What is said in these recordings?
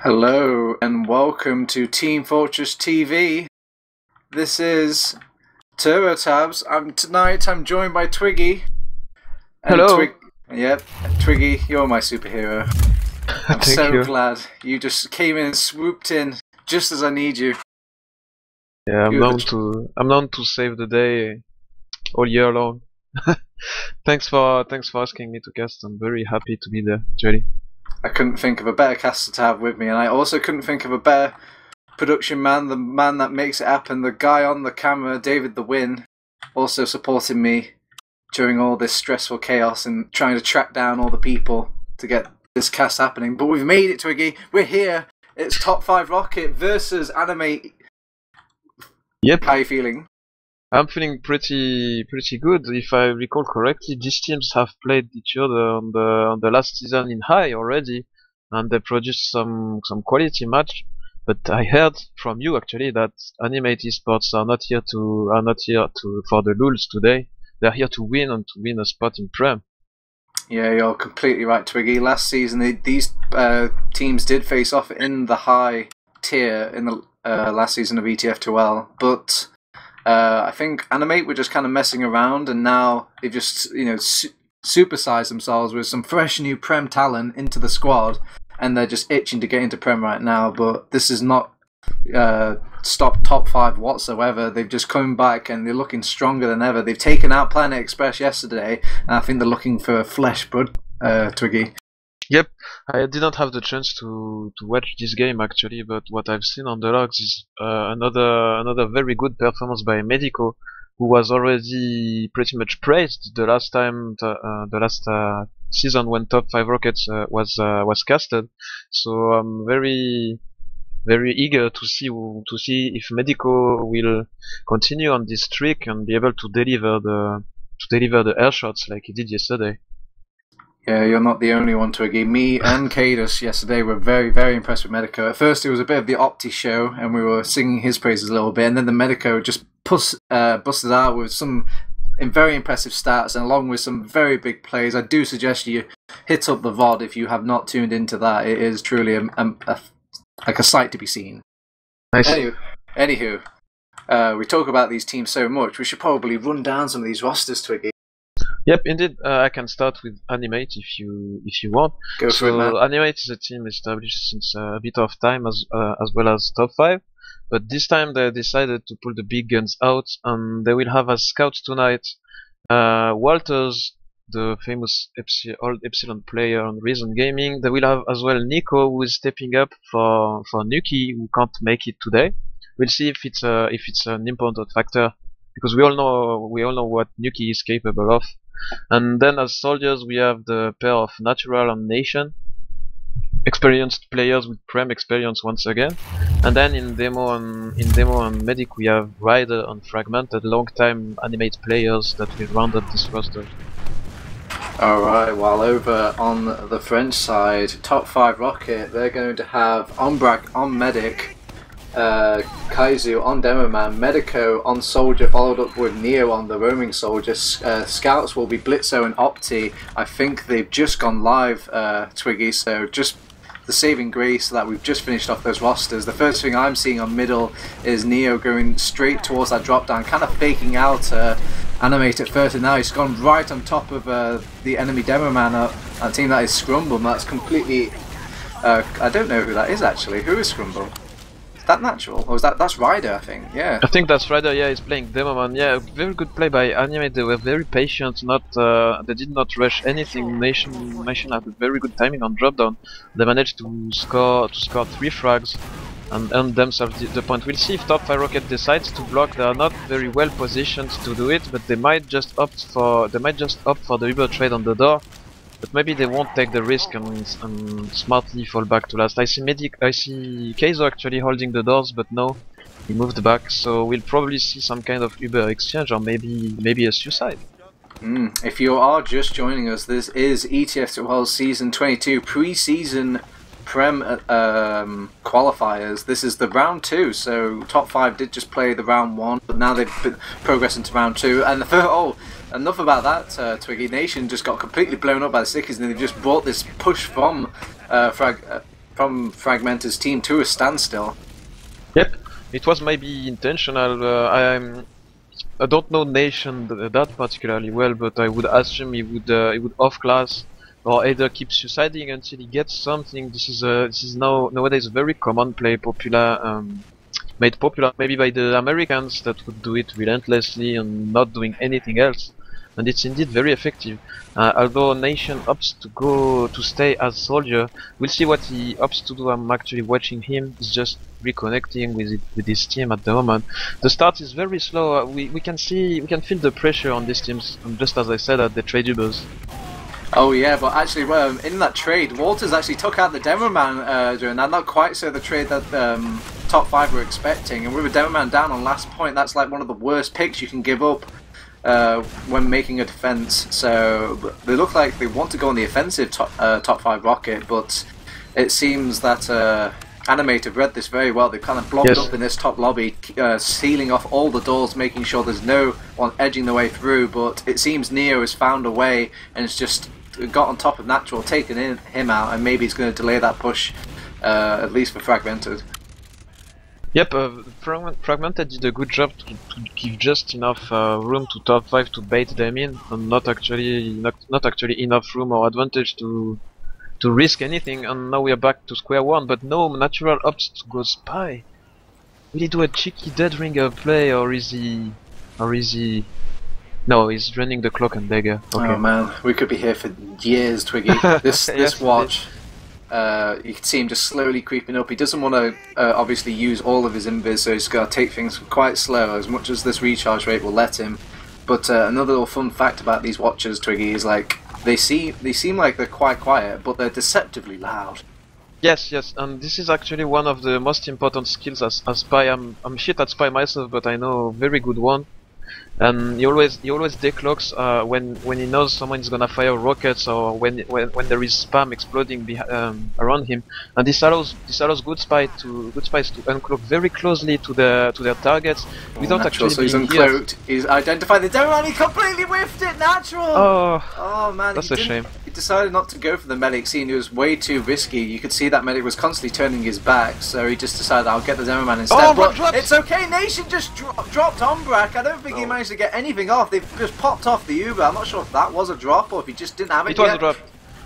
Hello and welcome to Team Fortress TV. This is TurboTabs. Tonight I'm joined by Twiggy. And Hello. Yep, Twiggy, you're my superhero. I'm so glad you just came in and swooped in just as I need you. Yeah, I'm known to save the day all year long. Thanks for asking me to cast. I'm very happy to be there, Jerry. I couldn't think of a better caster to have with me, and I also couldn't think of a better production man, the man that makes it happen, the guy on the camera, DavidTheWin, also supporting me during all this stressful chaos and trying to track down all the people to get this cast happening. But we've made it, Twiggy. We're here. It's top5rocket versus Animate. Yep. How are you feeling? I'm feeling pretty good. If I recall correctly, these teams have played each other on the last season in high already, and they produced some quality match. But I heard from you actually that Animate esports are not here for the lulz today. They're here to win and to win a spot in Prem. Yeah, you're completely right, Twiggy. Last season, these teams did face off in the high tier in the last season of ETF2L, but I think Animate were just kind of messing around, and now they've just supersized themselves with some fresh new Prem talent into the squad, and they're just itching to get into Prem right now. But this is not stopped top 5 whatsoever. They've just come back and they're looking stronger than ever. They've taken out Planet Express yesterday, and I think they're looking for flesh blood, Twiggy. Yep, I didn't have the chance to watch this game actually, but what I've seen on the logs is another very good performance by Medico, who was already pretty much praised the last time the last season when top5rocket was casted. So I'm very eager to see if Medico will continue on this streak and be able to deliver the air shots like he did yesterday. Yeah, you're not the only one, Twiggy. Me and Cadus yesterday were very impressed with Medico. At first it was a bit of the Opti show and we were singing his praises a little bit, and then the Medico just busted out with some very impressive stats and along with some very big plays. I do suggest you hit up the VOD if you have not tuned into that. It is truly like a sight to be seen. Nice. Anywho, we talk about these teams so much, we should probably run down some of these rosters, Twiggy. Yep, indeed. I can start with Animate if you want. Go for it, man. Animate is a team established since a bit of time as well as top 5, but this time they decided to pull the big guns out, and they will have as scouts tonight Walters, the famous old Epsilon player on Reason Gaming. They will have as well Nico, who is stepping up for Nuki, who can't make it today. We'll see if it's an important factor, because we all know what Nuki is capable of. And then as soldiers we have the pair of Natural and Nation, experienced players with Prem experience once again. And then in demo and Medic we have Rider and Fragmented, long-time Animate players that will round up this roster. Alright, while over on the French side, top5rocket, they're going to have Ombrack on Medic, Kaizu on Demoman, Medico on Soldier, followed up with Neo on the Roaming Soldier. Scouts will be Blitzo and Opti. I think they've just gone live, Twiggy, so just the saving grace that we've just finished off those rosters. The first thing I'm seeing on middle is Neo going straight towards that drop down, kind of faking out Animate at first, and now he's gone right on top of the enemy Demoman, a team that is Scrumble. That's completely... I don't know who that is actually. Who is Scrumble? That Natural? Or is that's Ryder, I think, yeah. I think that's Ryder, yeah, he's playing Demoman. Yeah, very good play by Animate. They were very patient, they did not rush anything. Nation had a very good timing on drop down. They managed to score 3 frags and earn themselves the point. We'll see if top5rocket decides to block. They are not very well positioned to do it, but they might just opt for the Uber trade on the door. But maybe they won't take the risk and smartly fall back to last. I see Keizo actually holding the doors, but no, he moved back. So we'll probably see some kind of Uber exchange, or maybe a suicide. If you are just joining us, this is ETF2L Season 22 pre-season Prem qualifiers. This is the round 2, so top 5 did just play the round 1, but now they've progressed into round 2. And enough about that, Twiggy. Nation just got completely blown up by the stickies, and they've just brought this push from from Fragmenter's team to a standstill. Yep, it was maybe intentional. I don't know Nation that particularly well, but I would assume he would off class or either keep suiciding until he gets something. This is nowadays a very common play, made popular maybe by the Americans that would do it relentlessly and not doing anything else. And it's indeed very effective. Although Nation opts to stay as soldier, we'll see what he opts to do. I'm actually watching him. He's just reconnecting with his team at the moment. The start is very slow. We can feel the pressure on these teams. And just as I said, at the trade Ubers. Oh yeah, but actually, in that trade, Walters actually took out the Demo Man during that. Not quite so the trade that top 5 were expecting. And with a Demo Man down on last point, that's like one of the worst picks you can give up when making a defense. So they look like they want to go on the offensive top 5 rocket, but it seems that Animate have read this very well. They've kind of blocked up in this top lobby, sealing off all the doors, making sure there's no one edging the way through. But it seems Neo has found a way and it's just got on top of Natural, taken him out, and maybe he's going to delay that push, at least for Fragmented. Yep, Fragmented did a good job to give just enough room to top 5 to bait them in, and not actually enough room or advantage to risk anything. And now we are back to square one. But no, Natural opts to go spy. Will he do a cheeky dead ringer play, or is he? No, he's running the clock and dagger. Okay. Oh man, we could be here for years, Twiggy. This watch. You can see him just slowly creeping up. He doesn't want to obviously use all of his invis, so he's got to take things quite slow, as much as this recharge rate will let him. But another little fun fact about these watches, Twiggy, is like they seem like they're quite quiet, but they're deceptively loud. Yes, and this is actually one of the most important skills as spy. I'm shit at spy myself, but I know a very good one. And he always declocks when he knows someone is gonna fire rockets, or when there is spam exploding around him, and this allows good spies to uncloak very closely to their targets without Natural, actually so he's being uncloaked. He's identified the demo and he completely whiffed it. Natural. Oh man, that's a shame. He decided not to go for the medic, seeing it was way too risky. You could see that medic was constantly turning his back, so he just decided, I'll get the demo man instead. But it's okay. Nation just dropped Ombrack. I don't think he managed to get anything off. They've just popped off the Uber. I'm not sure if that was a drop or if he just didn't have it. It was a drop.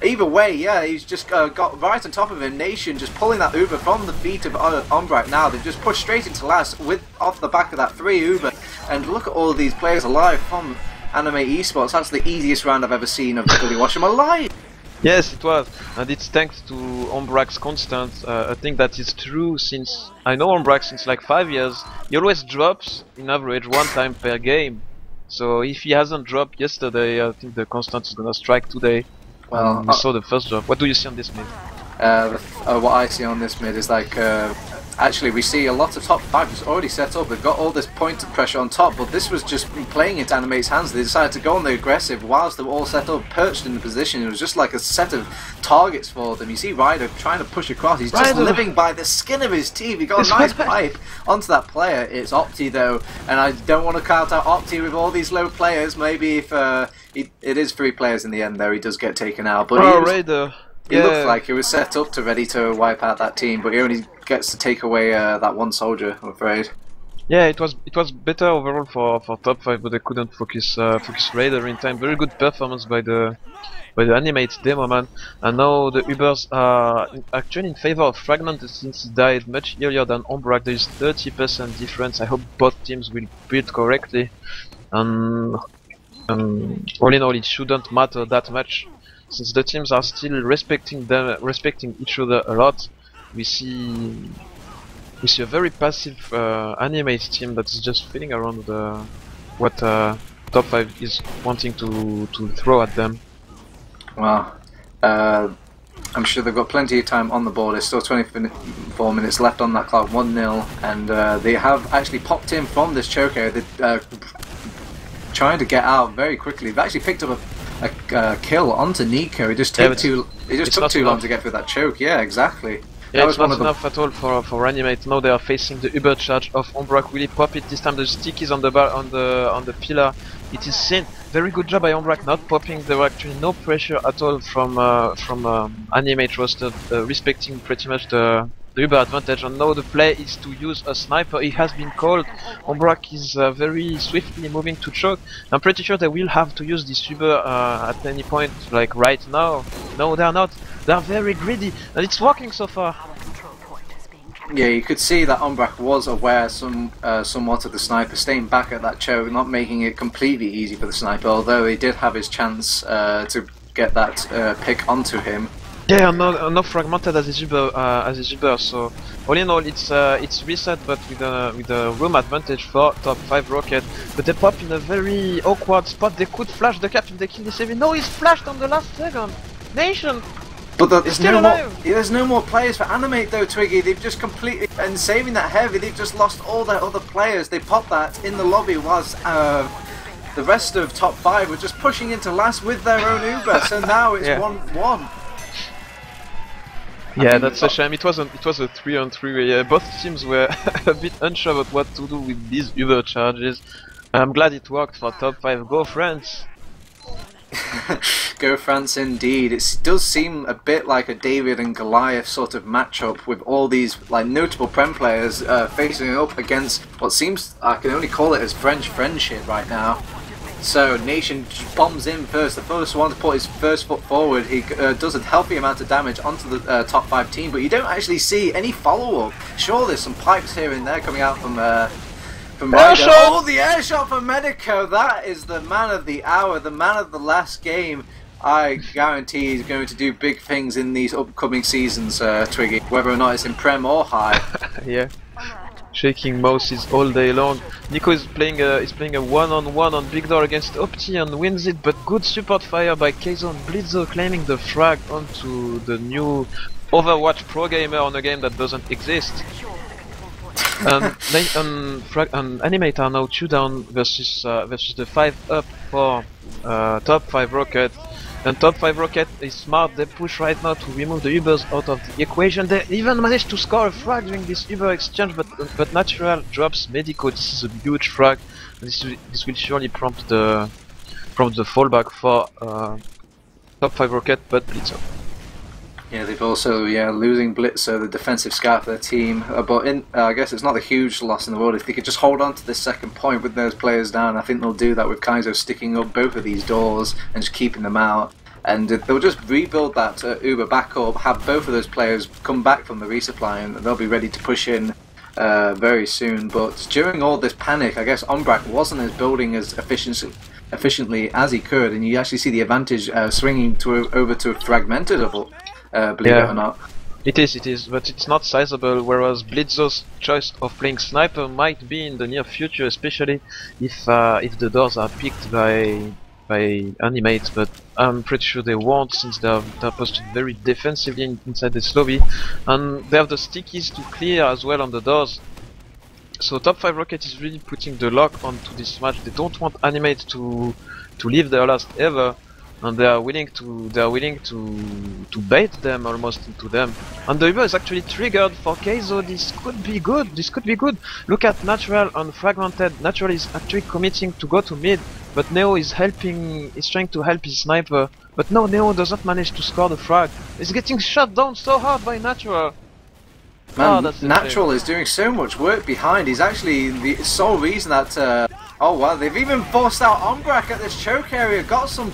Either way, yeah, he's just got right on top of him. Nation just pulling that Uber from the feet of Ombrack now. They've just pushed straight into last off the back of that 3 Uber. And look at all of these players alive from Animate Esports. That's the easiest round I've ever seen of Billy Washam alive. Yes, it was, and it's thanks to Ombrack's constant. I think that is true since I know Ombrack since like 5 years. He always drops in average 1 time per game. So if he hasn't dropped yesterday, I think the constant is gonna strike today. Well, we saw the first drop. What do you see on this mid? What I see on this mid is like actually we see a lot of top 5 already set up. They've got all this point of pressure on top, but this was just playing into Animate's hands. They decided to go on the aggressive whilst they were all set up, perched in the position. It was just like a set of targets for them. You see Ryder trying to push across. He's just living by the skin of his teeth. He got a nice pipe onto that player. It's Opti though, and I don't want to count out Opti with all these low players. Maybe if it is 3 players in the end though, he does get taken out. But Ryder. He looked like he was set up ready to wipe out that team, but he only gets to take away that 1 soldier, I'm afraid. Yeah, it was better overall for top 5, but they couldn't focus Raider in time. Very good performance by the Animate demo man. And now the Ubers are actually in favor of Fragmented since he died much earlier than Ombrack. There is 30% difference. I hope both teams will build correctly. And all in all, it shouldn't matter that much. Since the teams are still respecting each other a lot, we see a very passive Animate team that is just feeling around what top 5 is wanting to throw at them. Well, I'm sure they've got plenty of time on the board. There's still 24 minutes left on that clock, 1-0, and they have actually popped in from this choke area. They're trying to get out very quickly. They've actually picked up a kill onto Nico. It just took too long to get through that choke. Yeah, exactly. Yeah, it's not enough at all for Animate. Now they are facing the Uber charge of Ombrack. Will he pop it this time? The stick is on the pillar. It is seen. very good job by Ombrack not popping. There were actually no pressure at all from Animate roster, respecting pretty much the Uber advantage. And now the play is to use a sniper. It has been called. Ombrack is very swiftly moving to choke. I'm pretty sure they will have to use this Uber at any point, like right now. No, they're not. They're very greedy, and it's working so far. Yeah, you could see that Ombrack was aware somewhat of the sniper, staying back at that choke, not making it completely easy for the sniper, although he did have his chance to get that pick onto him. Yeah, not fragmented as his Uber, so all in all it's reset, but with a room advantage for top5rocket. But they pop in a very awkward spot. They could flash the cap if they kill the saving. No, he's flashed on the last second. Nation! But there's no more players for Animate though, Twiggy. They've just completely, and saving that heavy, they've just lost all their other players. They popped that in the lobby whilst the rest of top 5 were just pushing into last with their own Uber. So now it's 1-1. Yeah, that's a shame. It was a 3-on-3. Yeah, both teams were a bit unsure about what to do with these Uber charges. I'm glad it worked for top 5. Go France! Go France indeed. It does seem a bit like a David and Goliath sort of matchup, with all these like notable Prem players facing up against what seems, I can only call it as French friendship right now. So Nation bombs in first, the first one to put his first foot forward. He does a healthy amount of damage onto the top 5 team, but you don't actually see any follow-up. Sure, there's some pipes here and there coming out from Ryder. Oh, the air shot from Medico! That is the man of the hour, the man of the last game. I guarantee he's going to do big things in these upcoming seasons, Twiggy, whether or not it's in Prem or High. Yeah. Shaking mouses all day long. Nico is playing a one-on-one on Big Door against Opti and wins it, but good support fire by Keizo and Blitzo claiming the frag onto the new Overwatch pro gamer on a game that doesn't exist. And Animate are now 2 down versus the 5 up for top5rocket. And top5rocket is smart. They push right now to remove the Ubers out of the equation. They even managed to score a frag during this Uber exchange, but Natural drops Medico. This is a huge frag. This will surely prompt the fallback for top5rocket, but Blitzo. Yeah, they've also losing Blitzo, the defensive scout for their team. But I guess it's not a huge loss in the world if they could just hold on to this second point with those players down. I think they'll do that with Kaizo sticking up both of these doors and just keeping them out. And they'll just rebuild that Uber back up, have both of those players come back from the resupply, and they'll be ready to push in very soon. But during all this panic, I guess Ombrack wasn't as building as efficiently as he could, and you actually see the advantage swinging over to a fragmented level. Believe it or not. It is, but it's not sizable, whereas Blitzo's choice of playing sniper might be in the near future, especially if the doors are picked by Animate, but I'm pretty sure they won't, since they're posted very defensively inside this lobby, and they have the stickies to clear as well on the doors. So top5rocket is really putting the lock onto this match. They don't want Animate to leave their last ever, and they are willing to bait them almost into them. And the Uber is actually triggered for Keizo. This could be good. Look at Natural and Fragmented. Natural is actually committing to go to mid, but Neo is trying to help his sniper. But no, Neo doesn't manage to score the frag. He's getting shot down so hard by Natural. Man, Natural is doing so much work behind. He's actually the sole reason that oh wow, they've even forced out Ombrack at this choke area, got some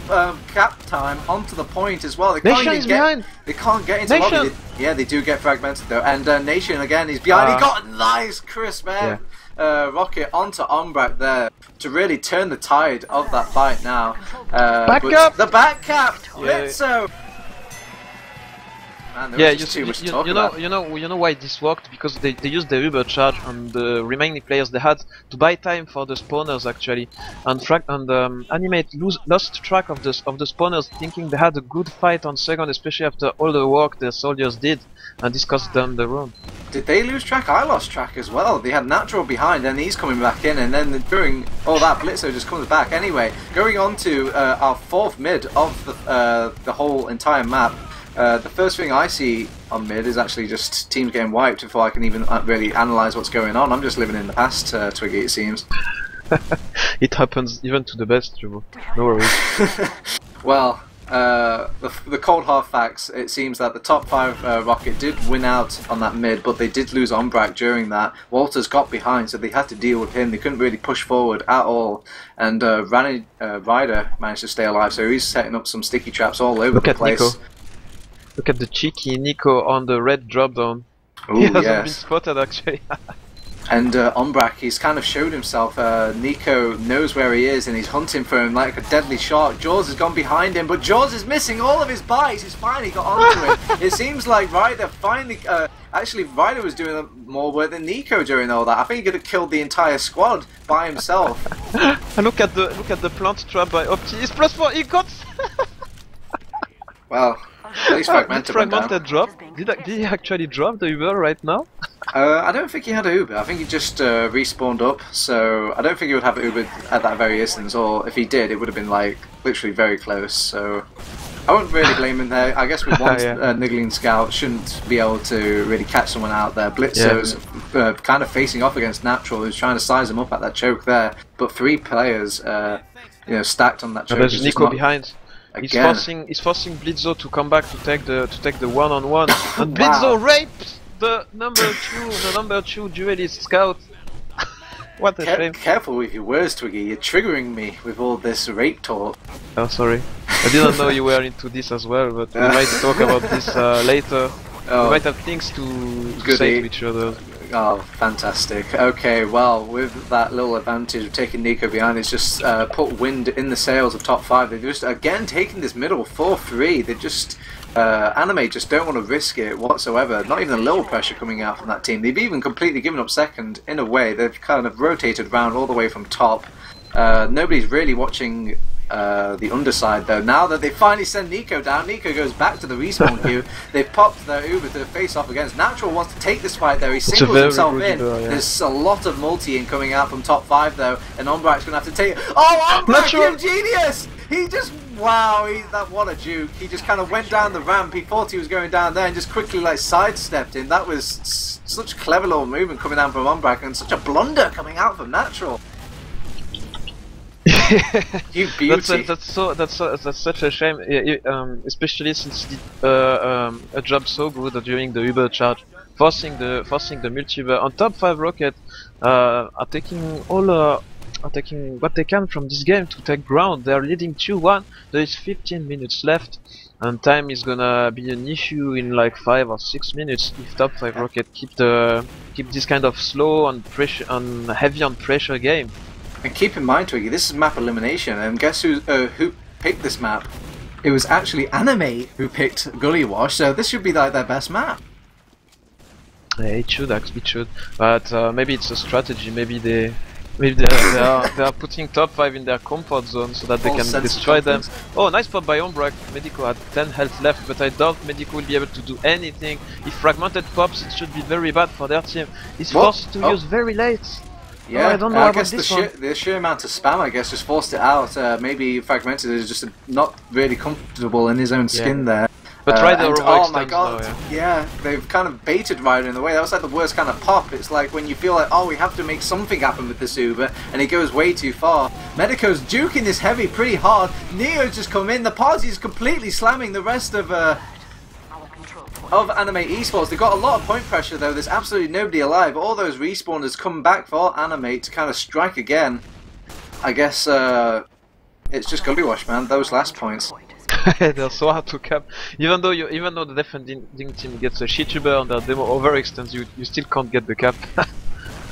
cap time onto the point as well. They can't get into lobby. Yeah, they do get fragmented though. And Nation again is behind. He got a nice crisp air rocket onto Ombrack there to really turn the tide of that fight now. The back cap! Blitzo! Man, you know why this worked? Because they used the Uber charge on the remaining players they had to buy time for the spawners actually, and Animate lost track of the spawners, thinking they had a good fight on second, especially after all the work their soldiers did, and this cost them the room. Did they lose track? I lost track as well. They had Natural behind, and he's coming back in, and then during all that, Blitzo just comes back anyway. Going on to our 4th mid of the whole entire map. The first thing I see on mid is actually just teams getting wiped before I can even really analyse what's going on. I'm just living in the past, Twiggy, it seems. It happens even to the best, no worries. Well, the cold hard facts, it seems that the top 5 rocket did win out on that mid, but they did lose Ombrack during that. Walters got behind, so they had to deal with him. They couldn't really push forward at all. And Ryder managed to stay alive, so he's setting up some sticky traps all over the place. Nico. Look at the cheeky Nico on the red drop down. Ooh, He hasn't yes. been spotted actually. And Ombrack, he's kind of showed himself. Nico knows where he is and he's hunting for him like a deadly shark. Jaws has gone behind him, but Jaws is missing all of his bites. He's finally got onto it. It seems like Ryder finally... actually, Ryder was doing more work than Nico during all that. I think he could have killed the entire squad by himself. And look at the plant trap by Opti. It's +4. He got. Well, at least Fragmented went down. Fragmented drop. Did he actually drop the Uber right now? I don't think he had a Uber. I think he just respawned up, so I don't think he would have an Uber at that very instance, or if he did, it would have been like literally very close, so I wouldn't really blame him there. I guess with one niggling scout, shouldn't be able to really catch someone out there. Blitzer's kind of facing off against Natural, who's trying to size him up at that choke there, but 3 players stacked on that choke. There's Nico behind. Again. He's forcing Blitzo to come back to take the one-on-one, and Blitzo raped the number 2 duelist scout. What a shame. Careful with your words, Twiggy. You're triggering me with all this rape talk. Oh, sorry. I didn't know you were into this as well, but we might talk about this later. Oh. We might have things to say to each other. Oh, fantastic. Okay, well, with that little advantage of taking Nico behind, it's just put wind in the sails of top 5. They've just, again, taken this middle 4-3. They just... Animate just don't want to risk it whatsoever. Not even a little pressure coming out from that team. They've even completely given up second in a way. They've kind of rotated around all the way from top. Nobody's really watching the underside though. Now that they finally send Nico down, Nico goes back to the respawn queue. They've popped their Uber to face off against. Natural wants to take this fight though. He singles himself in. There's a lot of multi-in coming out from top 5 though, and Ombrack's going to have to take it. Oh, Ombrack, you genius! He just... Wow, what a juke. He just kind of went down the ramp. He thought he was going down there and just quickly like sidestepped in. That was such clever little movement coming down from Ombrack and such a blunder coming out from Natural. You beauty. That's such a shame, especially since he did a job so good during the Uber charge, forcing the multi-Uber on top 5 rocket, are taking what they can from this game to take ground. They are leading 2-1. There is 15 minutes left, and time is gonna be an issue in like 5 or 6 minutes if top 5 rocket keep this kind of slow and heavy on pressure game. And keep in mind, Twiggy, this is map elimination, and guess who picked this map? It was actually Animate who picked Gully Wash, so this should be like their best map. Yeah, it should, but maybe it's a strategy. Maybe they are putting top 5 in their comfort zone so that they can destroy them. Oh, nice pop by Ombrack. Medico had 10 health left, but I doubt Medico will be able to do anything. If Fragmented pops, it should be very bad for their team. He's forced to use very late. Yeah, I don't know I about guess this the sheer amount of spam, I guess, just forced it out. Maybe Fragmented is just not really comfortable in his own skin there. But Ryder oh my god, yeah, they've kind of baited Ryder in the way. That was like the worst kind of pop. It's like when you feel like, oh, we have to make something happen with this Uber, and it goes way too far. Medico's juking this heavy pretty hard. Neo's just come in. The party's completely slamming the rest of Animate Esports. They've got a lot of point pressure though. There's absolutely nobody alive. All those respawners come back for Animate to kind of strike again. I guess it's just Gully Wash, man. Those last points. They're so hard to cap. Even though the defending team gets a shit Uber on their demo overextends, you still can't get the cap.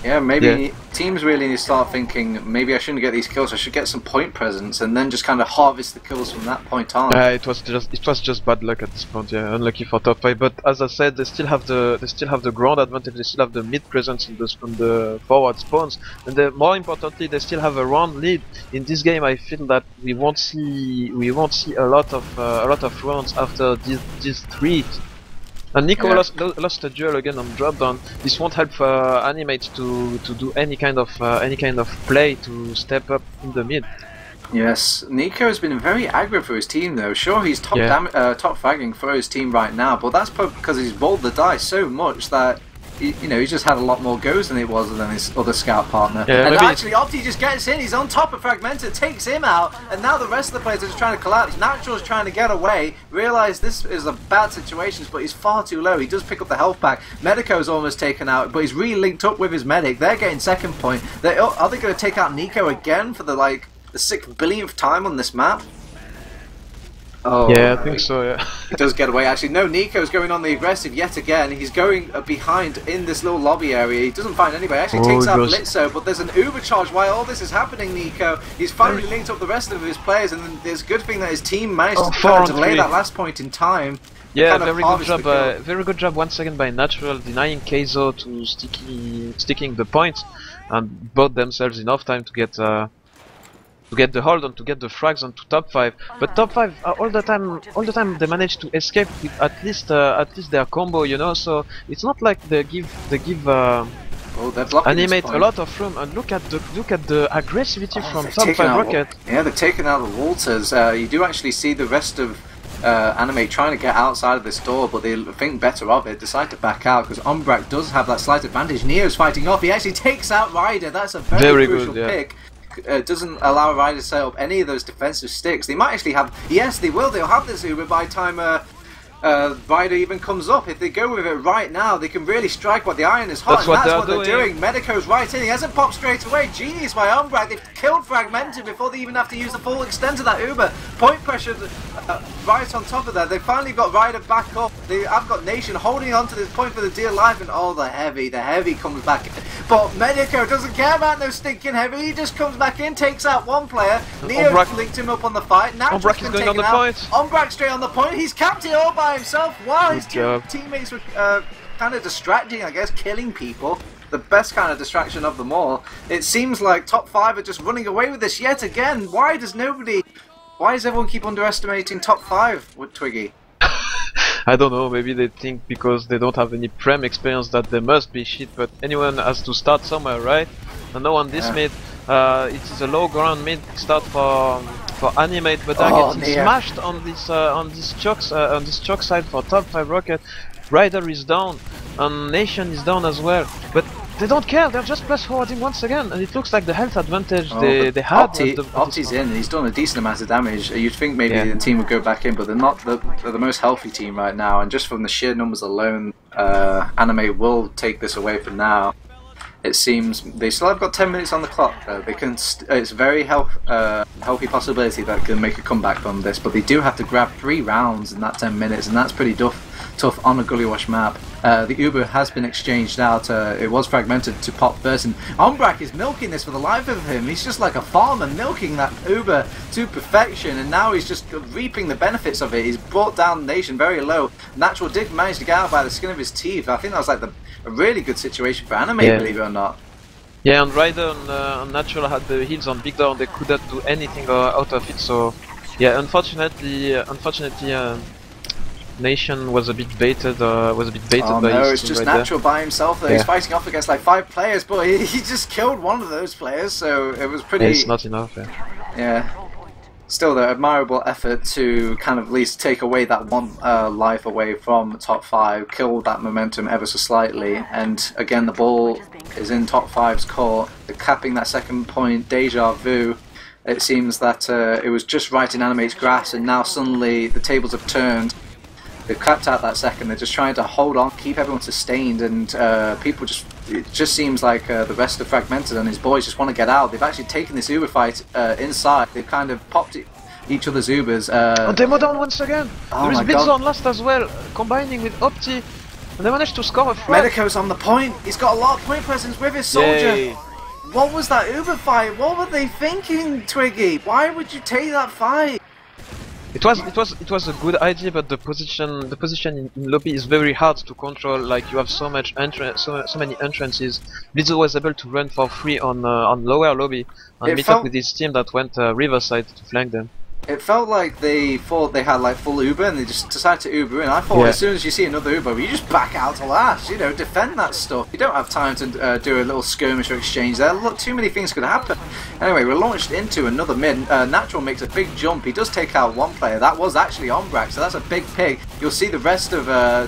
Yeah, maybe teams really need to start thinking, maybe I shouldn't get these kills, I should get some point presence and then just kind of harvest the kills from that point on. It was just bad luck at this point, yeah, unlucky for top 5, but as I said, they still have the ground advantage, they still have the mid presence on the forward spawns, and more importantly, they still have a round lead. In this game, I feel that we won't see a lot of rounds after these 3. And Nico lost a duel again on drop down. This won't help Animate to do any kind of play to step up in the mid. Yes, Nico has been very aggro for his team though. Sure, he's top fragging for his team right now, but that's probably because he's rolled the dice so much that you know, he's just had a lot more goes than it was than his other scout partner. Yeah, and actually, Opti just gets in. He's on top of Fragmented, takes him out, and now the rest of the players are just trying to collapse. Natural's trying to get away, realise this is a bad situation, but he's far too low. He does pick up the health pack. Medico's almost taken out, but he's re-linked up with his medic. They're getting second point. Are they going to take out Nico again for the 6 billionth time on this map? Oh, yeah, I think so, yeah. He does get away. Actually, no, Nico's going on the aggressive yet again. He's going behind in this little lobby area. He doesn't find anybody. Actually takes out Blitzo, but there's an Uber charge while all this is happening, Nico. He's finally linked up the rest of his players, and there's a good thing that his team managed to kind of delay that last point in time. Yeah, very good job once again by Natural, denying Keizo to sticking the point, and bought themselves enough time to get the hold on, to get the frags onto top 5. But top 5 all the time they manage to escape with at least their combo, you know. So it's not like they give Animate a lot of room. And look at the aggressivity from top5rocket. Yeah, they've taken out the Walters. You do actually see the rest of Animate trying to get outside of this door, but they think better of it, decide to back out because Ombrack does have that slight advantage. Neo's fighting off. He actually takes out Ryder. That's a very crucial pick. Doesn't allow Ryder to set up any of those defensive sticks. They might actually have, yes, they will. They'll have this Uber by the time Ryder even comes up. If they go with it right now, they can really strike while the iron is hot. That's what they're doing. Medico's right in. He hasn't popped straight away. Genius by Ombrack. They've killed Fragmented before they even have to use the full extent of that Uber. Point pressure right on top of that. They've finally got Ryder back up. I've got Nation holding on to this point for the dear life, and the heavy comes back. But Medico doesn't care about no stinking heavy. He just comes back in, takes out one player. Neo linked him up on the fight. Now Ombrack is going on the point. Ombrack straight on the point. He's capped it all by himself while his teammates were kind of distracting, I guess, killing people. The best kind of distraction of them all. It seems like top 5 are just running away with this yet again. Why does everyone keep underestimating top 5 with Twiggy? I don't know, maybe they think because they don't have any Prem experience that they must be shit, but anyone has to start somewhere, right? And now on this mid, it is a low ground mid start for Animate, but they're getting smashed on this choke side for top5rocket. Ryder is down, and Nation is down as well, but they don't care, they're just plus forwarding once again, and it looks like the health advantage they had. Opti's in, he's done a decent amount of damage. You'd think maybe the team would go back in, but they're not they're the most healthy team right now, and just from the sheer numbers alone, Animate will take this away for now. It seems they still have got 10 minutes on the clock though. They can it's a very healthy possibility that they can make a comeback from this, but they do have to grab 3 rounds in that 10 minutes, and that's pretty tough on a Gullywash map. The Uber has been exchanged out. It was fragmented to pop first, and Ombrack is milking this for the life of him. He's just like a farmer milking that Uber to perfection, and now he's just reaping the benefits of it. He's brought down the Nation very low. Natural did manage to get out by the skin of his teeth. I think that was like a really good situation for Animate, believe it or not. Yeah, and Ryder and Natural had the heals on Big Door. They couldn't do anything out of it. So, yeah, unfortunately, Nation was a bit baited. by his it's just right Natural by himself. Though. He's fighting off against like 5 players, but he just killed one of those players. So it was pretty. It's not enough. Yeah. Still, though, admirable effort to kind of at least take away that one life away from top 5, kill that momentum ever so slightly, and again the ball is in top 5's court. They're capping that second point, deja vu. It seems that it was just right in Animate's grasp, and now suddenly the tables have turned. They've capped out that second. They're just trying to hold on, keep everyone sustained, and people just. It just seems like the rest are fragmented, and his boys just want to get out. They've actually taken this Uber fight inside. They've kind of popped each other's Ubers. Demo down once again. There is Big Zone last as well, combining with Opti, and they managed to score a frag. Medico's on the point. He's got a lot of point presence with his soldier. Yay. What was that Uber fight? What were they thinking, Twiggy? Why would you take that fight? It was a good idea, but the position in lobby is very hard to control. Like you have so many entrances. Blitzo was able to run for free on lower lobby and meet up with his team that went riverside to flank them. It felt like they thought they had like full Uber and they just decided to Uber in. I thought as soon as you see another Uber, you just back out to last, you know, defend that stuff. You don't have time to do a little skirmish or exchange there. Look, too many things could happen. Anyway, we're launched into another mid. Natural makes a big jump. He does take out one player. That was actually Ombrack, so that's a big pick. You'll see the rest of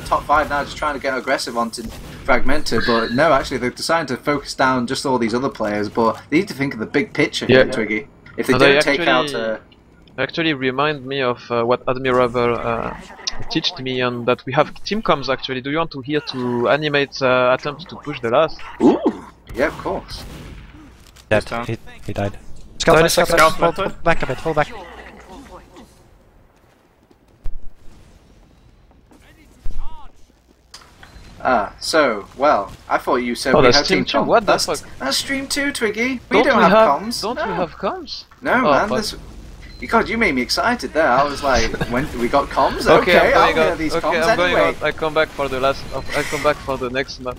top 5 now just trying to get aggressive onto Fragmented, but no, actually they've decided to focus down just all these other players, but they need to think of the big picture here, Twiggy. If they don't take out... actually remind me of what Admirable taught me on that we have team comms actually. Do you want to hear to Animate attempts to push the last? Ooh! Yeah, of course. Yeah, he died. Scout, back a bit, fall back. So, well, I thought you said we had team comms. What the fuck? That's stream 2, Twiggy. We don't have comms. Don't we have comms? No, man. God, you made me excited there. I was like, when we got comms? Okay, I'll hear these comms anyway. I come back for the last. I come back for the next map.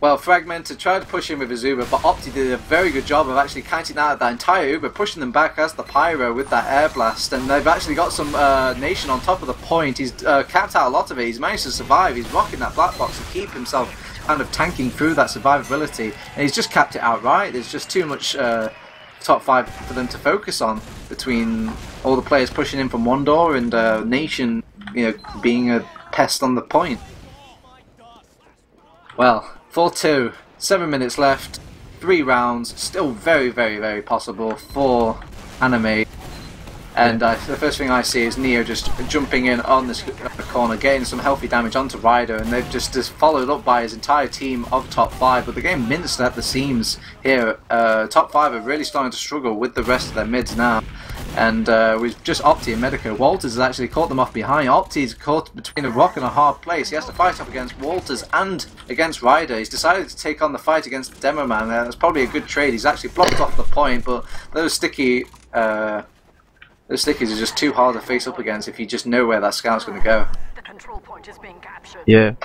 Well, Fragmented tried to push him with his Uber, but Opti did a very good job of actually kiting out that entire Uber, pushing them back as the Pyro with that air blast, and they've actually got some Nation on top of the point. He's capped out a lot of it. He's managed to survive. He's rocking that black box to keep himself kind of tanking through that survivability, and he's just capped it outright. There's just too much top 5 for them to focus on between all the players pushing in from one door and Nation, being a pest on the point. Well, 4-2, 7 minutes left, 3 rounds, still very, very, very possible for Animate. And the first thing I see is Neo just jumping in on this corner, getting some healthy damage onto Ryder, and they've just followed up by his entire team of top 5. But the game minced at the seams here. Top 5 are really starting to struggle with the rest of their mids now. And we've just Opti and Medico. Walters has actually caught them off behind. Opti's caught between a rock and a hard place. He has to fight up against Walters and against Ryder. He's decided to take on the fight against the Demo Man. That's probably a good trade. He's actually blocked off the point, but those stickies are just too hard to face up against if you just know where that scout's going to go. The control point is being captured. Yeah,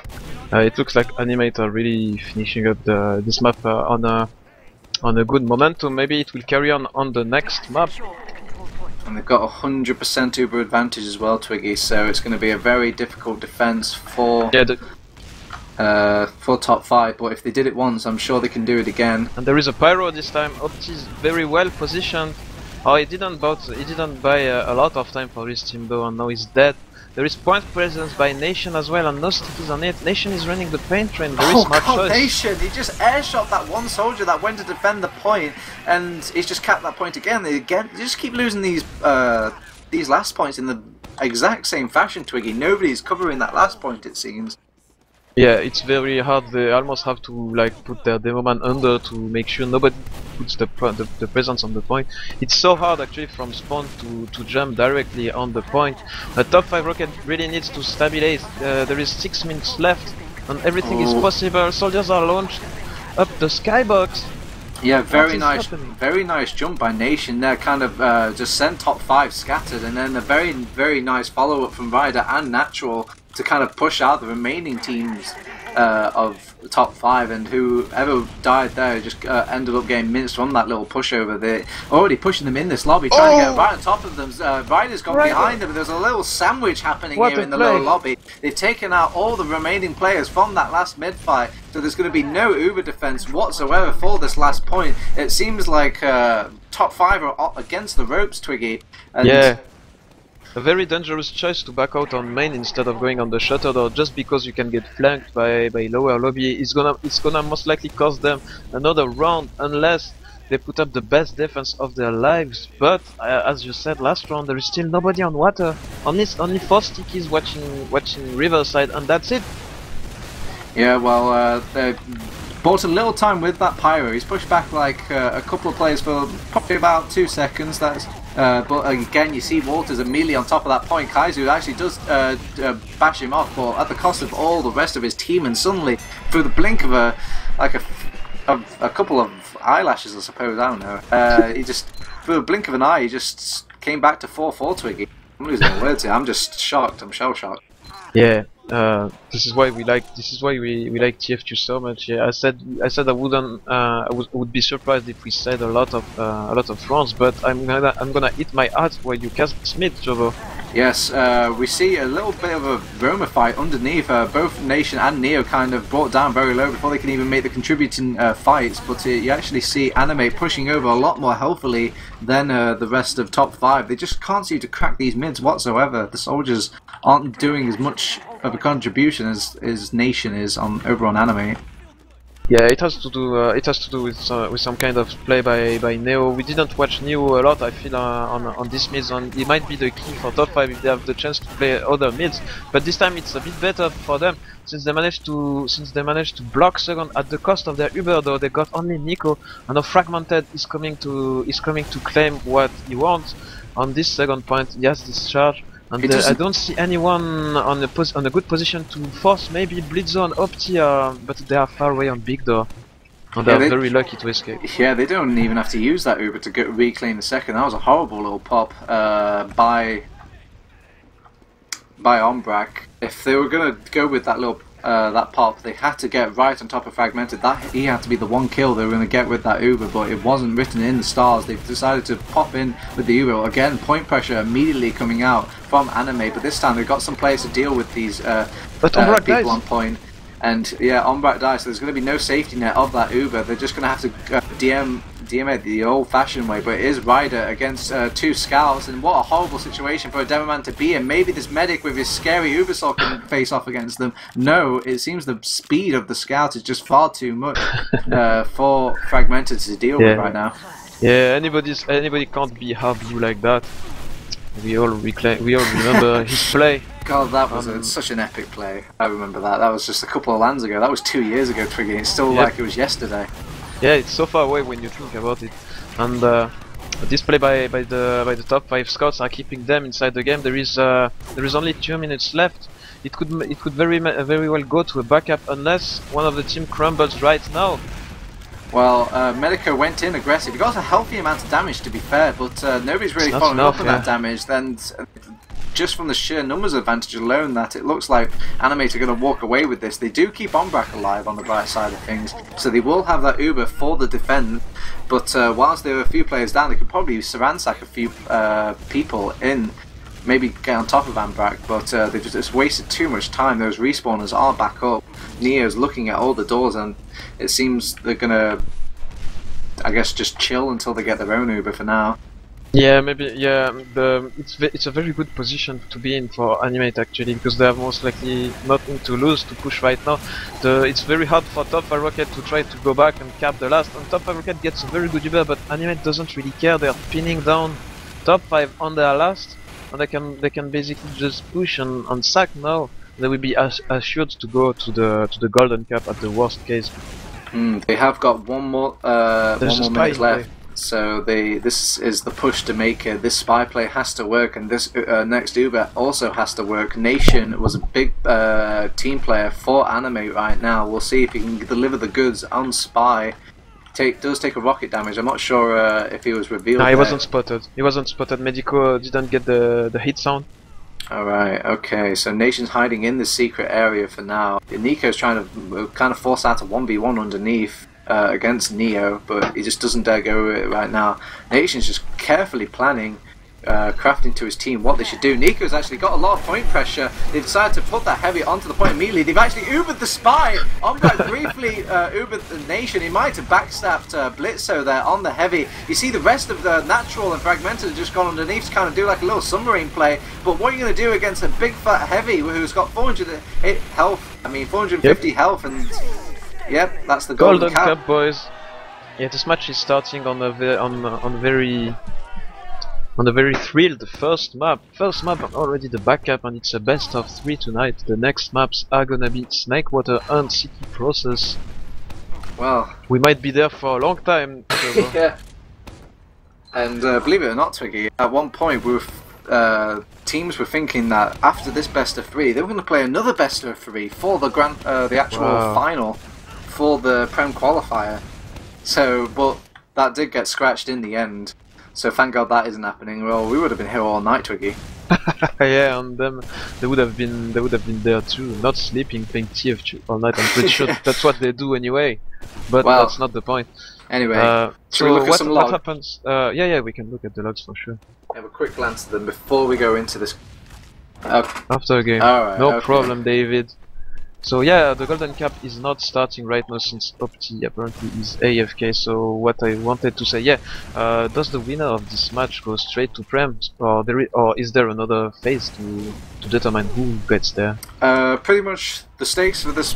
it looks like Animate are really finishing up this map on a good momentum. Maybe it will carry on the next map. And they've got 100% Uber advantage as well, Twiggy, so it's going to be a very difficult defense for top 5, but if they did it once, I'm sure they can do it again. And there is a Pyro this time. Opti is very well positioned. Oh, he didn't buy a lot of time for his team though, and now he's dead. There is point presence by Nation as well, and no stickies on it. Nation is running the paint train. Very smart choice. Nation! He just airshot that one soldier that went to defend the point, and he's just capped that point again. They just keep losing these last points in the exact same fashion, Twiggy. Nobody's covering that last point, it seems. Yeah, it's very hard. They almost have to put their demo man under to make sure nobody puts the presence on the point. It's so hard actually from spawn to jump directly on the point. A top 5 rocket really needs to stabilize. There is 6 minutes left and everything is possible. Soldiers are launched up the skybox. Yeah, very nice jump by Nation there. Kind of just sent top 5 scattered, and then a very, very nice follow up from Ryder and Natural to kind of push out the remaining teams of the top 5, and whoever died there just ended up getting minced from that little pushover. They're already pushing them in this lobby, trying to get right on top of them. Ryder's gone behind them. There's a little sandwich happening here in the lower lobby. They've taken out all the remaining players from that last mid fight, so there's going to be no Uber defense whatsoever for this last point. It seems like top 5 are against the ropes, Twiggy. And yeah. A very dangerous choice to back out on main instead of going on the shutter door, just because you can get flanked by lower lobby. It's gonna most likely cost them another round unless they put up the best defense of their lives. But as you said last round, there is still nobody on water. Only 4 stickies watching Riverside, and that's it. Yeah, well, they bought a little time with that Pyro. He's pushed back like a couple of players for probably about 2 seconds. But again, you see Walters immediately on top of that point. Kaizu actually does bash him off, but at the cost of all the rest of his team. And suddenly, through the blink of a couple of eyelashes, I suppose, I don't know. He just, through a blink of an eye, he just came back to 4-4 Twiggy. I'm losing my words here. I'm just shocked. I'm shell shocked. Yeah, This is why we like TF2 so much. Yeah, I said I wouldn't would be surprised if we said a lot of runs, but I'm gonna eat my ass while you cast mid, Jovo. Yes, we see a little bit of a Roma fight underneath. Both Nation and Neo kind of brought down very low before they can even make the contributing fights, but you actually see Animate pushing over a lot more healthily than the rest of top 5. They just can't seem to crack these mids whatsoever. The soldiers aren't doing as much of a contribution as Nation is over on Animate. Yeah, it has to do with some kind of play by Neo. We didn't watch Neo a lot, I feel, on this mids, and it might be the key for top 5 if they have the chance to play other mids. But this time it's a bit better for them since they managed to block second at the cost of their Uber. Though they got only Nico, and now Fragmented is coming to claim what he wants on this second point. He has this charge. And I don't see anyone on a good position to force maybe Blitzo and Opti, but they are far away on Big Door. And they are very lucky to escape. Yeah, they don't even have to use that Uber to reclaim the second. That was a horrible little pop by Ombrack. If they were going to go with that little that pop, they had to get right on top of Fragmented. He had to be the one kill they were going to get with that Uber, but it wasn't written in the stars. They've decided to pop in with the Uber. Again, point pressure immediately coming out from Animate, but this time they've got some players to deal with these people on point. And yeah, Ombrack dies, so there's going to be no safety net of that Uber. They're just going to have to DM it the old-fashioned way, but it is Ryder against 2 scouts, and what a horrible situation for a Demoman to be in. Maybe this medic with his scary Ubersaw can face off against them. No, it seems the speed of the scout is just far too much for Fragmented to deal with right now. Yeah, anybody can't be half blue like that. We all remember his play. God, that was such an epic play. I remember that. That was just a couple of lands ago. That was 2 years ago, Twiggy. It's still like it was yesterday. Yeah, it's so far away when you think about it. And this play by the top 5 scouts are keeping them inside the game. There is only 2 minutes left. It could very well go to a backup unless one of the team crumbles right now. Well, Medico went in aggressive. He got a healthy amount of damage, to be fair, but nobody's really following up on that damage. Then, just from the sheer numbers advantage alone, that it looks like Animate are going to walk away with this. They do keep Ombrack alive on the bright side of things, so they will have that Uber for the defense. But whilst there are a few players down, they could probably ransack a few people in, maybe get on top of Ombrack, but they've just wasted too much time. Those respawners are back up. Neo's looking at all the doors, and it seems they're going to, I guess, just chill until they get their own Uber for now. Yeah, maybe. Yeah, it's a very good position to be in for Animate actually, because they have most likely nothing to lose to push right now. It's very hard for top5rocket to try to go back and cap the last. And top5rocket gets a very good Uber, but Animate doesn't really care. They're pinning down top 5 on their last, and they can basically just push and sack now. They will be assured to go to the golden cap at the worst case. They have got one more minute left. So this is the push to make it. This spy play has to work, and this next Uber also has to work. Nation was a big team player for Animate right now. We'll see if he can deliver the goods on spy. Does take a rocket damage. I'm not sure if he was revealed. No, he wasn't spotted. He wasn't spotted. Medico didn't get the hit sound. Alright, okay, so Nation's hiding in the secret area for now. Nico's trying to kind of force out a 1v1 underneath against Neo, but he just doesn't dare go with it right now. Nation's just carefully planning, crafting to his team what they should do. Nico's actually got a lot of point pressure. They've decided to put that heavy onto the point immediately. They've actually Ubered the spy. Ombrack briefly Ubered the Nation. He might have backstabbed Blitzo there on the heavy. You see the rest of the natural and fragmented have just gone underneath to kind of do like a little submarine play. But what are you going to do against a big fat heavy who's got 400 health? I mean 450 health, and yep, that's the golden cap, boys. Yeah, this match is starting on a very thrilled first map. First map and already the backup, and it's a best of 3 tonight. The next maps are gonna be Snakewater and City Process. Well, we might be there for a long time. Yeah. And believe it or not, Twiggy, at one point we were, teams were thinking that after this best of 3, they were going to play another best of 3 for the actual final for the Prem Qualifier. So, but that did get scratched in the end. So thank God that isn't happening. Well, we would have been here all night, Twiggy. Yeah, and them they would have been there too, not sleeping, playing TF2 all night. I'm pretty sure that's what they do anyway, but Well, that's not the point. Anyway, should we So look at some what logs? happens? Yeah, we can look at the logs for sure. Have a quick glance at them before we go into this. After a game. Alright, No okay. problem, David. So yeah, the golden cap is not starting right now since Opti apparently is AFK. So what I wanted to say, yeah, does the winner of this match go straight to Prem, or is there another phase to determine who gets there? Pretty much the stakes for this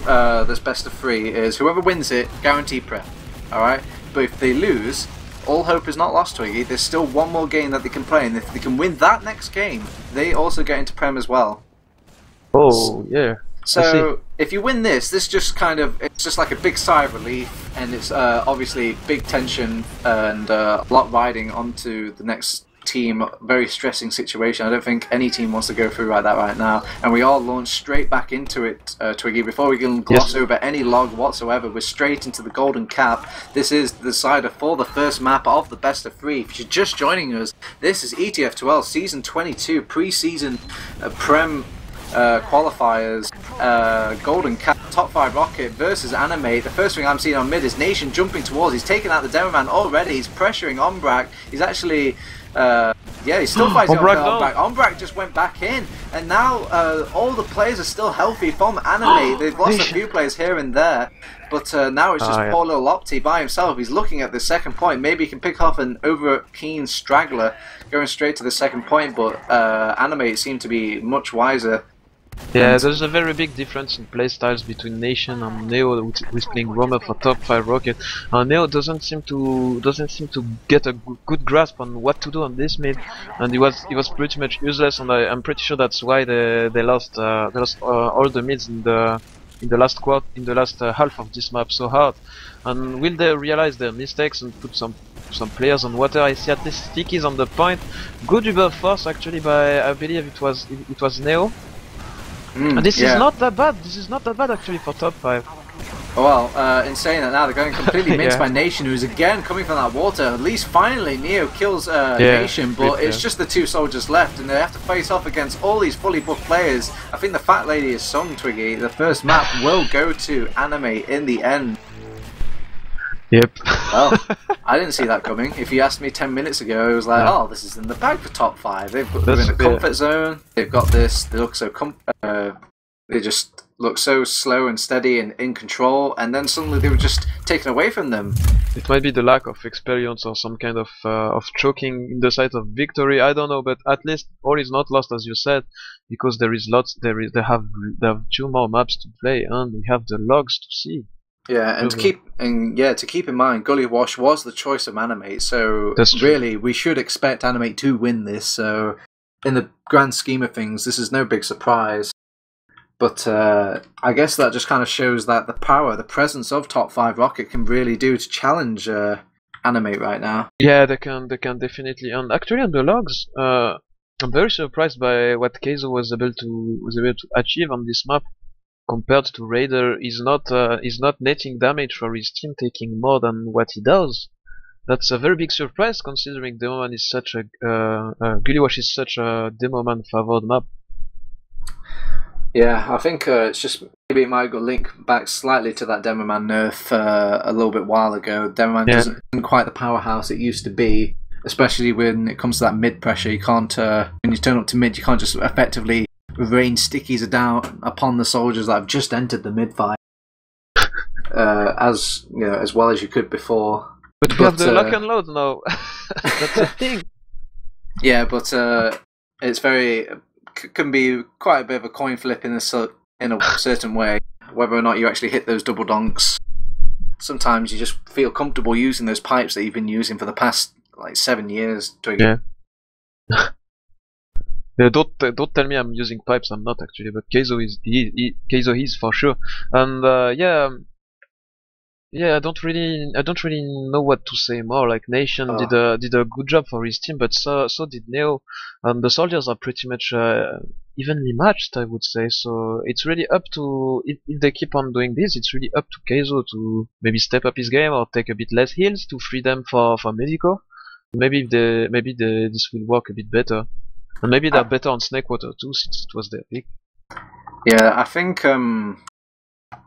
this best of 3 is whoever wins it, guaranteed Prem. Alright? But if they lose, all hope is not lost, Twiggy. There's still one more game that they can play, and if they can win that next game, they also get into Prem as well. Oh, yeah. So if you win this just kind of, it's just like a big sigh of relief, and it's obviously big tension and a lot riding onto the next team. Very stressing situation. I don't think any team wants to go through like that right now, and we all launch straight back into it, Twiggy. Before we can gloss over any log whatsoever, we're straight into the golden cap. This is the decider for the first map of the best of 3. If you're just joining us, this is ETF2L Season 22 pre-season Prem qualifiers, golden cap, top5rocket versus Animate. The first thing I'm seeing on mid is Nation jumping towards. He's taken out the demo man already. He's pressuring Ombrack. He's actually yeah, he's still fighting Ombrack. Ombrack just went back in, and now all the players are still healthy from Animate. They've lost a few players here and there, but now it's just poor little Opti by himself. He's looking at the second point. Maybe he can pick off an over keen straggler going straight to the second point, but Animate seem to be much wiser. Yeah, there's a very big difference in playstyles between Nation and Neo, who's playing Roamer for top5rocket. Neo doesn't seem to get a good grasp on what to do on this mid, and he was pretty much useless. And I'm pretty sure that's why they lost all the mids in the last half of this map so hard. And will they realize their mistakes and put some players on water? I see at least Stickies on the point. Good reverse force actually by, I believe it was Neo. And this is not that bad. This is not that bad actually for top 5. Well, in saying that now, they're going completely minced by Nation, who's again coming from that water. At least finally Neo kills Nation, but it's just the 2 soldiers left, and they have to face off against all these fully buffed players. I think the fat lady is sung, Twiggy. The first map will go to Animate in the end. Yep. Well, I didn't see that coming. If you asked me 10 minutes ago, it was like, oh, this is in the bag for top 5. They're in a comfort zone. They've got this. They look so they just look so slow and steady and in control, and then suddenly they were just taken away from them. It might be the lack of experience or some kind of choking in the sight of victory. I don't know, but at least all is not lost, as you said, because there is lots. They have 2 more maps to play, and we have the logs to see. Yeah, and to keep in mind, Gully Wash was the choice of Animate, so really we should expect Animate to win this. So in the grand scheme of things, this is no big surprise. But I guess that just kind of shows that the power, the presence of top5rocket can really do to challenge Animate right now. Yeah, they can definitely. And actually on the logs, I'm very surprised by what Keizo was able to achieve on this map. Compared to Raider, is not netting damage for his team, taking more than what he does. That's a very big surprise, considering Demoman is such a Gillywash is such a Demoman favored map. Yeah, I think it's just maybe it might go link back slightly to that Demoman nerf a little bit while ago. Demoman isn't quite the powerhouse it used to be, especially when it comes to that mid pressure. You can't when you turn up to mid, you can't just effectively rain stickies down upon the soldiers that have just entered the mid fight as well as you could before. But we have the lock and load now. That's the thing. Yeah, but it's can be quite a bit of a coin flip in a certain way, whether or not you actually hit those double donks. Sometimes you just feel comfortable using those pipes that you've been using for the past like 7 years. Yeah. Don't tell me I'm using pipes. I'm not actually, but Keizo is for sure. And I don't really know what to say more. Like Nation did a good job for his team, but so did Neo, and the soldiers are pretty much evenly matched, I would say. So it's really up to if they keep on doing this. It's really up to Keizo to maybe step up his game or take a bit less heals to free them for Medico. Maybe this will work a bit better. And maybe they're better on Snake Water too, since it was their pick. Yeah, I think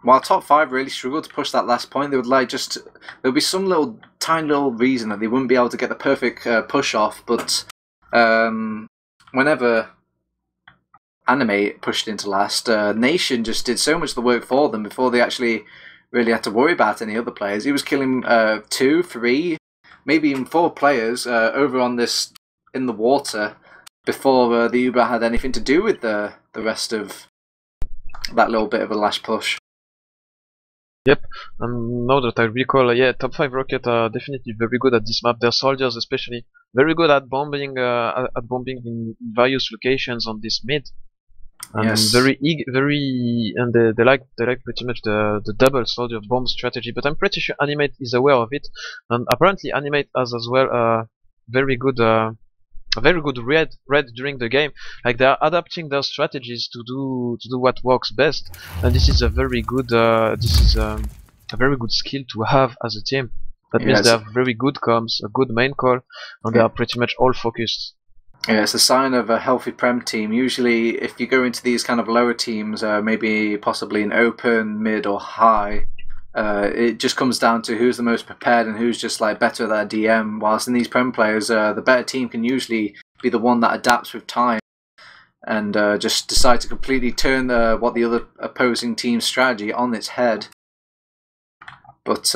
while top 5 really struggled to push that last point, they would there'll be some tiny little reason that they wouldn't be able to get the perfect push off, but whenever Animate pushed into last, Nation just did so much of the work for them before they actually really had to worry about any other players. He was killing 2, 3, maybe even 4 players over on this in the water before the Uber had anything to do with the rest of that little bit of a last push. Yep, and now that I recall, yeah, top 5 Rocket are definitely very good at this map. Their soldiers, especially, very good at bombing in various locations on this mid. And Yes. and they like pretty much the double soldier bomb strategy. But I'm pretty sure Animate is aware of it, and apparently Animate has as well a very good read during the game. Like they are adapting their strategies to do what works best, and this is a very good skill to have as a team. That means they have very good comms, a good main call, and they are pretty much all focused. Yeah, it's a sign of a healthy Prem team. Usually, if you go into these kind of lower teams, maybe possibly an open, mid, or high, it just comes down to who's the most prepared and who's just like better at their DM. Whilst in these Prem players, the better team can usually be the one that adapts with time and just decide to completely turn what the other opposing team's strategy on its head. But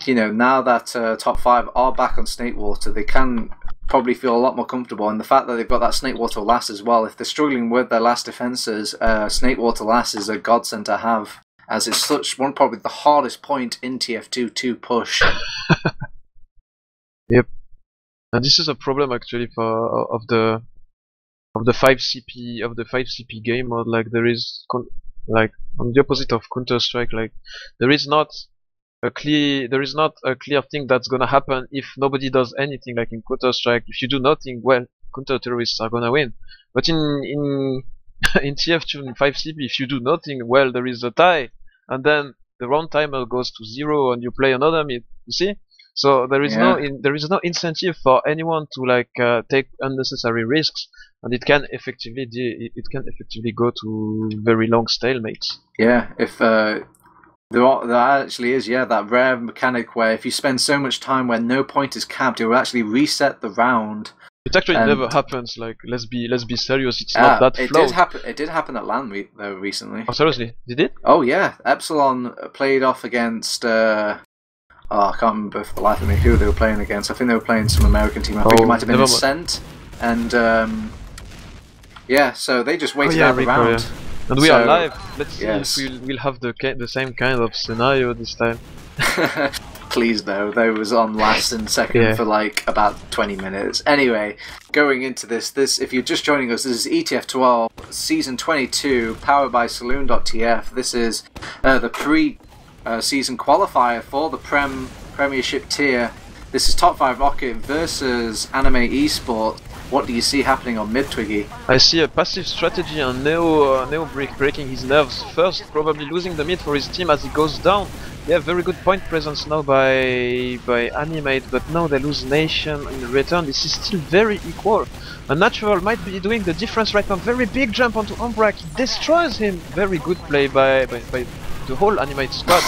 you know, now that top 5 are back on Snake Water, they can probably feel a lot more comfortable, and the fact that they've got that Snake Water last as well. If they're struggling with their last defenses, Snake Water last is a godsend to have, as it's probably the hardest point in TF2 to push. Yep, and this is a problem actually of the 5CP game mode. Like there is like on the opposite of Counter-Strike, like there is not a clear thing that's gonna happen if nobody does anything. Like in Counter-Strike, if you do nothing, well, counter-terrorists are gonna win. But in TF2 and 5CP, if you do nothing, well, there is a tie, and then the round timer goes to 0 and you play another mid. You see? So there is no incentive for anyone to like take unnecessary risks, and it can effectively go to very long stalemates. Yeah, if there actually is, that rare mechanic where if you spend so much time where no point is capped, it will actually reset the round. It actually never happens. Like let's be serious. It's not that flawed. It did happen at LAN though recently. Oh, seriously? Did it? Oh yeah, Epsilon played off against. I can't remember for the life of me who they were playing against. I think they were playing some American team. I think it might have been Ascent, and yeah. So they just waited out the round. Yeah. And we are live. Let's see if we'll have the same kind of scenario this time. Please though, they was on last and second for like about 20 minutes. Anyway, going into this if you're just joining us, this is ETF2L Season 22, powered by Saloon.tf. This is the pre-season qualifier for the Premiership tier. This is top 5 Rocket versus Animate Esports. What do you see happening on mid, Twiggy? I see a passive strategy on Neo breaking his nerves first, probably losing the mid for his team as he goes down. They have very good point presence now by Animate, but now they lose Nation in return. This is still very equal. A Natural might be doing the difference right now. Very big jump onto Ombrack. He destroys him. Very good play by the whole Animate squad.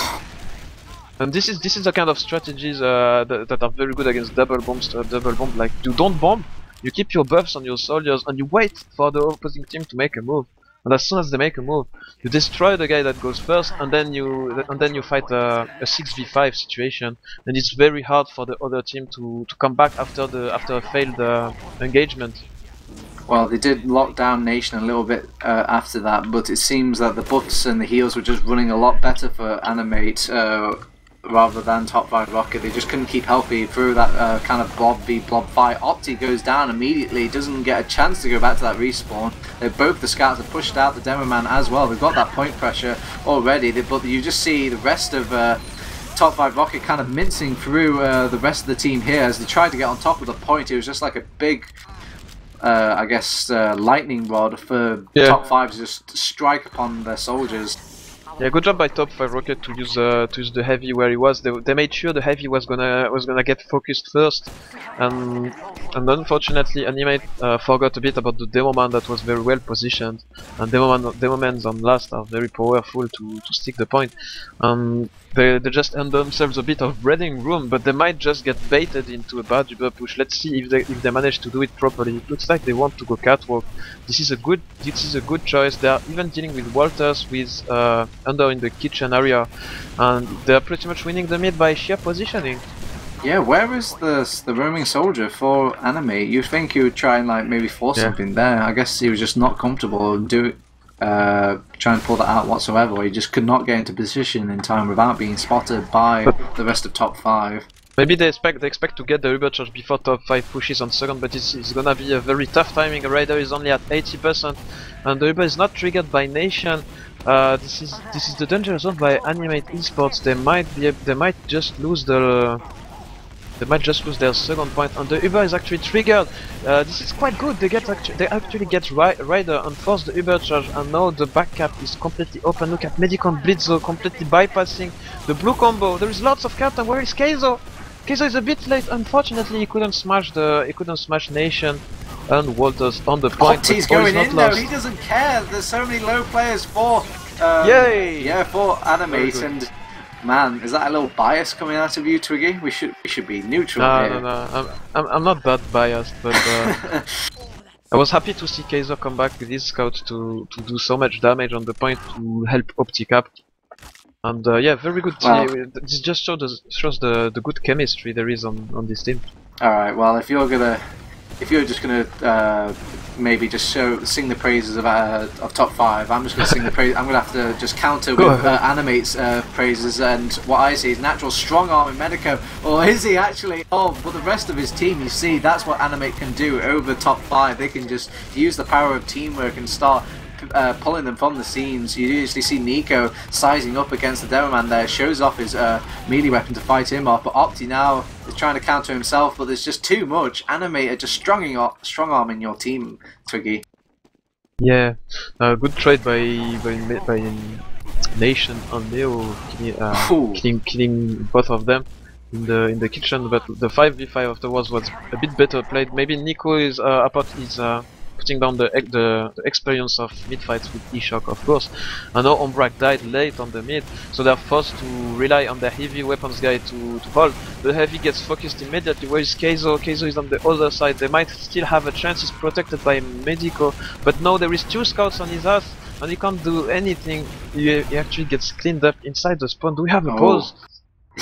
And this is the kind of strategies that are very good against double bombs. Like you don't bomb. You keep your buffs on your soldiers and you wait for the opposing team to make a move. And as soon as they make a move, you destroy the guy that goes first, and then you fight a 6v5 situation. And it's very hard for the other team to come back after a failed engagement. Well, they did lock down Nation a little bit after that, but it seems that the buffs and the heals were just running a lot better for Animate. Rather than top 5 Rocket. They just couldn't keep healthy through that kind of blob v blob fight. Opti goes down immediately, doesn't get a chance to go back to that respawn. Both the scouts have pushed out the demo man as well. They've got that point pressure already, but you just see the rest of top 5 Rocket kind of mincing through the rest of the team here as they tried to get on top of the point. It was just like a big I guess lightning rod for top 5 to just strike upon their soldiers. Yeah, good job by top5rocket to use the heavy where he was. They made sure the heavy was gonna get focused first, and unfortunately Animate forgot a bit about the demo man that was very well positioned. And demo mans on last are very powerful to stick the point. They just earned themselves a bit of breathing room, but they might just get baited into a bad river push. Let's see if they manage to do it properly. It looks like they want to go catwalk. This is a good choice. They are even dealing with Walters with under in the kitchen area, and they are pretty much winning the mid by sheer positioning. Yeah, where is the roaming soldier for Animate? You'd think he would try and like maybe force something there. I guess he was just not comfortable and try and pull that out whatsoever. He just could not get into position in time without being spotted by the rest of top 5. Maybe they expect to get the Uber charge before top 5 pushes on second, but it's gonna be a very tough timing. The Raider is only at 80%, and the Uber is not triggered by Nation. This is the danger zone by Animate Esports. They might just lose their second point, and the Uber is actually triggered. This is quite good. They actually get Raider and force the Uber charge, and now the back cap is completely open. Look at Medicon Blitzo completely bypassing the blue combo. There is lots of captain. Where is Keizo? Keizo is a bit late. Unfortunately, he couldn't smash Nation and Walters on the point. He's going in though. He doesn't care. There's so many low players for Yay! Yeah, for Animate, and man, is that a little bias coming out of you, Twiggy? We should be neutral here. No. I'm not that biased, but I was happy to see Keizo come back with his scout to do so much damage on the point to help OptiCap. And yeah, very good team. This just shows the good chemistry there is on this team. Alright, well, if you're just gonna maybe just sing the praises of top 5, I'm just gonna sing the praise. I'm gonna have to just counter with Animate's praises, and what I see is natural strong arm in Medico. Or is he actually? Oh, but the rest of his team, you see, that's what Animate can do over top 5. They can just use the power of teamwork and start pulling them from the scenes. You usually see Nico sizing up against the demo man there, shows off his melee weapon to fight him off, but Opti now is trying to counter himself, but there's just too much. Animate are just strong arming your team, Twiggy. Yeah, good trade by Nation and Neo, killing both of them in the kitchen, but the 5v5 afterwards was a bit better played. Maybe Nico is putting down the experience of mid fights with E-Shock, of course. And now Ombrack died late on the mid, so they're forced to rely on their heavy weapons guy to hold. The heavy gets focused immediately. Where is Keizo? Keizo is on the other side. They might still have a chance. He's protected by Medico, but no, there is 2 scouts on his ass, and he can't do anything. He actually gets cleaned up inside the spawn. Do we have a pause?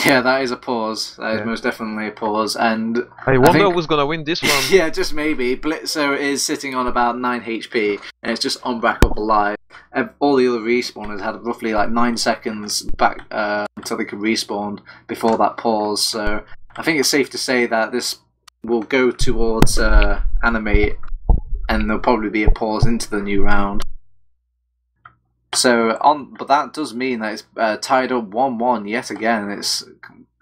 Yeah, that is a pause. That is most definitely a pause, and I wonder who's gonna win this one. Yeah, just maybe. Blitzo is sitting on about 9 HP, and it's just Ombrack up alive. All the other respawners had roughly like 9 seconds back until they could respawn before that pause. So I think it's safe to say that this will go towards Animate, and there'll probably be a pause into the new round. So but that does mean that it's tied up 1-1 yet again. It's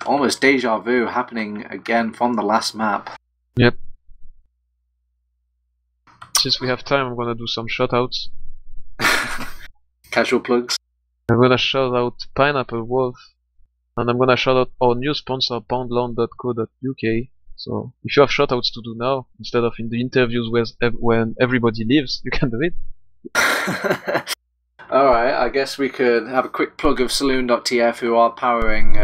almost deja vu happening again from the last map. Yep. Since we have time, I'm gonna do some shoutouts. Casual plugs. I'm gonna shout out Pineapple Wolf, and I'm gonna shout out our new sponsor poundland.co.uk. So if you have shoutouts to do now, instead of in the interviews when everybody leaves, you can do it. Alright, I guess we could have a quick plug of Saloon.tf, who are powering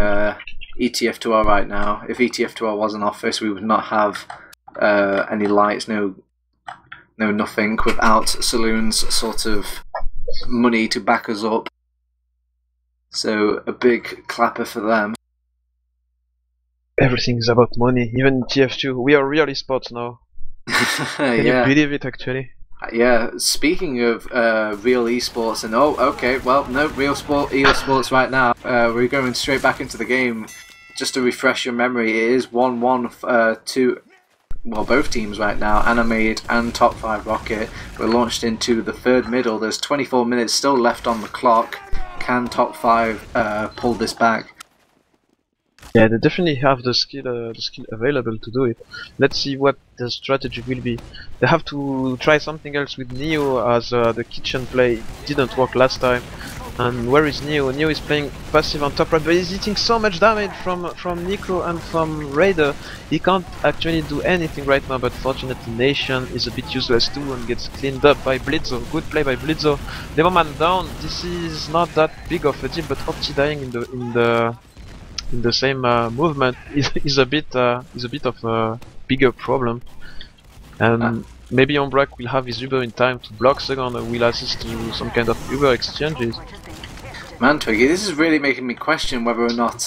ETF2L right now. If ETF2L was in office, we would not have any lights, no nothing, without Saloon's sort of money to back us up. So a big clapper for them. Everything is about money, even TF2. We are real esports now. Can you believe it, actually? Yeah, speaking of real esports, and real esports right now. We're going straight back into the game. Just to refresh your memory, it is 1-1 to both teams right now. Animate and top5rocket. We're launched into the third middle. There's 24 minutes still left on the clock. Can top 5 pull this back? Yeah, they definitely have the skill available to do it. Let's see what the strategy will be. They have to try something else with Neo, as the kitchen play didn't work last time. And where is Neo? Neo is playing passive on top right, but he's eating so much damage from Nico and from Raider. He can't actually do anything right now, but fortunately Nation is a bit useless too and gets cleaned up by Blitzo. Good play by Blitzo. Demoman down. This is not that big of a deal, but Opti dying in the same movement is a bit of a bigger problem. And maybe Ombrack will have his Uber in time to block second and will assist to some kind of Uber exchanges. Man, Twiggy, this is really making me question whether or not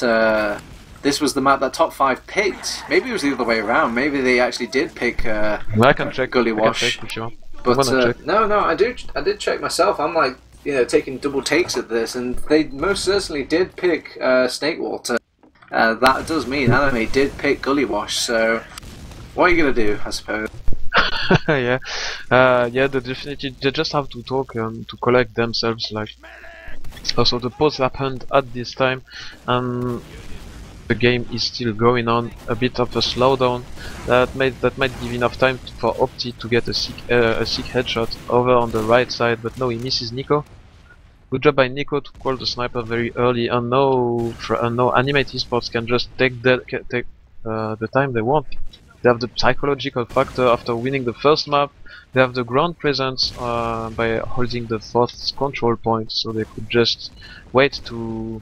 this was the map that top 5 picked. Maybe it was the other way around. Maybe they actually did pick I can check Gully Wash. I can check if you want. But no, I did check myself. I'm like, taking double takes at this, and they most certainly did pick Snake Water. That does mean Animate did pick Gully Wash. So, what are you gonna do? I suppose. Yeah, they definitely they just have to talk to collect themselves. Like, also the pause happened at this time, and the game is still going on. A bit of a slowdown that might give enough time for Opti to get a sick headshot over on the right side, but no, he misses Nico. Good job by Nico to call the sniper very early, and no Animate esports can just take the time they want. They have the psychological factor after winning the first map. They have the ground presence by holding the fourth control point, so they could just wait to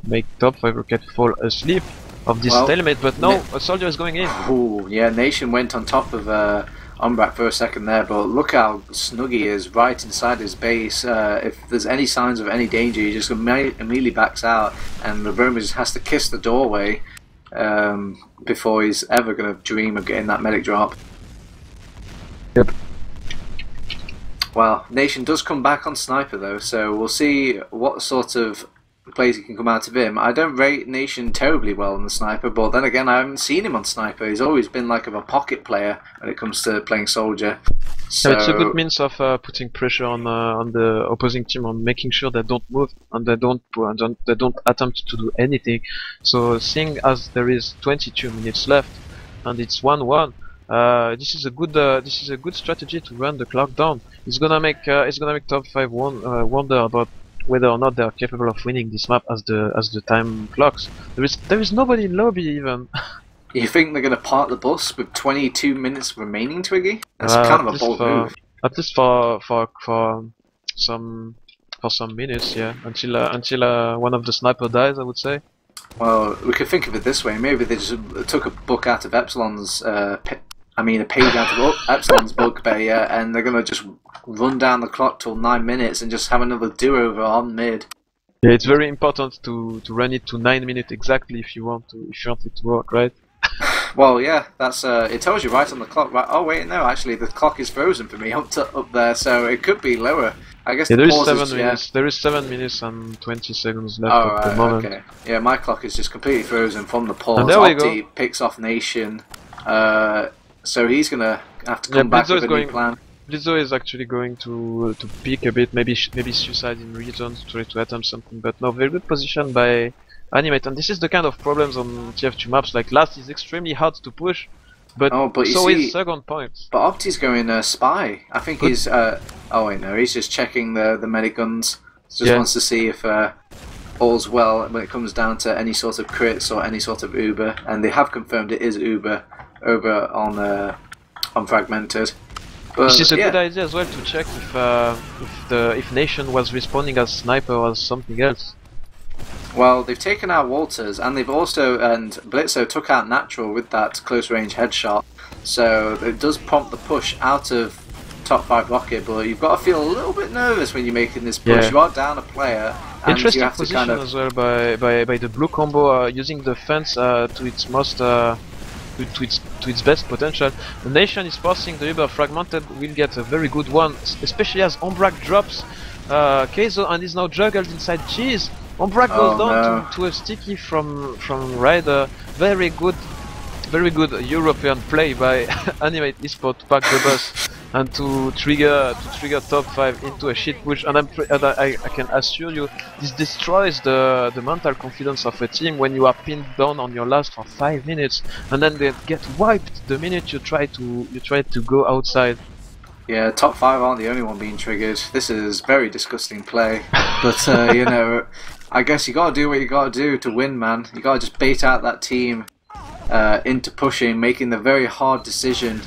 make top5rocket fall asleep of this stalemate. But no, a soldier is going in. Ooh, yeah, Nation went on top of Ombrack for a second there, but look how snug he is right inside his base. If there's any signs of any danger, he just immediately backs out, and the Roma just has to kiss the doorway before he's ever going to dream of getting that medic drop. Yep. Well, Nation does come back on Sniper though, so we'll see what sort of plays he can come out of him. I don't rate Nation terribly well on the Sniper, but then again I haven't seen him on Sniper. He's always been like a pocket player when it comes to playing Soldier. So it's a good means of putting pressure on the opposing team, on making sure they don't move and they don't attempt to do anything. So seeing as there is 22 minutes left and it's 1-1, this is a good strategy to run the clock down. It's gonna make top 5 wonder about whether or not they are capable of winning this map as the time clocks. There is nobody in lobby even. You think they're going to park the bus with 22 minutes remaining, Twiggy? That's kind of a bold move. At least for some minutes, yeah, until one of the sniper dies, I would say. Well, we could think of it this way. Maybe they just took a book out of Epsilon's. A page out of Epsilon's book bay, and they're going to just run down the clock till 9 minutes and just have another do-over on mid. Yeah, it's very important to run it to 9 minutes exactly if you want it to work, right? Well, yeah, that's it tells you right on the clock. Right? Oh wait, no, actually the clock is frozen for me up there, so it could be lower. I guess there is 7 minutes. There is 7 minutes and 20 seconds left at the moment. Okay. Yeah, my clock is just completely frozen from the pause. And there we go. Picks off Nation. So he's gonna have to come back with a new plan. Blitzo is actually going to peek a bit, maybe suicide in region to try to attempt something, but no, very good position by Animate, and this is the kind of problems on TF2 maps. Like last is extremely hard to push, but so is second point. But Opti's going spy. I think he's oh wait, no, he's just checking the medic guns. Just wants to see if all's well when it comes down to any sort of crits or any sort of Uber, and they have confirmed it is Uber over on Fragmented. But, this is a good idea as well to check if Nation was responding as sniper or as something else. Well, they've taken out Walters, and they've also Blitzo took out Natural with that close range headshot. So it does prompt the push out of top5rocket, but you've got to feel a little bit nervous when you're making this push. Yeah. You are down a player. And interesting you have position to kind of as well by the blue combo, using the fence to its most to its best potential. The Nation is forcing the Uber. Fragmented will get a very good one, especially as Ombrack drops Keizo and is now juggled inside Cheese. Ombrack goes down to a sticky from Ryder. Very good European play by Animate Esport to pack the bus and to trigger top 5 into a shit push. And I can assure you, this destroys the mental confidence of a team when you are pinned down on your last for 5 minutes and then they get wiped the minute you try to go outside. Yeah, top 5 aren't the only one being triggered. This is very disgusting play. But, you know, I guess you gotta do what you gotta do to win, man. You gotta just bait out that team into pushing, making the very hard decision,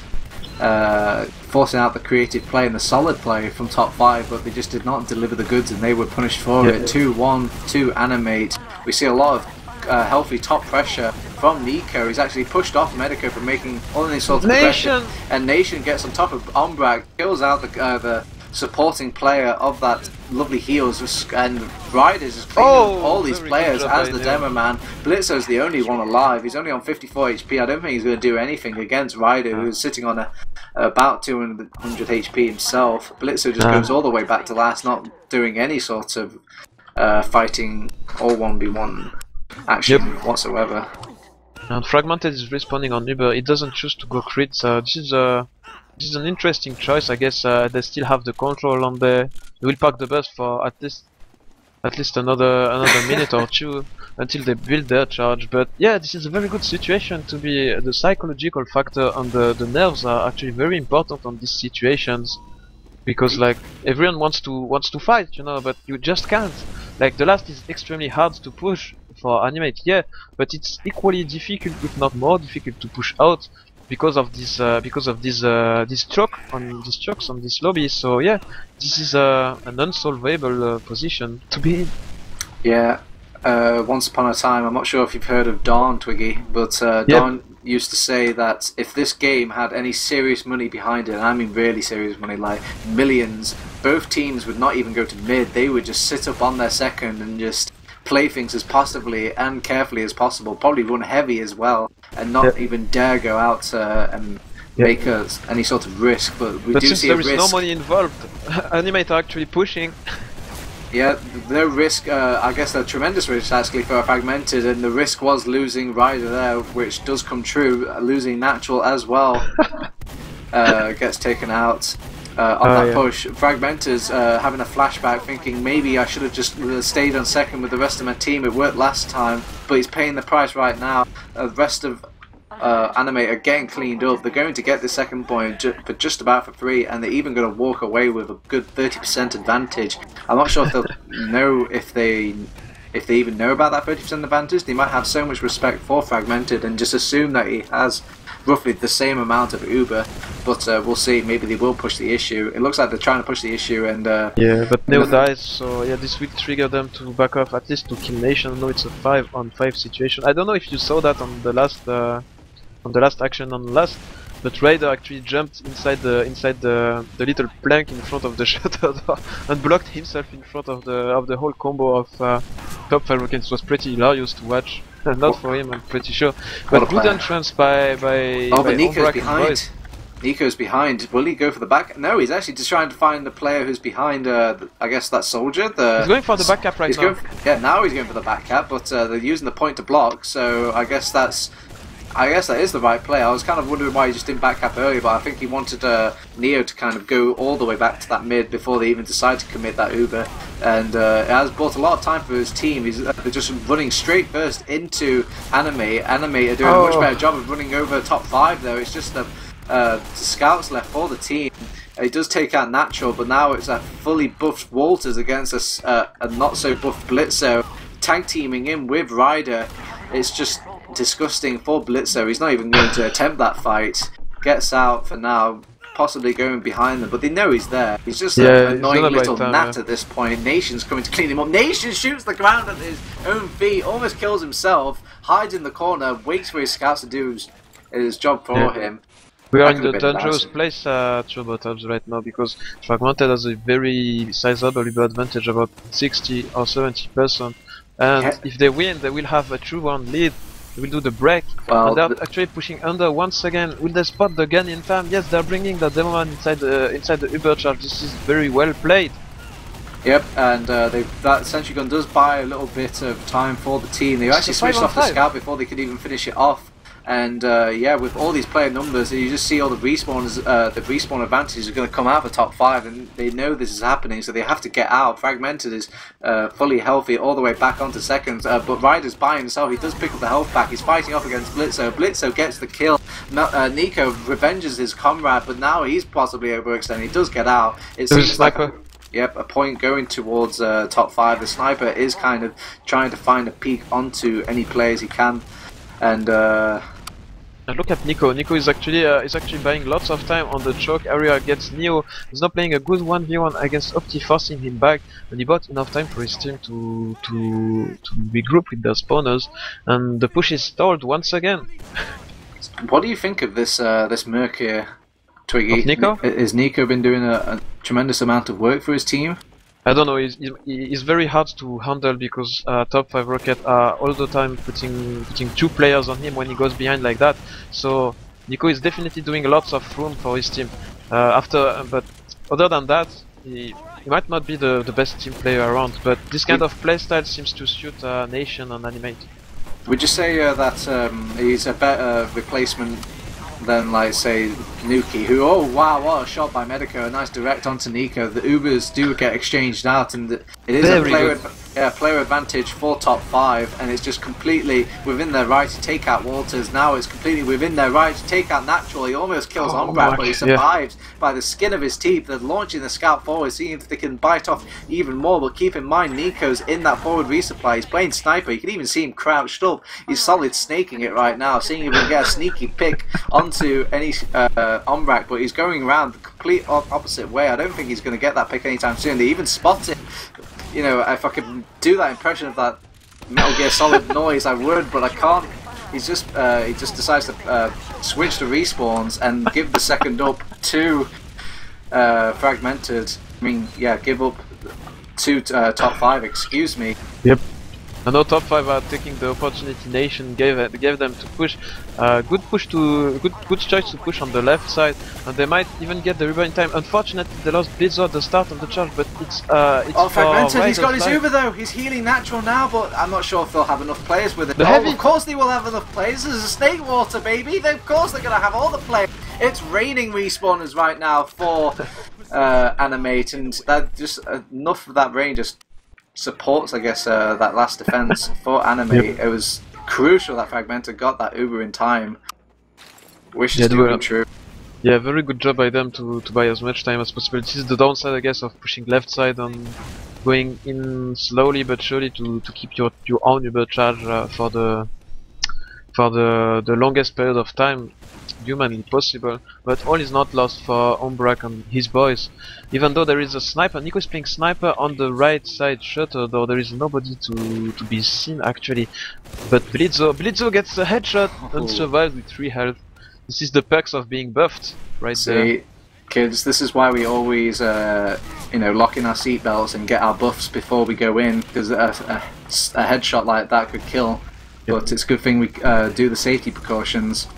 forcing out the creative play and the solid play from top 5, but they just did not deliver the goods and they were punished for it. 2-1 to Animate. We see a lot of healthy top pressure from Nico. He's actually pushed off Medico from making all any sort of progression, and Nation gets on top of Ombrack, kills out the supporting player of that lovely heals, and Ryder's just cleaning up all these players as the demo man. Blitzo's the only one alive. He's only on 54 HP. I don't think he's going to do anything against Ryder, who's sitting on about 200 HP himself. Blitzo just goes all the way back to last, not doing any sort of fighting or 1v1 action whatsoever. And Fragmented is responding on Uber. He doesn't choose to go crit. This is an interesting choice. I guess they still have the control on the. They will pack the burst for at least another minute or two until they build their charge. But yeah, this is a very good situation to be. The psychological factor and the nerves are actually very important on these situations, because like everyone wants to fight, you know, but you just can't. Like the last is extremely hard to push for Animate, yeah, but it's equally difficult, if not more difficult, to push out because of this chokes on this lobby. So yeah, this is an unsolvable position to be in. Yeah, once upon a time, I'm not sure if you've heard of Dawn, Twiggy, but Dawn used to say that if this game had any serious money behind it, and I mean really serious money, like millions, both teams would not even go to mid. They would just sit up on their second and just play things as passively and carefully as possible, probably run heavy as well, and not even dare go out and make any sort of risk. But we do since see a there is risk. no money involved, Animate are actually pushing. Yeah, no risk. I guess a tremendous risk actually for a Fragmented, and the risk was losing Ryder there, which does come true. Losing Natural as well gets taken out on that push. Fragmented's having a flashback, thinking maybe I should have just stayed on second with the rest of my team. It worked last time, but he's paying the price right now. The rest of Animate are getting cleaned up. They're going to get the second point for just about for free, and they're even going to walk away with a good 30% advantage. I'm not sure if they'll know if they even know about that 30% advantage. They might have so much respect for Fragmented and just assume that he has roughly the same amount of Uber, but we'll see. Maybe they will push the issue. It looks like they're trying to push the issue, and yeah, but Neo dies, so yeah, this will trigger them to back off, at least to kill Nation. No, it's a 5-on-5 situation. I don't know if you saw that on the last action on last, but Ryder actually jumped inside the little plank in front of the shutter door and blocked himself in front of the whole combo of top 5rocket. It was pretty hilarious to watch. Not for him, I'm pretty sure. But good entrance by but Nico's Ombrack behind. Nico's behind. Will he go for the back? No, he's actually just trying to find the player who's behind. I guess that soldier. He's going for the back cap right now. Now he's going for the back cap, but they're using the point to block. So I guess that is the right play. I was kind of wondering why he just didn't back cap earlier, but I think he wanted Neo to kind of go all the way back to that mid before they even decide to commit that Uber, and it has bought a lot of time for his team. They're just running straight first into Animate. Animate are doing a much better job of running over top 5 though. It's just the scouts left for the team. It does take out Natural, but now it's a fully buffed Walters against a not so buffed Blitzo, tag teaming in with Ryder. It's just disgusting for Blitzo. He's not even going to attempt that fight. Gets out for now, possibly going behind them, but they know he's there. He's just an annoying little gnat at this point. Nation's coming to clean him up. Nation shoots the ground at his own feet, almost kills himself, hides in the corner, waits for his scouts to do his job for him. We are in the dangerous place at TurboTabs right now, because Fragmented has a very sizable advantage, about 60 or 70%, and if they win, they will have a 2-1 lead. They will do the break, and they're actually pushing under once again. Will they spot the gun in time? Yes, they're bringing the demo man inside the Uber charge. This is very well played. Yep, and that sentry gun does buy a little bit of time for the team. They actually switched off the scout before they could even finish it off. And yeah, with all these player numbers, you just see all the respawns. The respawn advantages are going to come out of the top 5, and they know this is happening, so they have to get out. Fragmented is fully healthy all the way back onto second, but Ryder's by himself. He does pick up the health back. He's fighting off against Blitzo. Blitzo gets the kill. Nico revenges his comrade, but now he's possibly overextended. He does get out. It seems like a point going towards top 5. The sniper is kind of trying to find a peek onto any players he can, and look at Nico. Nico is actually buying lots of time on the choke area against Neo. He's not playing a good 1v1 against Opti, forcing him back, and he bought enough time for his team to regroup with their spawners, and the push is stalled once again. What do you think of this Merc here, Twiggy? Of Nico? Has Nico been doing a tremendous amount of work for his team? I don't know, he's very hard to handle because top 5 Rocket are all the time putting 2 players on him when he goes behind like that. So Nico is definitely doing lots of room for his team. But other than that, he might not be the best team player around. But this kind of playstyle seems to suit Nation and Animate. Would you say that he's a better replacement than, like, say, Nuki, who, oh wow, what a shot by Medico, a nice direct onto Nico. The Ubers do get exchanged out, and it is a player advantage for top 5, and it's just completely within their right to take out Walters. Now it's completely within their right to take out Natural. He almost kills Ombrack, but he survives by the skin of his teeth. They're launching the scout forward, seeing if they can bite off even more, but keep in mind Nico's in that forward resupply. He's playing sniper. You can even see him crouched up. He's solid snaking it right now, seeing if he can get a sneaky pick onto any Ombrack, but he's going around the complete opposite way. I don't think he's going to get that pick anytime soon. They even spot it. You know, if I could do that impression of that Metal Gear Solid noise, I would, but I can't. He just decides to switch the respawns and give the second up to Fragmented. I mean, yeah, give up to top 5. Excuse me. Yep. I know top 5 are taking the opportunity Nation gave them to push. Good choice to push on the left side, and they might even get the rebound time. Unfortunately, they lost Blitzo at the start of the charge, but it's Fragmented. He's got his Uber though. He's healing Natural now, but I'm not sure if they'll have enough players with it. Of course they will have enough players. There's a Snake Water, baby. Of course they're gonna have all the players. It's raining respawners right now for Animate, and that just enough of that rain just supports, I guess, that last defense for Animate. It was crucial that Fragmented got that Uber in time. Wishes to come true. Yeah, very good job by them to buy as much time as possible. This is the downside, I guess, of pushing left side and going in slowly but surely to keep your own Uber charge for the longest period of time humanly possible. But all is not lost for Ombrack and his boys. Even though there is a sniper, Nico is playing sniper on the right side shutter, though there is nobody to be seen actually. But Blitzo gets a headshot and survives with 3 health. This is the perks of being buffed, right there. Kids, this is why we always, you know, lock in our seatbelts and get our buffs before we go in, because a headshot like that could kill. But it's a good thing we do the safety precautions.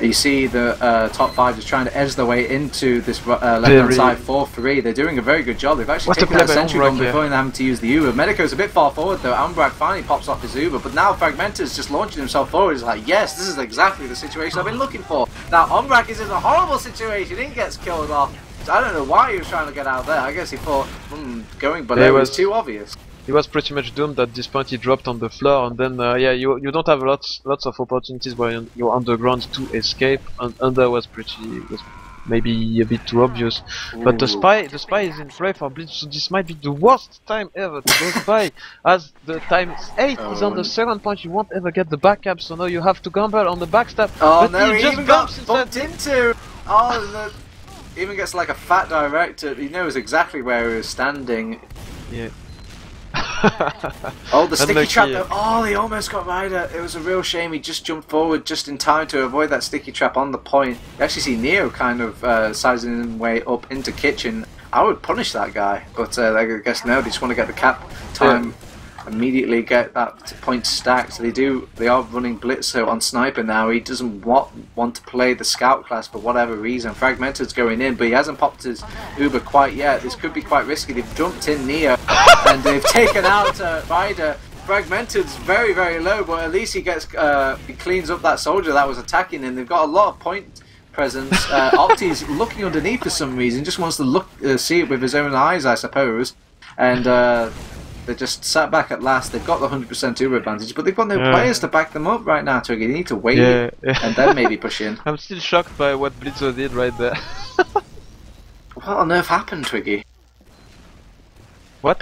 You see the top 5 is trying to edge their way into this left-hand side 4-3. They're doing a very good job. They've actually taken that sentry bomb before having to use the Uber. Medico's a bit far forward though. Ombrack finally pops off his Uber, but now Fragmented's just launching himself forward. He's like, yes, this is exactly the situation I've been looking for. Now Ombrack is in a horrible situation. He gets killed off. So I don't know why he was trying to get out there. I guess he thought, going below was too obvious. He was pretty much doomed at this point. He dropped on the floor, and then yeah, you don't have lots of opportunities when you're underground to escape. And under was maybe a bit too obvious. But the spy is in play for Blitz, so this might be the worst time ever to go spy. As the time 8 is on the second point, you won't ever get the backup. So now you have to gamble on the backstab. Oh no, he just even got bumped into. Oh, even gets like a fat director. He knows exactly where he was standing. Yeah. Oh, the sticky trap though. Oh, he almost got Ryder. It was a real shame. He just jumped forward just in time to avoid that sticky trap on the point. You actually see Neo kind of sizing his way up into kitchen. I would punish that guy, but I guess no, they just want to get the cap time. Immediately get that point stacked. So they are running Blitzo on sniper now. He doesn't want to play the scout class for whatever reason. Fragmented's going in, but he hasn't popped his Uber quite yet. This could be quite risky. They've jumped in Neo and they've taken out Ryder. Fragmented's very, very low, but at least he gets he cleans up that soldier that was attacking him. They've got a lot of point presence. Opti's looking underneath for some reason, just wants to look see it with his own eyes, I suppose. And they just sat back at last. They've got the 100% Uber advantage, but they've got no players to back them up right now, Twiggy. They need to wait and then maybe push in. I'm still shocked by what Blitzo did right there. What on earth happened, Twiggy? What?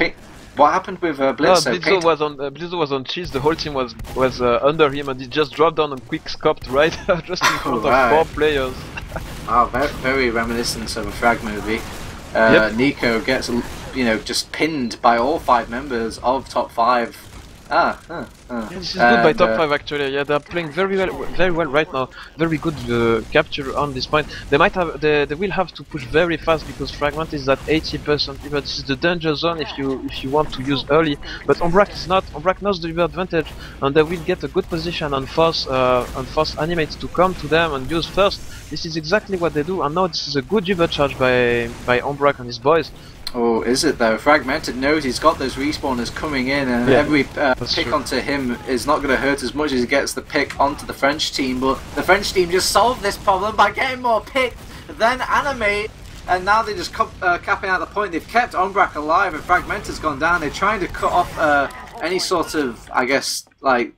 What happened with Blitzo? Blitzo was on cheese. The whole team was under him, and he just dropped down and quick scoped right just in front of 4 players. Oh, very, very reminiscent of a frag movie. Nico gets, just pinned by all 5 members of top 5. This is good by top 5 actually. Yeah, they're playing very well right now. Very good capture on this point. They might have, they will have to push very fast because Fragment is at 80%. But this is the danger zone if you want to use early. But Ombrack is not. Ombrack knows the advantage, and they will get a good position and force Animate to come to them and use first. This is exactly what they do, and now this is a good Uber charge by Ombrack and his boys. Oh, is it though? Fragmented knows he's got those respawners coming in, and every pick onto him is not going to hurt as much as he gets the pick onto the French team. But the French team just solved this problem by getting more picks than Animate, and now they're just capping out the point. They've kept Ombrack alive, and Fragmented's gone down. They're trying to cut off any sort of, I guess, like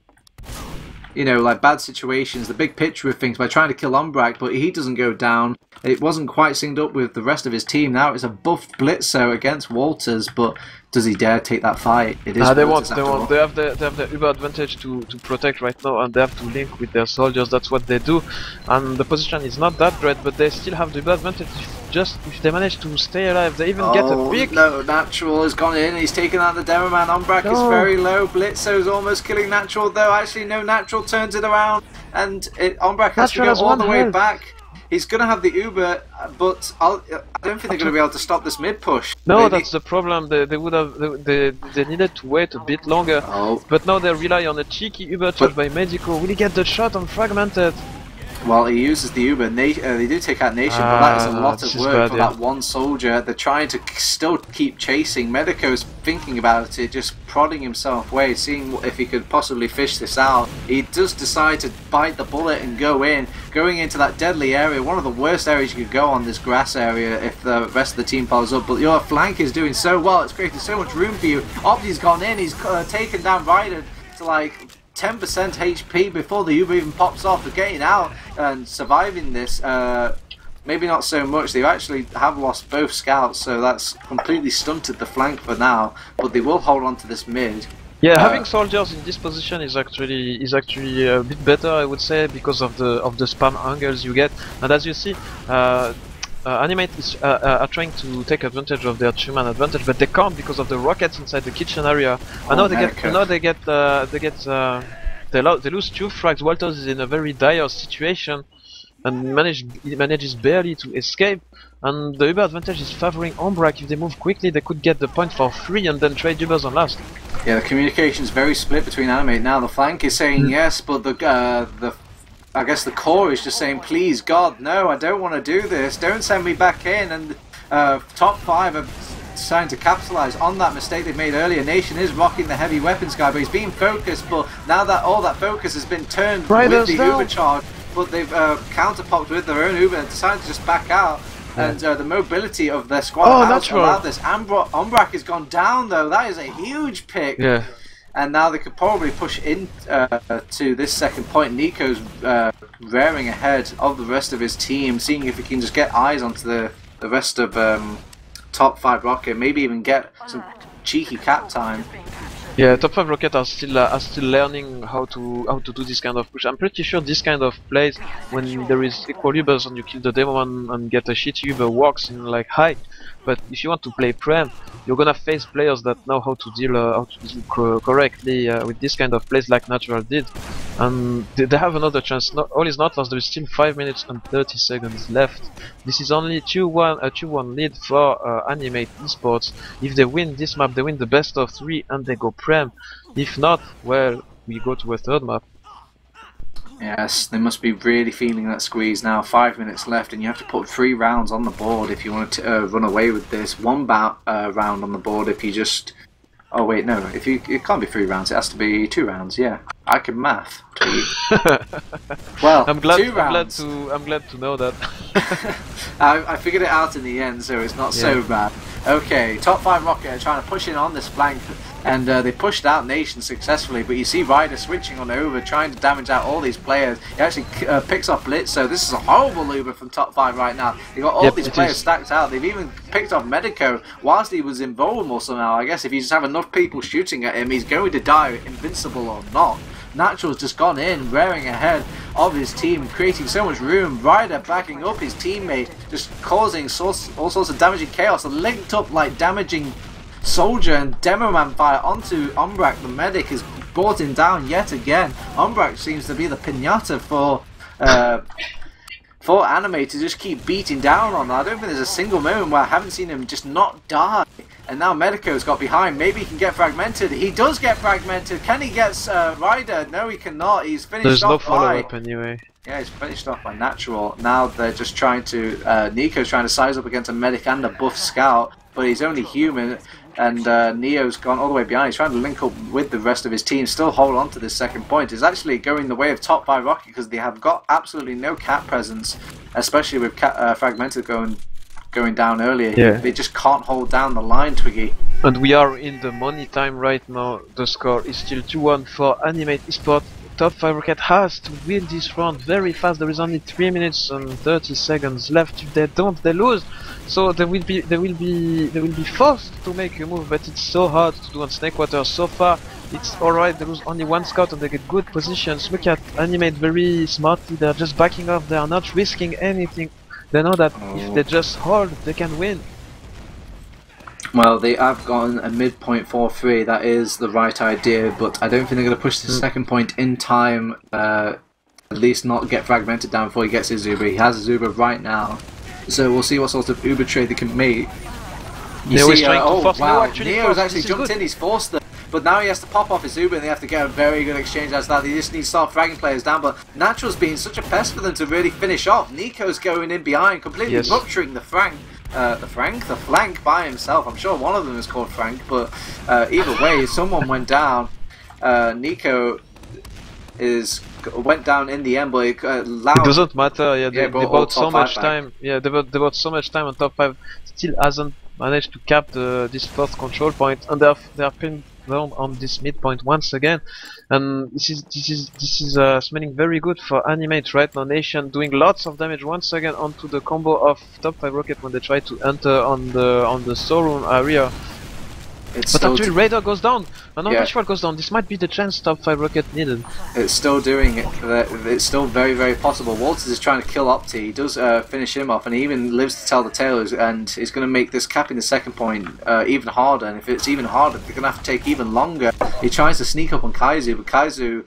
bad situations, the big picture of things by trying to kill Ombrack, but he doesn't go down. It wasn't quite synced up with the rest of his team. Now it's a buffed Blitzo against Walters, but does he dare take that fight? It is they won't. They have the Uber advantage to protect right now, and they have to link with their soldiers. That's what they do, and the position is not that great, but they still have the Uber advantage. If they manage to stay alive, they even get a big... No, Natural has gone in, he's taken out the demo man. Ombrack is very low, Blitzo's almost killing Natural though. Actually, no, Natural turns it around, and Ombrack has to go all the way back. He's going to have the Uber, but I don't think they're going to be able to stop this mid push. No, that's the problem. They needed to wait a bit longer, but now they rely on a cheeky Uber charge by Medico. Will he get the shot on Fragmented? Well, he uses the Uber. They do take out Nation, but that is a lot of work for that one soldier. They're trying to still keep chasing. Medico's thinking about it, just prodding himself away, seeing if he could possibly fish this out. He does decide to bite the bullet and go in, going into that deadly area, one of the worst areas you could go on this grass area if the rest of the team piles up. But your flank is doing so well, it's creating so much room for you. Opti's gone in, he's taken down Ryder to like 10% HP before the Uber even pops off. They're getting out and surviving this. Maybe not so much. They actually have lost both scouts, so that's completely stunted the flank for now. But they will hold on to this mid. Yeah, having soldiers in this position is actually a bit better, I would say, because of the spam angles you get. And as you see, Animate is are trying to take advantage of their 2-man advantage, but they can't because of the rockets inside the kitchen area. And now they lose 2 frags. Walters is in a very dire situation and manages barely to escape. And the Uber advantage is favoring Ombrack. If they move quickly, they could get the point for free and then trade Ubers on last. Yeah, the communication is very split between Animate now. The flank is saying yes, but I guess the core is just saying, please God, no, I don't want to do this, don't send me back in. And top 5 are trying to capitalise on that mistake they made earlier. Nation is rocking the heavy weapons guy, but he's being focused, but now that all that focus has been turned with the Uber charge, but they've counterpopped with their own Uber and decided to just back out. And the mobility of their squad has allowed this. Ombrack has gone down though, that is a huge pick. Yeah. And now they could probably push in to this second point. Nico's rearing ahead of the rest of his team, seeing if he can just get eyes onto the rest of top 5 rocket, maybe even get some cheeky cap time. Yeah, top 5 rocket are still learning how to do this kind of push. I'm pretty sure this kind of plays when there is equal Ubers and you kill the demo one and get a shitty Uber works in like high. But if you want to play Prem, you're gonna face players that know how to deal correctly with this kind of plays like Natural did. And they have another chance. All is not lost, there is still 5 minutes and 30 seconds left. This is only a 2-1 lead for Animate Esports. If they win this map, they win the best of 3 and they go Prem. If not, well, we go to a third map. Yes, they must be really feeling that squeeze now. 5 minutes left, and you have to put 3 rounds on the board if you want to run away with this. 1 round on the board if you just Oh wait, no. If you, it can't be 3 rounds. It has to be 2 rounds. Yeah, I can math. Well, I'm glad 2 rounds. I'm glad to know that. I figured it out in the end, so it's not so bad. Okay, top5rocket are trying to push in on this flank, and they pushed out Nation successfully, but you see Ryder switching on over, trying to damage out all these players. He actually picks off Blitz, so this is a horrible Uber from top5 right now. They've got all these players stacked out. They've even picked off Medico whilst he was invulnerable somehow. I guess if you just have enough people shooting at him, he's going to die, invincible or not. Natural's just gone in, rearing ahead of his team, creating so much room. Ryder backing up his teammate, just causing all sorts of damaging chaos. A linked up like damaging soldier and demo man fire onto Ombrack. The medic is brought him down yet again. Ombrack seems to be the pinata for Animate to just keep beating down on. I don't think there's a single moment where I haven't seen him just not die. And now Medico's got behind. Maybe he can get fragmented. He does get fragmented. Can he get Ryder? No, he cannot. He's finished There's off no follow-up anyway. Yeah, he's finished off by Natural. Now they're just trying to... Nico's trying to size up against a medic and a buff scout, but he's only human. And Neo's gone all the way behind. He's trying to link up with the rest of his team, still hold on to this second point. It's actually going the way of top5rocket because they have got absolutely no cat presence, especially with Fragmented going down earlier. Yeah. They just can't hold down the line, Twiggy. And we are in the money time right now. The score is still 2-1 for Animate Esports. top5rocket has to win this round very fast. There is only 3 minutes and 30 seconds left. If they don't, they lose. So they will be forced to make a move, but it's so hard to do on Snakewater. So far, it's alright. They lose only 1 scout and they get good positions. Look at Animate very smartly. They're just backing off. They are not risking anything. They know that if they just hold, they can win. Well, they have gotten a midpoint 4-3. That is the right idea, but I don't think they're going to push the second point in time. At least not get fragmented down before he gets his Uber. He has his Uber right now, so we'll see what sort of Uber trade they can make. You see, oh wow, Neo's actually jumped in. He's forced them. But now he has to pop off his Uber and they have to get a very good exchange as that. They just need to start fragging players down. But Natural's been such a pest for them to really finish off. Nico's going in behind, completely rupturing the flank by himself. I'm sure one of them is called Frank, but either way, someone went down. Nico went down in the end, but it doesn't matter. Yeah, they bought so much time. Yeah, they bought so much time, and top5 still hasn't managed to cap this first control point, and they are pinned down on this midpoint once again. And this is smelling very good for Animate right now. Nation doing lots of damage once again onto the combo of top5rocket when they try to enter on the storeroom area. But actually Radar goes down, and Visual goes down. This might be the chance top5rocket needed. It's still doing it. It's still very, very possible. Walters is trying to kill Opti. He does finish him off, and he even lives to tell the tale, and he's going to make this capping the second point even harder. And if it's even harder, they're going to have to take even longer. He tries to sneak up on Kaizu, but Kaizu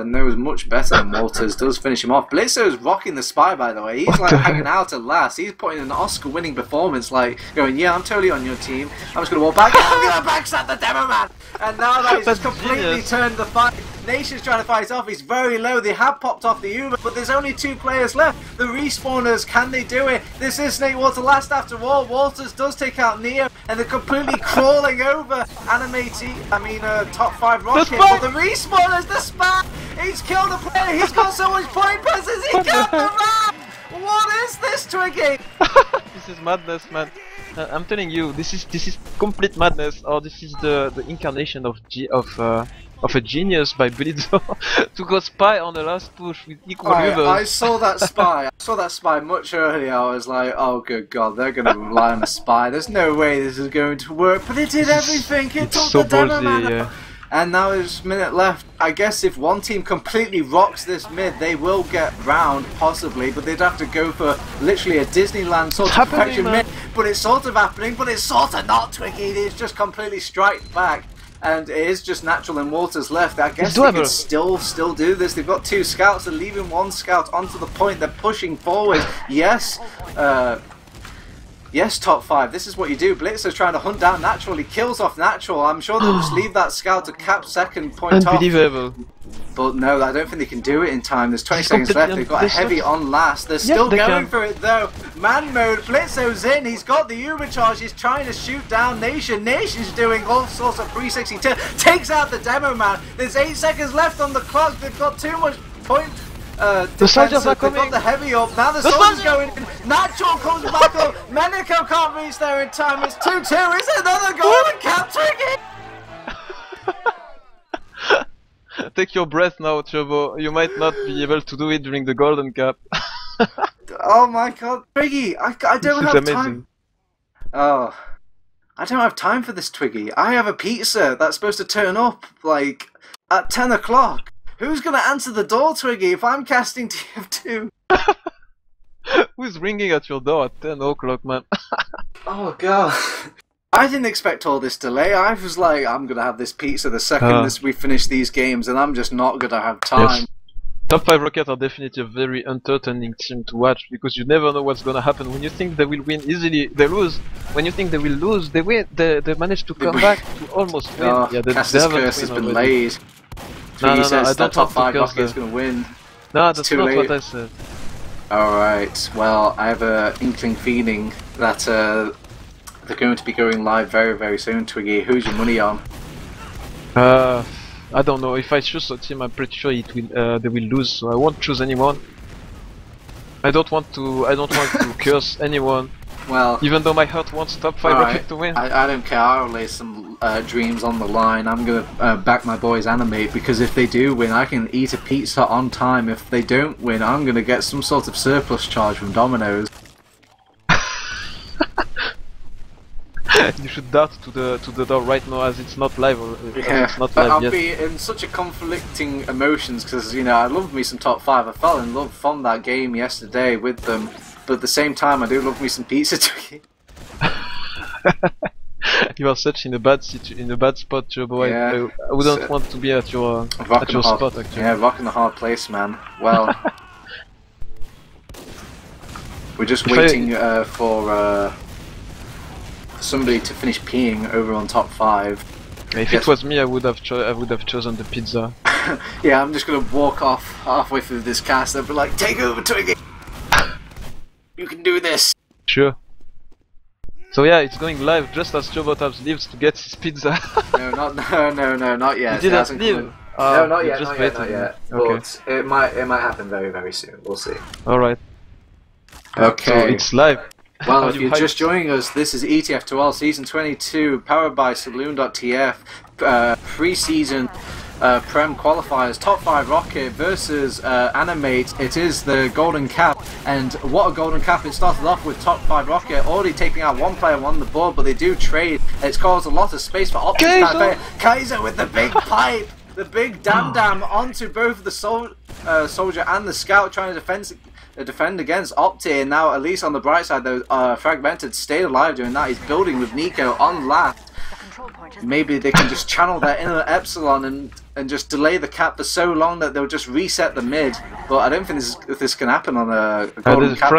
knows much better than Walters, does finish him off. Blitzo's rocking the spy, by the way. He's like hanging out at last. He's putting in an Oscar-winning performance, like going, yeah, I'm totally on your team. I'm just going to walk back. I'm going to backstab the demo man. And now that he's just completely turned the fight. Nation's trying to fight off. He's very low. They have popped off the Uber, but there's only 2 players left. The respawners, can they do it? This is Snakewater last after all. Walters does take out Neo, and they're completely crawling over top5rocket. But the respawners, the spam! He's killed a player. He's got so much point presses. He got the ram. What is this, Twiggy? This is madness, man. I'm telling you, this is complete madness, or this is the incarnation of a genius by Blitzo to go spy on the last push with equal Ubers. I saw that spy. I saw that spy much earlier. I was like, oh good god, they're going to rely on a spy. There's no way this is going to work. But it did everything. It took so the demo ballsy, man. And now there's a minute left. I guess if one team completely rocks this mid, they will get round, possibly, but they'd have to go for literally a Disneyland sort of perfection mid. But it's sort of happening, but it's sort of not, Twiggy. It's just completely strike back. And it is just Natural and Walters left. I guess they can still do this. They've got 2 scouts. They're leaving 1 scout onto the point. They're pushing forward. Yes. Yes, top 5. This is what you do. Blitzer's trying to hunt down Natural. He kills off Natural. I'm sure they'll just leave that scout to cap second point off. Unbelievable. But no, I don't think they can do it in time. There's 20 seconds left. They've got a heavy on last. They're still going for it though. Man mode. Blitzo's in. He's got the Uber charge. He's trying to shoot down Nation. Nation's doing all sorts of 360. Takes out the demo man. There's 8 seconds left on the clock. They've got too much point. The soldiers are coming. They've got the heavy up. Now the soldiers going in. Natural comes back up. Medico can't reach there in time. It's 2-2. Is it another golden cap Twiggy? Take your breath now, Turbo. You might not be able to do it during the golden cap. Oh my god, Twiggy! I don't have time. Oh, I don't have time for this, Twiggy. I have a pizza that's supposed to turn up like at 10 o'clock. Who's gonna answer the door, Twiggy, if I'm casting TF2? Who's ringing at your door at 10 o'clock, man? Oh god. I didn't expect all this delay. I was like, I'm gonna have this pizza the second we finish these games, and I'm just not gonna have time. Yes. Top 5 Rocket are definitely a very entertaining team to watch, because you never know what's gonna happen. When you think they will win easily, they lose. When you think they will lose, they win. They manage to come back to almost win. Oh, yeah, Cass's curse has been laid. No, says I don't top 5 curse Rocket's gonna win. No, that's not late. what I said. Alright, well, I have an inkling feeling that they're going to be going live very, very soon, Twiggy. Who's your money on? I don't know. If I choose a team, I'm pretty sure it will. They will lose, so I won't choose anyone. I don't want to curse anyone. Well, even though my heart wants top 5 Rocket to win. I don't care. I'll lay some dreams on the line. I'm gonna back my boys Animate, because if they do win, I can eat a pizza on time. If they don't win, I'm gonna get some sort of surplus charge from Domino's. You should dart to the door right now, as it's not live. Yeah, it's not but live I'll yet. be in such a conflicting emotions, because you know I love me some top 5. I fell in love from that game yesterday with them, but at the same time I do love me some pizza Twiggy. You are such in a bad spot, Turbo. Yeah, I wouldn't want to be at your spot, actually. Yeah, rocking the hard place, man. Well, we're just waiting for somebody to finish peeing over on top 5. If it was me, I would have chosen the pizza. Yeah, I'm just gonna walk off halfway through this cast and be like, "Take over, Twiggy! You can do this!" Sure. So yeah, it's going live just as TurboTabs leaves to get his pizza. No, not yet. He didn't leave. No, not yet. Okay. But it might happen very, very soon. We'll see. All right. Okay. So it's live. Well, if you're just joining us, this is ETF2L Season 22, powered by Saloon.tf, pre-season Prem qualifiers, top 5 Rocket versus Animate. It is the golden cap, and what a golden cap. It started off with top 5 Rocket already taking out one player on the board, but they do trade. It's caused a lot of space for options. Kaiser with the big pipe, the big dam onto both the soldier and the scout, trying to defend against Opti, and now at least on the bright side though, Fragmented stayed alive doing that. He's building with Nico on left. Maybe they can just channel their inner Epsilon and just delay the cap for so long that they'll just reset the mid. But I don't think this can happen on a golden cap.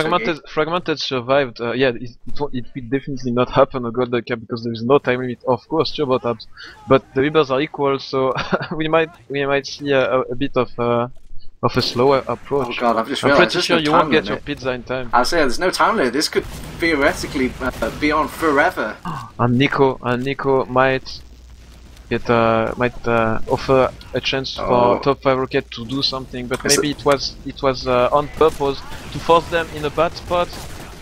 Fragmented survived. Yeah, it will definitely not happen on a golden cap because there is no time limit. Of course, TurboTabs, but the rivers are equal, so we might see a bit of a slower approach. Oh god, I've just I'm realized pretty sure you won't get your pizza in time. I'll say there's no time limit. This could theoretically be on forever. And Nico might get offer a chance for top 5 Rocket to do something, but maybe it was on purpose to force them in a bad spot.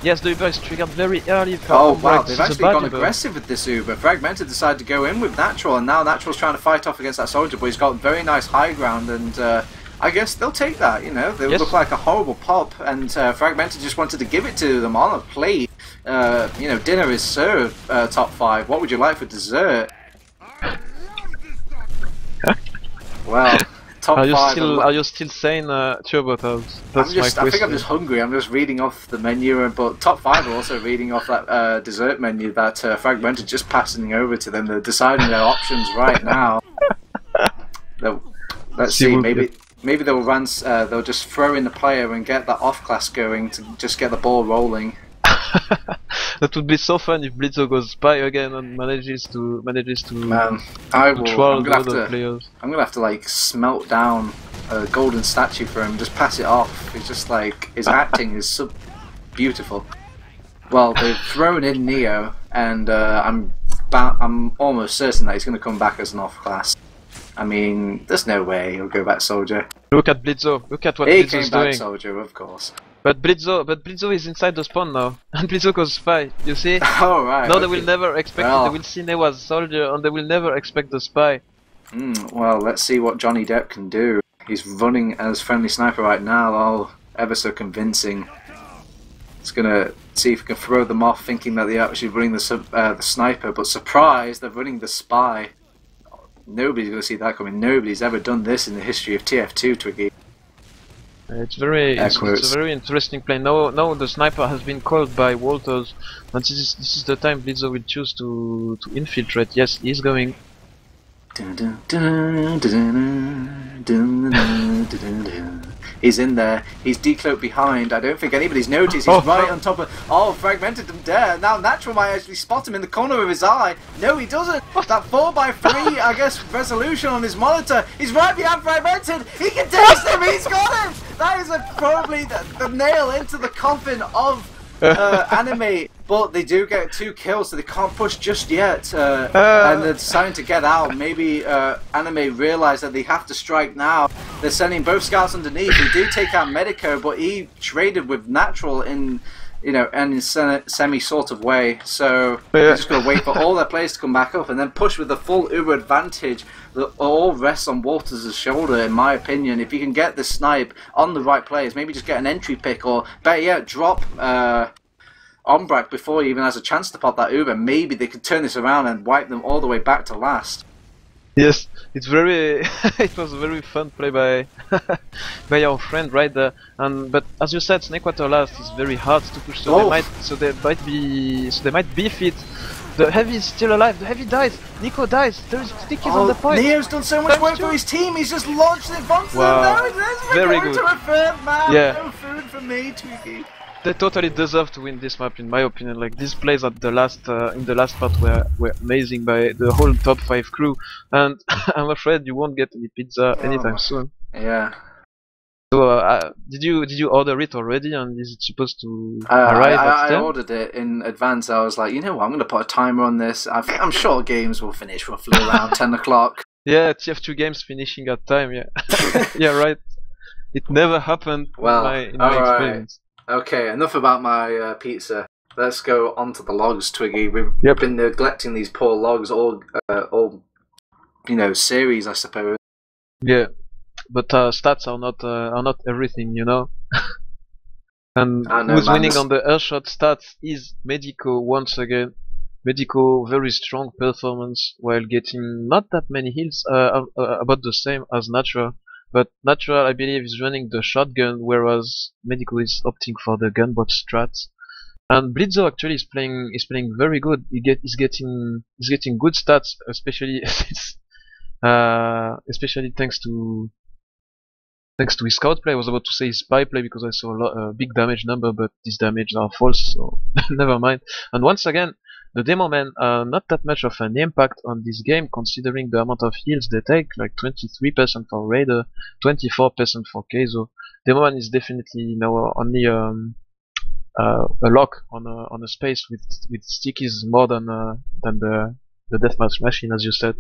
Yes, the Uber is triggered very early. Oh wow, they've actually gone aggressive with this Uber. Fragmented decided to go in with Natural, and now Natural's trying to fight off against that soldier, but he's got very nice high ground, and I guess they'll take that, you know. They look like a horrible pop, and Fragmented just wanted to give it to them on a plate. You know, dinner is served, top 5. What would you like for dessert? Well, top 5. Are you still saying TurboTabs? That's my question. I think I'm just hungry. I'm just reading off the menu, but top 5 are also reading off that dessert menu that Fragmented just passing over to them. They're deciding their options right now. Let's see, maybe they'll run. They'll just throw in the player and get that off class going to just get the ball rolling. That would be so fun if Blitzo goes spy again and manages to Man, I will. troll I'm the gonna other players. I'm gonna have to like smelt down a golden statue for him. Just pass it off. It's just like his acting is so beautiful. Well, they've thrown in Neo, and I'm almost certain that he's going to come back as an off-class. I mean, there's no way he'll go back Soldier. Look at Blitzo. Look at what He Blitzo's came back doing. Soldier, of course. But Blitzo is inside the spawn now, and Blitzo goes spy. You see? Oh right. No, okay. they will never expect it. They will see Neo as Soldier, and they will never expect the spy. Well, let's see what Johnny Depp can do. He's running as friendly sniper right now. Oh, ever so convincing. It's gonna see if he can throw them off, thinking that they're actually running the sniper. But surprise, they're running the spy. Nobody's gonna see that coming. Nobody's ever done this in the history of TF2, Twiggy. It's a very interesting play. Now the sniper has been called by Walters, and this is the time Blitzo will choose to infiltrate. Yes, he's going. He's in there. He's decloaked behind. I don't think anybody's noticed. He's right on top of. Oh, fragmented them there. Now Natural might actually spot him in the corner of his eye. No, he doesn't. That 4x3, I guess, resolution on his monitor. He's right behind fragmented. He can taste him. He's got him. That is probably the nail into the coffin of Animate. But they do get 2 kills, so they can't push just yet. And they're deciding to get out. Maybe Animate realise that they have to strike now. They're sending both scouts underneath. They do take out Medico, but he traded with Natural in, in a semi sort of way. So they're just going to wait for all their players to come back up and then push with the full Uber advantage that all rests on Walters' shoulder, in my opinion. If you can get the snipe on the right players, maybe just get an entry pick, or better yet, drop Ombrack before he even has a chance to pop that Uber. Maybe they could turn this around and wipe them all the way back to last. Yes, it's very. It was a very fun play by by our friend right there. But as you said, Snakewater last is very hard to push. So they might beef it. The heavy is still alive. The heavy dies. Nico dies. There is stickies on the point. Neo's done so much work for his team. He's just launched it onto wow. them. Now Very good. To a third man. Yeah. No food for me, Twiggy. They totally deserve to win this map, in my opinion. Like, these plays at the last in the last part were amazing by the whole top 5 crew, and I'm afraid you won't get any pizza anytime soon. Yeah. So did you order it already, and is it supposed to arrive at 10? I ordered it in advance. I was like, you know what, I'm going to put a timer on this. I'm sure games will finish roughly around 10 o'clock. Yeah, TF2 games finishing at time. Yeah, yeah, right. It never happened in my experience. Okay, enough about my pizza. Let's go on to the logs, Twiggy. We've been neglecting these poor logs all series, I suppose. Yeah, but stats are not everything, And who's winning on the airshot stats is Medico once again. Medico, very strong performance while getting not that many kills, about the same as Natural. But Natural, I believe, is running the shotgun, whereas Medico is opting for the gunbot strats. And Blitzo actually is playing very good. He's getting good stats, especially especially thanks to his scout play. I was about to say his spy play because I saw a big damage number, but these damage are false, so never mind. And once again, the demo men are not that much of an impact on this game, considering the amount of heals they take, like 23% for Raider, 24% for Keizo. Demo man is definitely now only a lock on a space with stickies more than the deathmatch machine, as you said.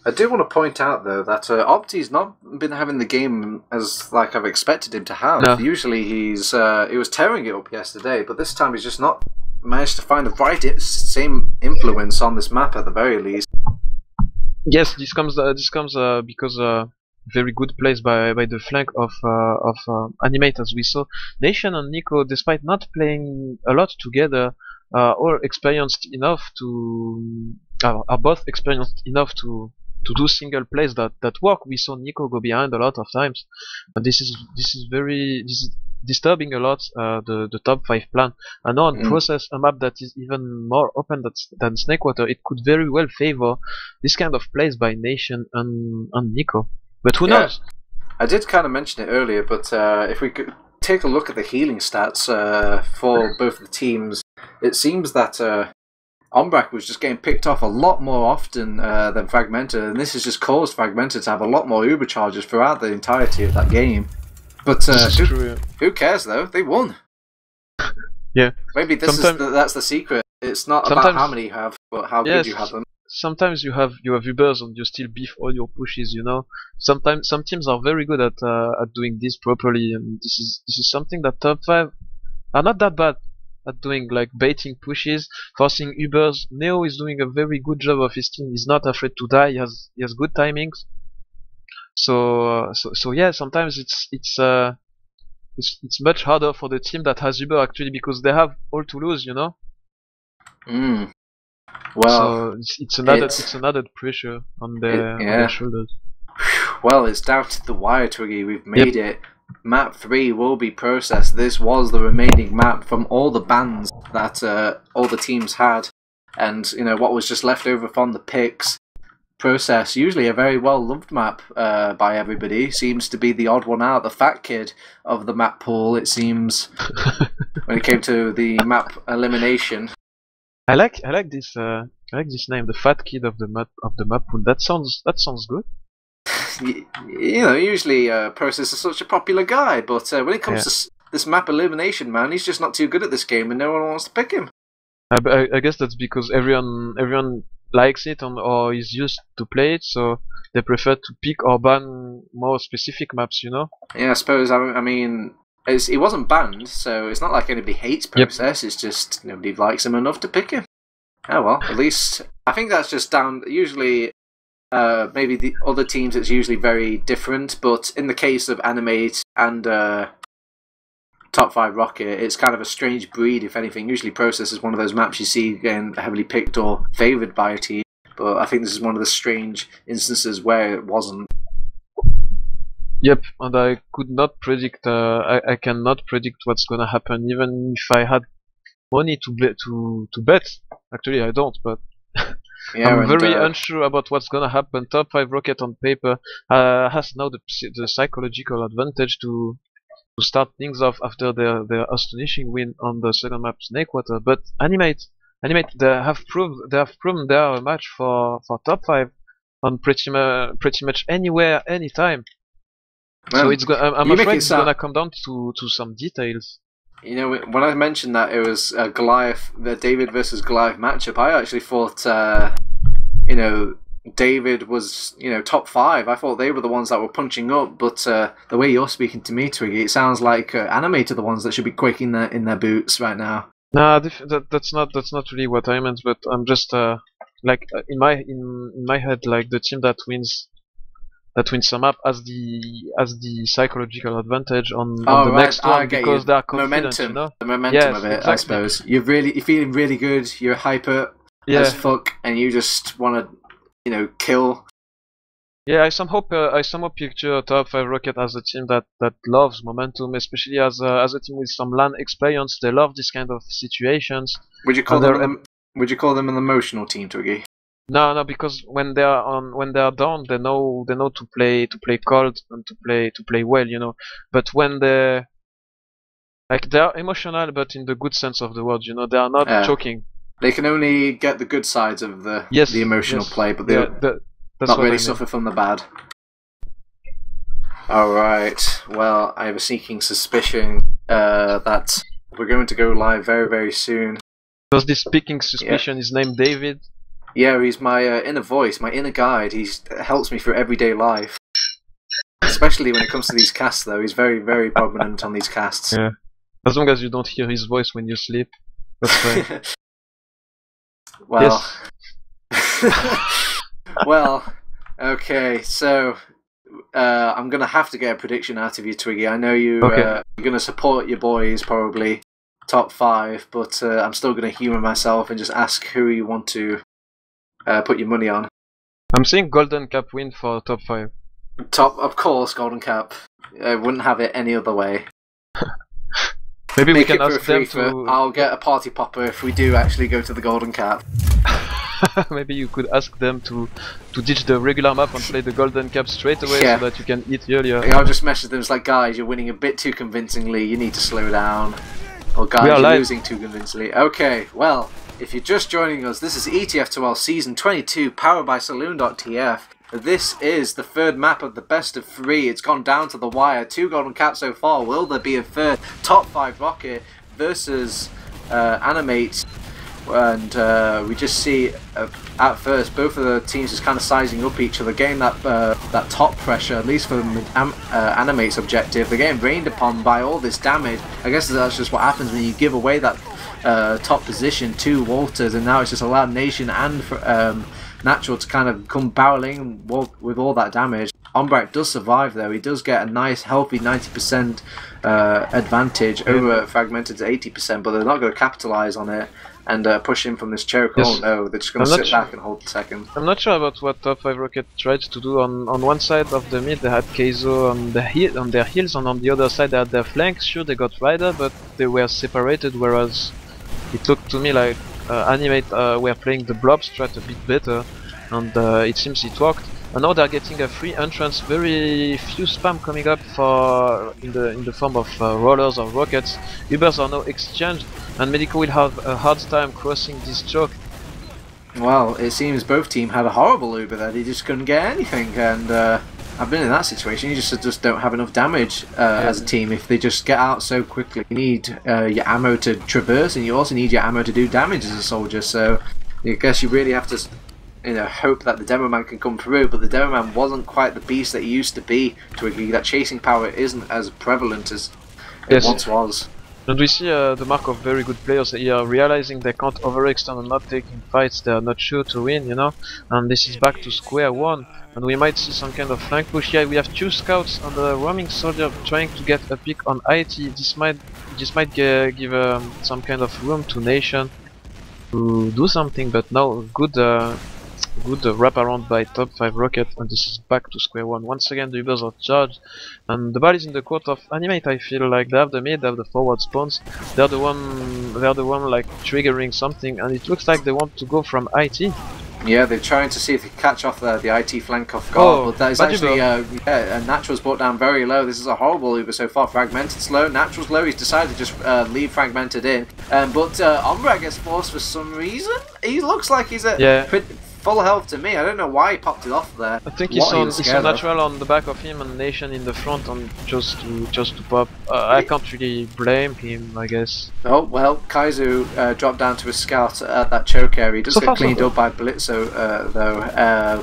I do want to point out though that Opti's not been having the game as like I've expected him to have. No. Usually he was tearing it up yesterday, but this time he's just not managed to find the right same influence on this map at the very least. Yes, this comes because very good plays by the flank of Animate, as we saw. Nation and Nico, despite not playing a lot together, are experienced enough are both experienced enough to do single plays that work. We saw Nico go behind a lot of times, and this is disturbing a lot the top 5 plan. And now on process a map that is even more open than Snakewater, it could very well favor this kind of plays by Nation and Nico. But who knows? I did kind of mention it earlier, but if we could take a look at the healing stats for both the teams, it seems that Ombrack was just getting picked off a lot more often than Fragmented, and this has just caused Fragmented to have a lot more Uber charges throughout the entirety of that game. But who cares though? They won. Yeah. Maybe that's the secret. It's not about how many you have, but how good you have them. Sometimes you have Ubers and you still beef all your pushes. You know. Sometimes some teams are very good at doing this properly, and this is something that top 5 are not that bad at doing, like baiting pushes, forcing Ubers. Neo is doing a very good job of his team. He's not afraid to die. He has good timings. So yeah, sometimes it's much harder for the team that has Uber actually, because they have all to lose, you know. Well, so it's another pressure on their shoulders. Well, it's down to the wire, Twiggy. We've made it. Map 3 will be processed. This was the remaining map from all the bans that all the teams had, and you know what was just left over from the picks. Process, usually a very well loved map by everybody, seems to be the odd one out, the fat kid of the map pool, it seems. When it came to the map elimination, I like this name, the fat kid of the map pool. That sounds good. You know, usually Process is such a popular guy, but when it comes to this map elimination, man, he's just not too good at this game, and no one wants to pick him. I guess that's because everyone likes it or is used to play it, so they prefer to pick or ban more specific maps, you know? Yeah, I suppose. I mean, he wasn't banned, so it's not like anybody hates Process, it's just nobody likes him enough to pick him. Oh well, at least, I think that's just down, usually, maybe the other teams it's usually very different, but in the case of Animate and top5rocket, it's kind of a strange breed, if anything. Usually Process is one of those maps you see getting heavily picked or favoured by a team, but I think this is one of the strange instances where it wasn't. Yep, and I could not predict, I cannot predict what's gonna happen, even if I had money to bet. Actually I don't, but I'm very unsure about what's gonna happen. top5rocket on paper has now the psychological advantage to start things off after their astonishing win on the second map Snakewater. But Animate, they have proven they are a match for top 5 on pretty much anywhere, anytime. So I'm afraid it's gonna come down to some details. You know, when I mentioned that it was a the David versus Goliath matchup, I actually thought, you know, David was, you know, top 5. I thought they were the ones that were punching up, but the way you're speaking to me, Twiggy, it sounds like Animate are the ones that should be quaking in their boots right now. Nah, that's not really what I meant. But I'm just like in my head, like the team that wins some up as the psychological advantage on the next one, because they are confident, you know? The momentum of it, exactly. I suppose you're feeling really good. You're hyper as fuck, and you just want to, you know, kill. Yeah, I somehow picture top5rocket as a team that loves momentum, especially as a team with some LAN experience. They love this kind of situations. Would you call them an emotional team, Twiggy? No, because when they are down, they know to play cold and to play well, you know. But when they are emotional, but in the good sense of the word, you know, they are not choking. They can only get the good sides of the emotional play, but they not really suffer from the bad. Alright, well, I have a sneaking suspicion that we're going to go live very, very soon. Does this speaking suspicion is named David? Yeah, he's my inner voice, my inner guide. He helps me through everyday life. Especially when it comes to these casts, though. He's very, very prominent on these casts. Yeah. As long as you don't hear his voice when you sleep, that's fine. Well, well, okay, so I'm going to have to get a prediction out of you, Twiggy. I know you're going to support your boys, probably, top 5, but I'm still going to humour myself and just ask who you want to put your money on. I'm saying Golden Cap win for top 5. Of course, Golden Cap. I wouldn't have it any other way. Maybe we can ask them to... I'll get a party popper if we do actually go to the Golden Cap. Maybe you could ask them to ditch the regular map and play the Golden Cap straight away so that you can eat earlier. I'll just message them, it's like, guys, you're winning a bit too convincingly, you need to slow down. Oh, guys, We are you're live. losing too convincingly. Okay, well, if you're just joining us, this is ETF2L Season 22, powered by Saloon.tf. This is the third map of the best of three. It's gone down to the wire. 2 golden caps so far. Will there be a third? Top 5 Rocket versus Animate. And we just see at first both of the teams just kind of sizing up each other, getting that top pressure, at least for Animate's objective. They're getting rained upon by all this damage. I guess that's just what happens when you give away that top position to Walters, and now it's just allowed Nation and Natural to kind of come barreling with all that damage. Ombrack does survive though. He does get a nice healthy 90% advantage over Fragmented to 80%, but they're not going to capitalize on it and push in from this choke. Yes. Oh no, they're just going to sit back and hold the second. I'm not sure about what top 5 Rocket tried to do. On one side of the mid they had Keizo on their heels, and on the other side they had their flanks. Sure, they got Rider, but they were separated, whereas it looked to me like Animate were playing the blob strat a bit better, and it seems it worked. And now they're getting a free entrance, very few spam coming up in the form of rollers or rockets. Ubers are now exchanged, and Medico will have a hard time crossing this choke. Well, it seems both teams had a horrible Uber there. They just couldn't get anything, and I've been in that situation. You just don't have enough damage as a team if they just get out so quickly. You need your ammo to traverse, and you also need your ammo to do damage as a soldier. So I guess you really have to, hope that the Demo Man can come through. But the Demo Man wasn't quite the beast that he used to be. Twiggy, that chasing power isn't as prevalent as it once was. And we see the mark of very good players here, realizing they can't overextend and not taking fights they are not sure to win, and this is back to square one, and we might see some kind of flank push here. We have 2 scouts and a roaming soldier trying to get a pick on IT. This might give some kind of room to Nation to do something, but no, good wraparound by top 5 Rocket, and this is back to square one. Once again the Ubers are charged, and the ball is in the court of Animate. I feel like they have the mid, they have the forward spawns, they're the one like triggering something, and it looks like they want to go from IT. Yeah, they're trying to see if they can catch off the IT flank off guard, but that is actually Natural's brought down very low. This is a horrible Uber so far. Fragmented's low, Natural's low. He's decided to just leave Fragmented in, but Ombrack gets forced for some reason. He looks like he's at full health to me. I don't know why he popped it off there. I think he saw Natural on the back of him and Nation in the front, and just to pop. I can't really blame him, I guess. Oh well, Kaizu dropped down to a scout at that choke area. He does get cleaned up by Blitzo though,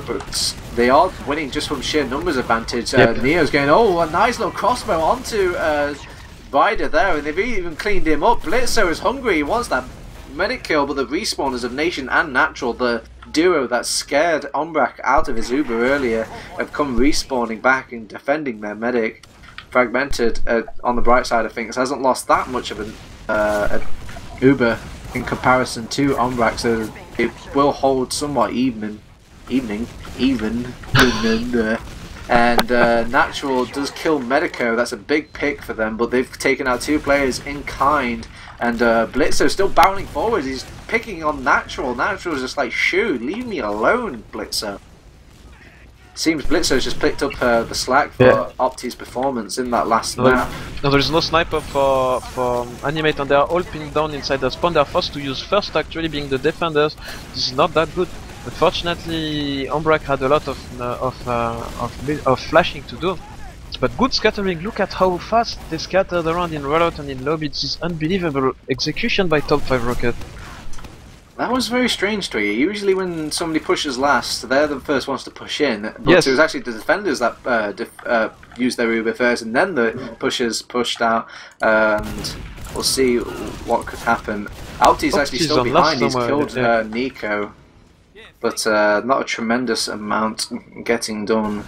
but they are winning just from sheer numbers advantage. Neo's going, a nice little crossbow onto Rider there, and they've even cleaned him up. Blitzo is hungry, he wants that medic kill, but the respawners of Nation and Natural, the duo that scared Ombrack out of his Uber earlier, have come respawning back and defending their medic. Fragmented, on the bright side of things, hasn't lost that much of an Uber in comparison to Ombrack, so it will hold somewhat even. And Natural does kill Medico. That's a big pick for them, but they've taken out 2 players in kind, and Blitzo still barreling forward. He's picking on Natural. Natural's just like, shoot, leave me alone, Blitzo. Seems Blitzo's just picked up the slack for Opti's performance in that last map. No, there is no sniper for Animate, and they are all pinned down inside the spawn. They are forced to use first, actually, being the defenders. This is not that good. Unfortunately, Ombrack had a lot of flashing to do. But good scattering. Look at how fast they scattered around in rollout and in lobby. This is unbelievable execution by top 5 Rocket. That was very strange, Twiggy. Usually when somebody pushes last, they're the first ones to push in. But it was actually the defenders that used their Uber first, and then the pushers pushed out. And we'll see what could happen. Alti's actually still behind. He's killed Nico, but not a tremendous amount getting done.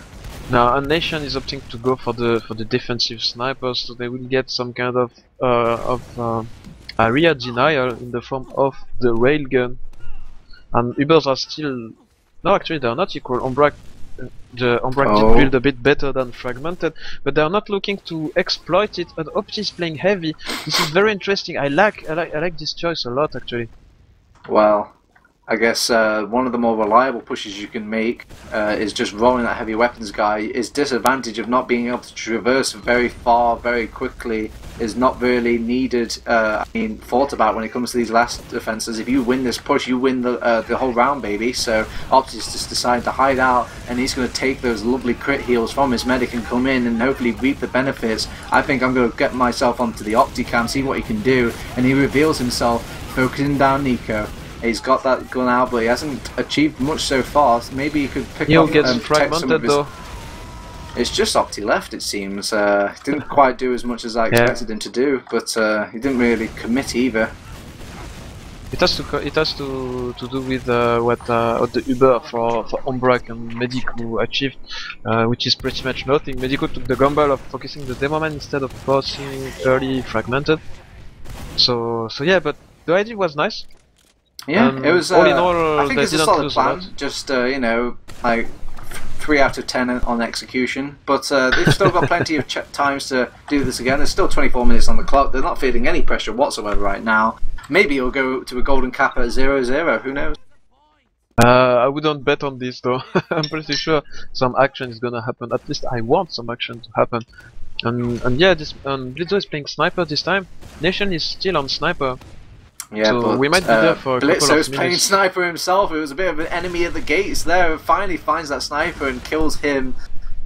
Now, and Nation is opting to go for the defensive snipers, so they will get some kind of area denial in the form of the railgun. And Ubers are still... No, actually they are not equal. Ombrack did build a bit better than Fragmented, but they are not looking to exploit it, and Opti is playing heavy. This is very interesting. I like this choice a lot, actually. Well, I guess one of the more reliable pushes you can make is just rolling that heavy weapons guy. His disadvantage of not being able to traverse very far very quickly is not really needed. Thought about when it comes to these last defenses. If you win this push, you win the whole round, baby. So Opti's just decided to hide out, and he's going to take those lovely crit heals from his medic and come in and hopefully reap the benefits. I think I'm going to get myself onto the Opti cam, see what he can do, and he reveals himself, focusing down Nico. He's got that gun out, but he hasn't achieved much so far. So maybe he could pick He'll up get and protect some of his... fragmented though. It's just Opti left, it seems. Didn't quite do as much as I expected him to do, but he didn't really commit either. It has to do with what the Uber for Ombrack and Medico achieved, which is pretty much nothing. Medico took the gamble of focusing the demo man instead of forcing early fragmented. So yeah, but the idea was nice. Yeah, it was. All in all, I think they it's a didn't solid lose plan. a lot. Just like 3 out of 10 on execution, but they've still got plenty of times to do this again. There's still 24 minutes on the clock. They're not feeling any pressure whatsoever right now. Maybe it'll go to a golden cap at 0-0. Who knows? I wouldn't bet on this though. I'm pretty sure some action is gonna happen. At least I want some action to happen. And yeah, this Blitzo is playing sniper this time. Nation is still on sniper. Yeah, so but we might be there for a couple of Blitzo's minutes. playing sniper himself. It was a bit of an enemy at the gates there. Finally finds that sniper and kills him,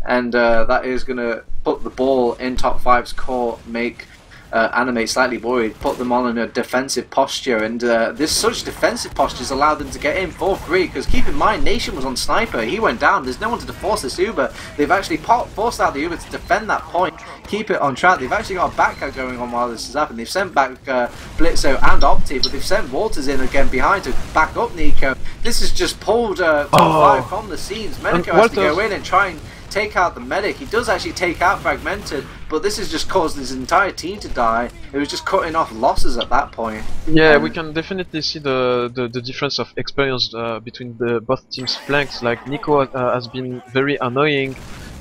and that is going to put the ball in top 5's court, make Animate slightly worried, put them on in a defensive posture, and this such defensive postures allowed them to get in for free, because keep in mind, Nation was on sniper, he went down, there's no one to force this Uber. They've actually forced out the Uber to defend that point, keep it on track. They've actually got a back going on while this has happened. They've sent back Blitzo and Opti, but they've sent Walters in again behind to back up Nico. This has just pulled top 5 from the scenes. Medico has to go in and try and take out the medic. He does actually take out Fragmented, but this has just caused his entire team to die. It was just cutting off losses at that point. Yeah, we can definitely see the difference of experience between both teams' flanks. Like Nico has been very annoying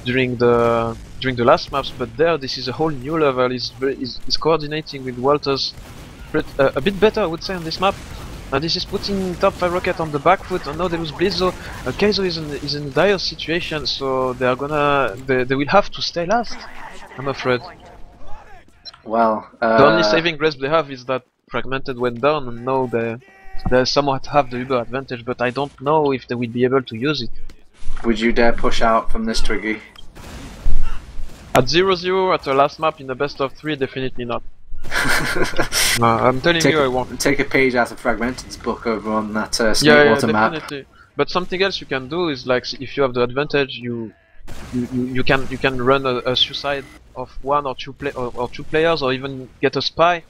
during the last maps, but there this is a whole new level. He's coordinating with Walters a bit better, I would say, on this map. And this is putting top5rocket on the back foot, and now there is Blitzo. Kaizo is in a dire situation, so they will have to stay last, I'm afraid. Well, the only saving grace they have is that Fragmented went down, and now they somewhat have the Uber advantage, but I don't know if they will be able to use it. Would you dare push out from this, Twiggy? At 0-0 at the last map in the best of 3, definitely not. No, I'm telling you, I won't. Take a page out of Fragmented's book over on that Snakewater map. Definitely. But something else you can do is, like, if you have the advantage, you can run a suicide of one or two players, or even get a spy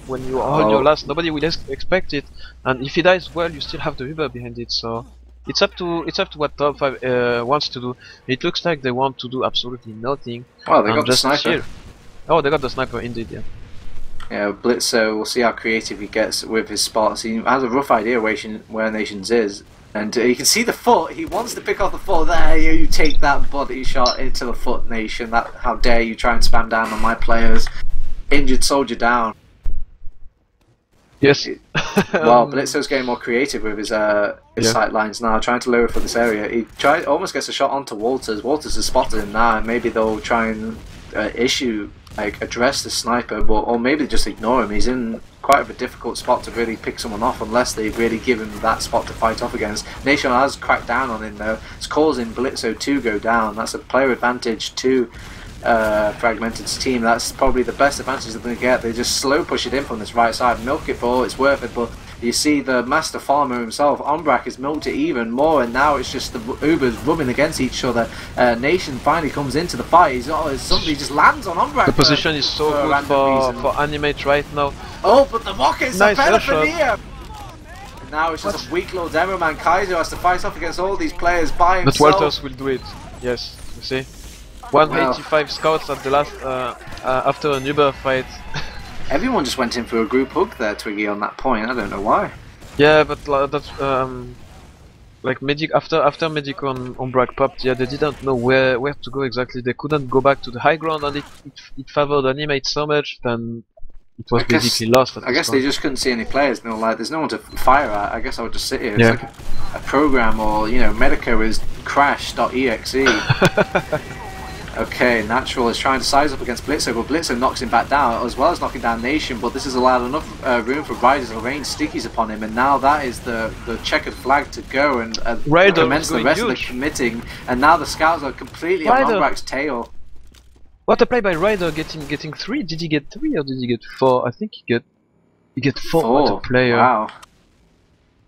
when you hold your last. Nobody will expect it, and if he dies, well, you still have the Uber behind it. So it's up to what top 5 wants to do. It looks like they want to do absolutely nothing. Well, they got the just sniper. chill. Oh, they got the sniper indeed, yeah. Yeah, Blitzo, we'll see how creative he gets with his spots. He has a rough idea where Nations is. And you can see the foot, he wants to pick off the foot. There, you take that body shot into the foot, Nation. How dare you try and spam down on my players. Injured soldier down. Yes. Well, Blitzo's getting more creative with his sight lines now, trying to lower for this area. He almost gets a shot onto Walters. Walters has spotted him now, and maybe they'll try and address the sniper, or maybe just ignore him. He's in quite a difficult spot to really pick someone off unless they really give him that spot to fight off against. Nation has cracked down on him though. It's causing Blitzo to go down. That's a player advantage to Fragmented's team. That's probably the best advantage they're going to get. They just slow push it in from this right side, milk it for all it's worth it, but you see the master farmer himself, Ombrack, has milked it even more, and now it's just the Ubers rubbing against each other. Nation finally comes into the fight. Somebody just lands on Ombrack. The position is so good for Animate right now. Oh, but the rockets nice are better for Nia. Now it's just a weak little demo man. Kaizo has to fight off against all these players by himself. But Walters will do it. Yes, you see. 185 scouts at the last after an Uber fight. Everyone just went in for a group hug there, Twiggy, on that point. I don't know why. Yeah, but that's like after Medic on Ombrack popped. Yeah, they didn't know where to go exactly. They couldn't go back to the high ground, and it favored Animate so much. Then it was basically lost at I guess this they point. just couldn't see any players. No, like there's no one to fire at. I guess I would just sit here. It's Yeah. like a program, or Medico is crash.exe. Okay, Natural is trying to size up against Blitzer, but Blitzer knocks him back down, as well as knocking down Nation, but this has allowed enough room for Riders to rain stickies upon him, and now that is the checkered flag to go and commence the rest of the committing, and now the Scouts are completely on Ombrack's tail. What a play by Ryder, getting 3. Did he get 3 or did he get 4? I think he get 4. What a player. Wow.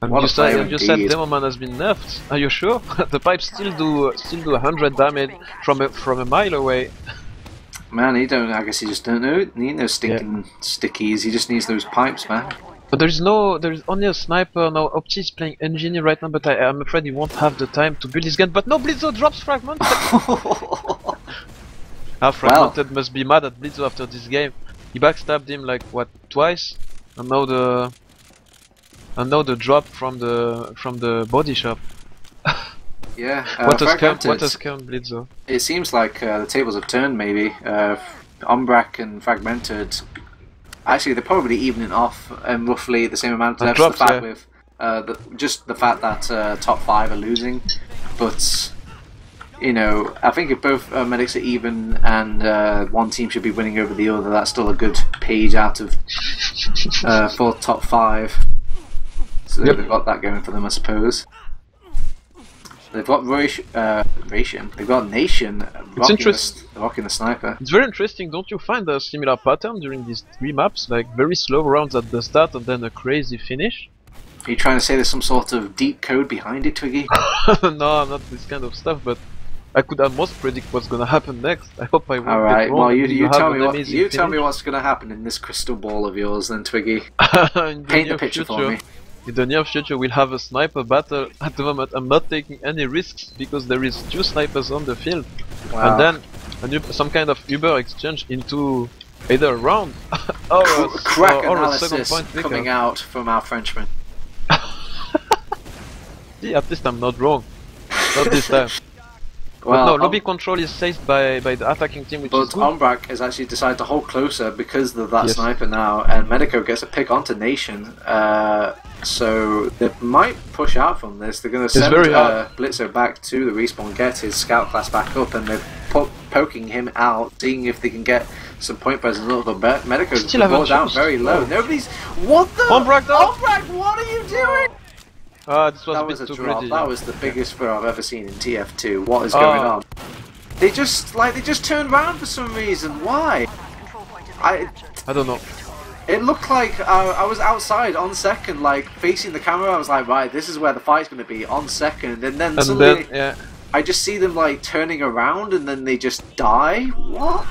And What you a player said indeed. Demoman has been nerfed. Are you sure? The pipes still do 100 damage from a mile away. Man, I guess he just don't need no stinking stickies. He just needs those pipes, man. But there is only a sniper now. Opti is playing engineer right now, but I'm afraid he won't have the time to build his gun. But no, Blitzo drops Fragmented. Fragmented must be mad at Blitzo after this game. He backstabbed him like what, twice, and now the drop from the body shop. Yeah. What a scam, Blitzo. It seems like the tables have turned. Maybe Ombrack and Fragmented. Actually, they're probably evening off roughly the same amount of drops, with just the fact that top 5 are losing, but. I think if both medics are even and one team should be winning over the other, that's still a good page out of for top 5. So they've got that going for them, I suppose. They've got Ration. They've got Nation rocking the sniper. It's very interesting, don't you find a similar pattern during these 3 maps? Like very slow rounds at the start and then a crazy finish? Are you trying to say there's some sort of deep code behind it, Twiggy? No, not this kind of stuff, but I could almost predict what's gonna happen next. I hope I won't. Alright, get wrong. well you tell me finish. what's gonna happen in this crystal ball of yours then, Twiggy. Paint the picture for me. In the near future we'll have a sniper battle. At the moment I'm not taking any risks because there is 2 snipers on the field. Wow. And then some kind of Uber exchange into either a round or crack or a analysis second point pickup. coming out from our Frenchman. Yeah, at least I'm not wrong. Not this time. Well, but no, lobby control is saved by the attacking team, which is good. Ombrack has actually decided to hold closer because of that sniper now, and Medico gets a pick onto Nation. So they might push out from this. They're going to send Blitzer back to the respawn, get his scout class back up, and they're poking him out, seeing if they can get some point presence a little bit. Medico's brought down very low. Nobody's. What the? Ombrack, what are you doing? This was That a was bit a too drop. greedy. That was the biggest throw I've ever seen in TF2. What is going on? They just turned around for some reason. Why? I don't know. It looked like I was outside on second, like facing the camera. I was like, right, this is where the fight's going to be on second, and then suddenly I just see them like turning around, and then they just die. What?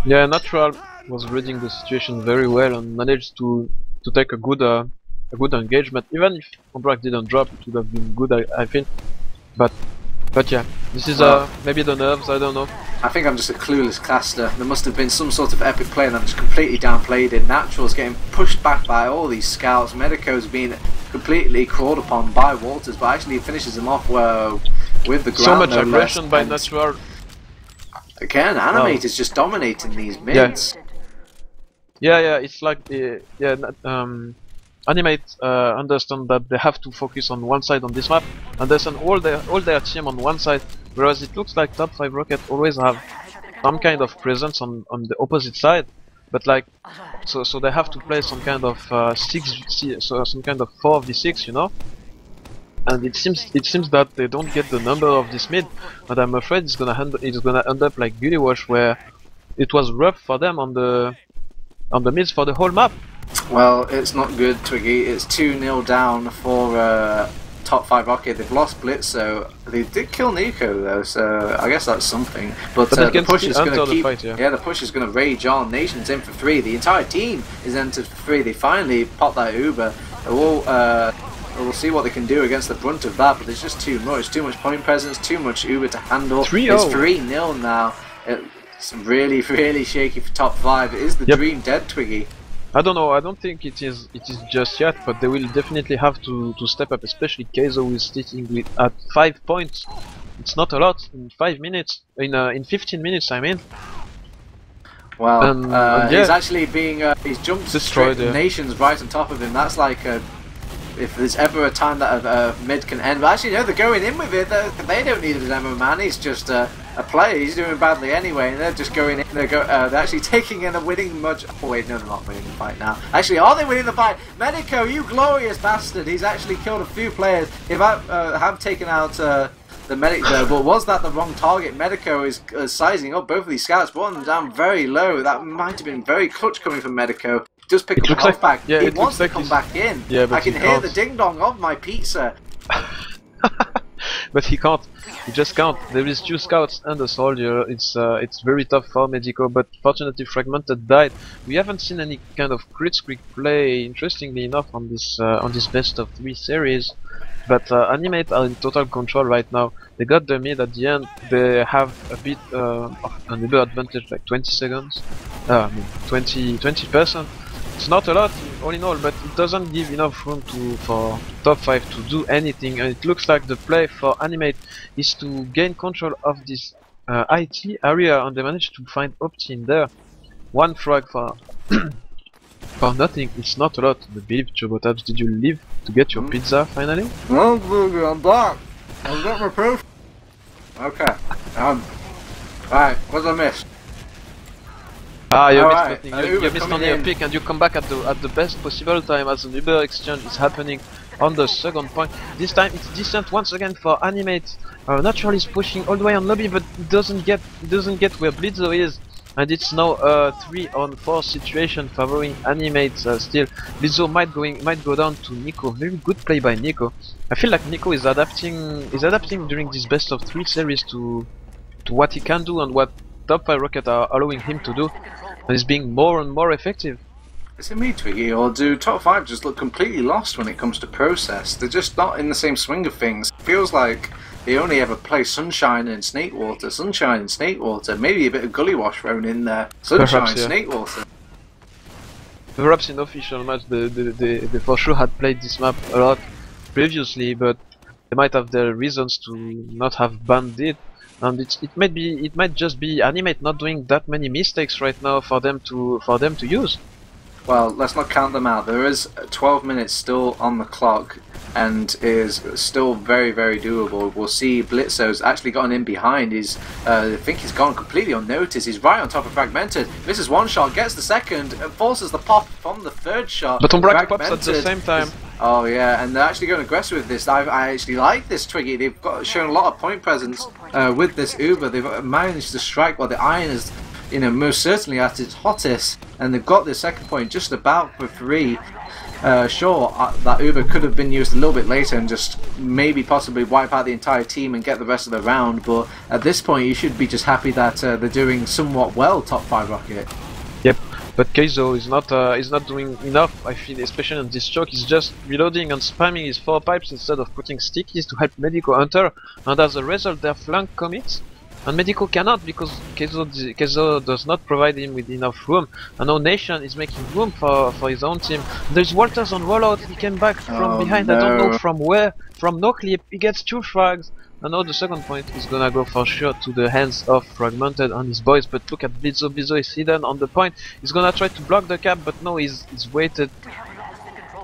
Yeah, Natural was reading the situation very well and managed to take a good engagement. Even if Ombrack didn't drop, it would have been good, I think. But yeah, this is maybe the nerves, I don't know. I think I'm just a clueless caster. There must have been some sort of epic play and I've just completely downplayed it. Natural's getting pushed back by all these scouts. Medico's being completely crawled upon by Walters, but actually he finishes him off with the ground. So much aggression by Natural. Again, Animate is just dominating these mids. Yeah, it's like Animate understand that they have to focus on one side on this map, and they send all their team on one side, whereas it looks like top5rocket always have some kind of presence on the opposite side, but like so they have to play some kind of some kind of 4v6, you know. And it seems that they don't get the number of this mid, and I'm afraid it's gonna end up like Beauty Wash, where it was rough for them on the mids for the whole map. Well, it's not good, Twiggy. It's 2-0 down for top5rocket. They've lost Blitz, so they did kill Nico though, so I guess that's something. But the push is going to keep. The push is going to rage on. Nation's in for 3. The entire team is entered for 3. They finally popped that Uber. We'll see what they can do against the brunt of that, but there's just too much point presence, too much Uber to handle. It's 3-0 now. It's really, really shaky for top 5. Is the dream dead, Twiggy? I don't know. I don't think it is just yet, but they will definitely have to step up, especially Keizo is sitting at 5 points. It's not a lot in 5 minutes. In 15 minutes, I mean. Well, yeah. he's actually being he's jumped Destroyed, straight yeah. nations right on top of him. That's like if there's ever a time that a mid can end. But actually, no, they're going in with it. They don't need a demo man. He's just a player. He's doing badly anyway, and they're just going in. They're actually taking in a winning much. Oh wait, no, they're not winning the fight now. Actually, are they winning the fight? Medico, you glorious bastard! He's actually killed a few players. If I have taken out the medic though, but was that the wrong target? Medico is sizing up both of these scouts, brought them down very low. That might have been very clutch coming from Medico. Just pick up the health back. Yeah, he wants to come back in. Yeah, but I can hear the ding dong of my pizza. But he can't. He just can't. There is 2 scouts and a soldier. It's very tough for Medico, but fortunately Fragmented died. We haven't seen any kind of crit streak play, interestingly enough, on this best of 3 series. But Animate are in total control right now. They got the mid at the end. They have a bit of an Uber advantage, like 20 seconds. 20%. It's not a lot all in all, but it doesn't give enough room for top 5 to do anything. And it looks like the play for Animate is to gain control of this IT area, and they managed to find Opti in there. 1 frag for for nothing. It's not a lot. I believe TurboTabs, did you leave to get your pizza finally? No, I'm back. I've got my proof. Okay. Right, what did I miss? Ah, you Alright, missed nothing. You missed only a pick, and you come back at the best possible time as an Uber exchange is happening on the second point. This time it's decent once again for Animate. Natural is pushing all the way on lobby, but doesn't get where Blitzo is, and it's now a 3-on-4 situation favoring Animate. Still, Blitzo might go down to Nico. Very good play by Nico. I feel like Nico is adapting during this best of 3 series to what he can do and what top5rocket are allowing him to do, and he's being more and more effective. Is it me, Twiggy, or do top 5 just look completely lost when it comes to process? They're just not in the same swing of things. Feels like they only ever play Sunshine and Snakewater, Sunshine and Snakewater, maybe a bit of Gully Wash thrown in there. Sunshine, perhaps, yeah. Snakewater. Perhaps in official match they for sure had played this map a lot previously, but they might have their reasons to not have banned it. And it might just be Animate not doing that many mistakes right now for them to use. Well, let's not count them out. There is 12 minutes still on the clock, and is still very, very doable. We'll see Blitzo's actually gotten in behind. I think he's gone completely unnoticed. He's right on top of Fragmented. Misses 1 shot, gets the second, and forces the pop from the 3rd shot. But Ombrack pops at the same time. Oh yeah, and they're actually going aggressive with this. I actually like this Twiggy. They've shown a lot of point presence with this Uber. They've managed to strike while the iron is, most certainly at its hottest, and they've got this second point just about for free. Sure, that Uber could have been used a little bit later and just maybe possibly wipe out the entire team and get the rest of the round, but at this point you should be just happy that they're doing somewhat well, top5rocket. Yep, but Keizo is not doing enough, I feel, especially on this choke. He's just reloading and spamming his 4 pipes instead of putting stickies to help Medico enter, and as a result their flank commits. And Medico cannot, because Keizo does not provide him with enough room. And now Nation is making room for his own team. There's Walters on rollout. He came back from behind. No. I don't know from where. From no clip. He gets 2 frags. And now the second point is gonna go for sure to the hands of Fragmented and his boys. But look at Blitzo. Blitzo is hidden on the point. He's gonna try to block the cap, but no, he's waited.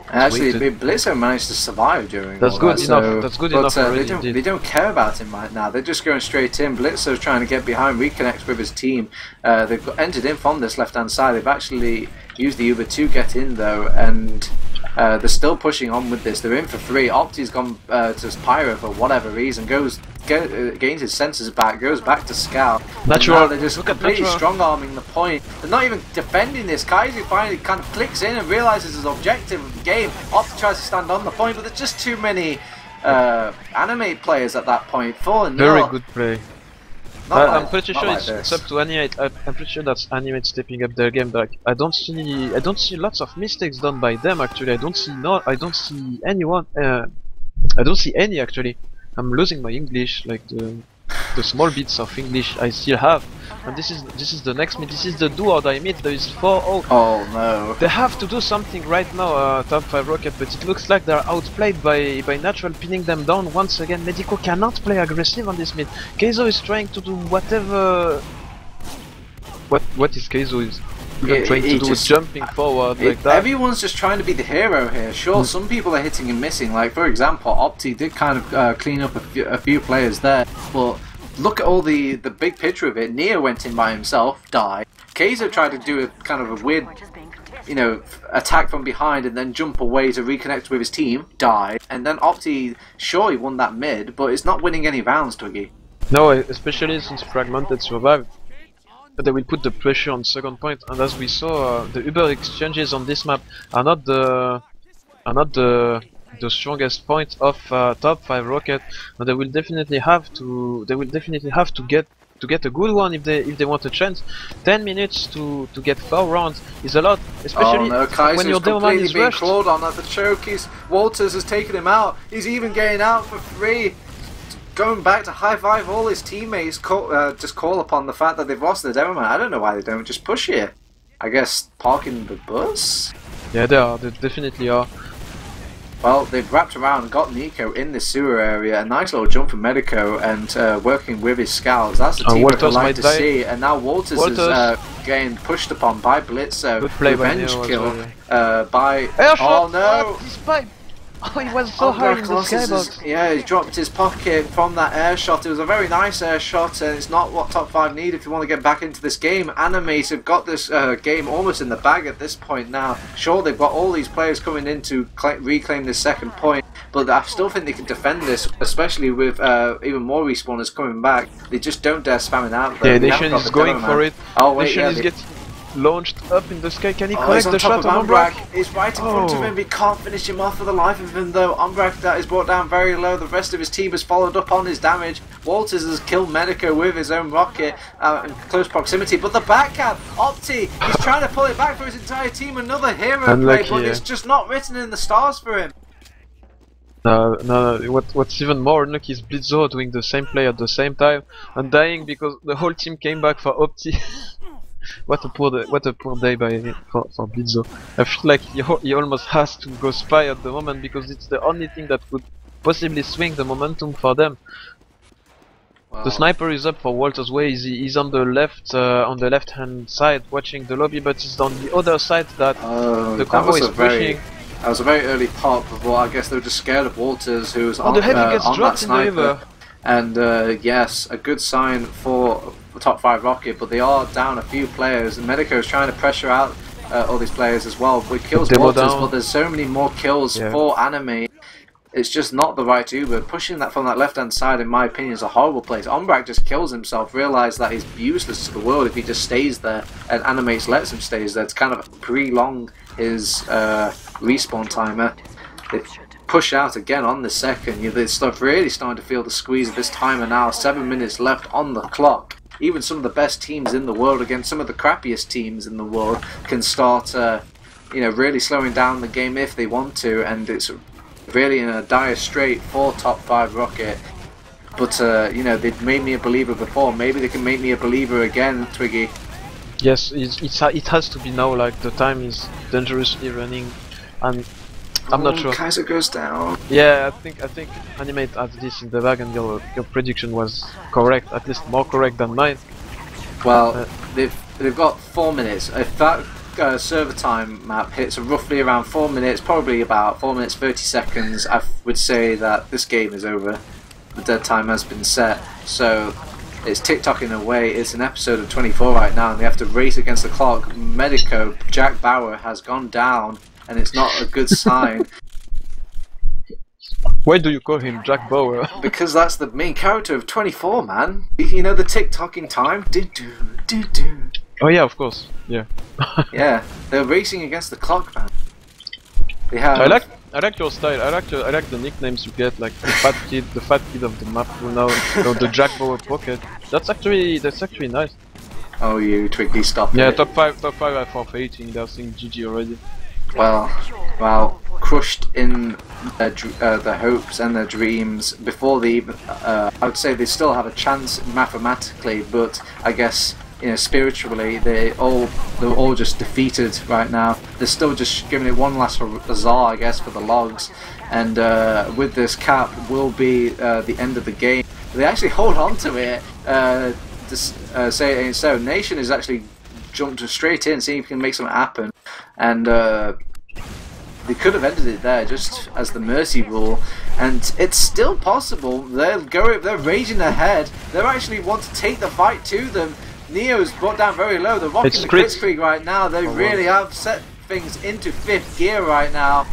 Actually, Blitzo managed to survive during that's all good that, enough. That's good enough already. They don't care about him right now. They're just going straight in. Blitzo's trying to get behind, reconnect with his team. They've entered in from this left-hand side. They've actually used the Uber to get in though, and they're still pushing on with this. They're in for 3. Opti's gone to Pyro for whatever reason. Gains his senses back, goes back to Scout. Natural. They're just completely strong-arming the point. They're not even defending this. Kaizu finally kind of clicks in and realizes his objective of the game. Opti tries to stand on the point, but there's just too many Animate players at that point. 4-0. Very good play. I'm pretty sure like it's up to Animate. I'm pretty sure that's Animate stepping up their game. Like I don't see lots of mistakes done by them actually. I don't see anyone. I don't see any actually. I'm losing my English, like the small bits of English I still have. And this is the next meet. This is the do or die meet. There is 4-0. Oh no! They have to do something right now, top5rocket. But it looks like they're outplayed by Natural, pinning them down once again. Medico cannot play aggressive on this meet. Keizo is trying to do whatever what is Keizo is even trying to do, just jumping forward like that. Everyone's just trying to be the hero here. Sure, some people are hitting and missing. Like for example, Opti did kind of clean up a few players there, but look at all the big picture of it. Neo went in by himself, died. Keizo tried to do a kind of a weird, you know, attack from behind and then jump away to reconnect with his team, died. And then Opti, sure, he won that mid, but it's not winning any rounds, Twiggy. No, especially since Fragmented survived. They will put the pressure on second point, and as we saw, the Uber exchanges on this map are not the strongest point of top 5 rocket. And they will definitely have to get a good one if they want a chance. 10 minutes to get 4 rounds is a lot, especially when your demo man is rushed. Clawed on at the chokies. Walters has taken him out. He's even getting out for free. Going back to high five all his teammates, just call upon the fact that they've lost the demo man. I don't know why they don't just push it. I guess parking the bus? Yeah, they definitely are. Well, they've wrapped around and got Nico in the sewer area. A nice little jump from Medico and working with his scouts. That's the team I'd like to see. And now Walters is getting pushed upon by Blitzo. Good play revenge by kill by... Airshot! Oh no! Oh, he was so high in the skybox. Yeah, he dropped his pocket from that air shot. It was a very nice air shot, and it's not what top 5 need if you want to get back into this game. Animate have got this game almost in the bag at this point now. Sure, they've got all these players coming in to reclaim this second point, but I still think they can defend this, especially with even more respawners coming back. They just don't dare spam it out there. Yeah, Nation is going for it. Oh wait, Nation is getting launched up in the sky. Can he collect the shot on on Ombrack? He's right in front of him. He can't finish him off for the life of him though. Ombrack that is brought down very low. The rest of his team has followed up on his damage. Walters has killed Medico with his own rocket in close proximity. But the backhand, Opti, he's trying to pull it back for his entire team. Another hero play, but it's just not written in the stars for him. No. What's even more unlucky is Blitzo doing the same play at the same time and dying because the whole team came back for Opti. What a poor day for Blitzo. I feel like he almost has to go spy at the moment because it's the only thing that could possibly swing the momentum for them. Wow. The sniper is up for Walter's way. He's on the left hand side watching the lobby, but it's on the other side that the convoy is pushing. That was a very early pop, but I guess they were just scared of Walters, who was on, the heavy gets on dropped that sniper. in the river. And yes, a good sign for top 5 rocket, but they are down a few players, and Medico is trying to pressure out all these players as well. But kills Walters, but there's so many more kills for Animate. It's just not the right Uber. Pushing that from that left hand side, in my opinion, is a horrible place. Ombrack just kills himself, realised that he's useless to the world if he just stays there, and Animate lets him stay there. It's kind of prolong his respawn timer. They push out again on the second. They're really starting to feel the squeeze of this timer now. 7 minutes left on the clock. Even some of the best teams in the world against some of the crappiest teams in the world can start, really slowing down the game if they want to, and it's really in a dire strait for top 5 rocket. But they've made me a believer before. Maybe they can make me a believer again, Twiggy. Yes, it has to be now. Like the time is dangerously running, and I'm not sure. Kaiser goes down. Yeah, I think Animate has this in the bag, and your prediction was correct, at least more correct than mine. Well, they've got 4 minutes. If that server time map hits roughly around 4 minutes, probably about 4 minutes 30 seconds, I would say that this game is over. The dead time has been set, so it's tick-tocking away. It's an episode of 24 right now, and they have to race against the clock. Medico, Jack Bauer, has gone down, and it's not a good sign. Why do you call him Jack Bauer? Because that's the main character of 24, man. You know the tick-tocking time? Do-do. Oh yeah, of course. Yeah. Yeah, they're racing against the clock, man. They have... I like your style. I like the nicknames you get, like the fat kid of the map. Now, the Jack Bauer pocket. That's actually nice. Oh, you Twiggy, stop Yeah, it. top 5 are forfeiting. They're saying GG already. Well, crushed in their hopes and their dreams before they even. I would say they still have a chance mathematically, but I guess spiritually they're all just defeated right now. They're still just giving it one last huzzah, I guess, for the logs, and with this cap will be the end of the game. They actually hold on to it. say it ain't so. Nation has actually jumped straight in, seeing if he can make something happen, and they could have ended it there just as the mercy rule, and it's still possible. They're raging ahead. They actually want to take the fight to them. Neo's brought down very low. They're rocking the Blitzkrieg right now. They really have set things into 5th gear right now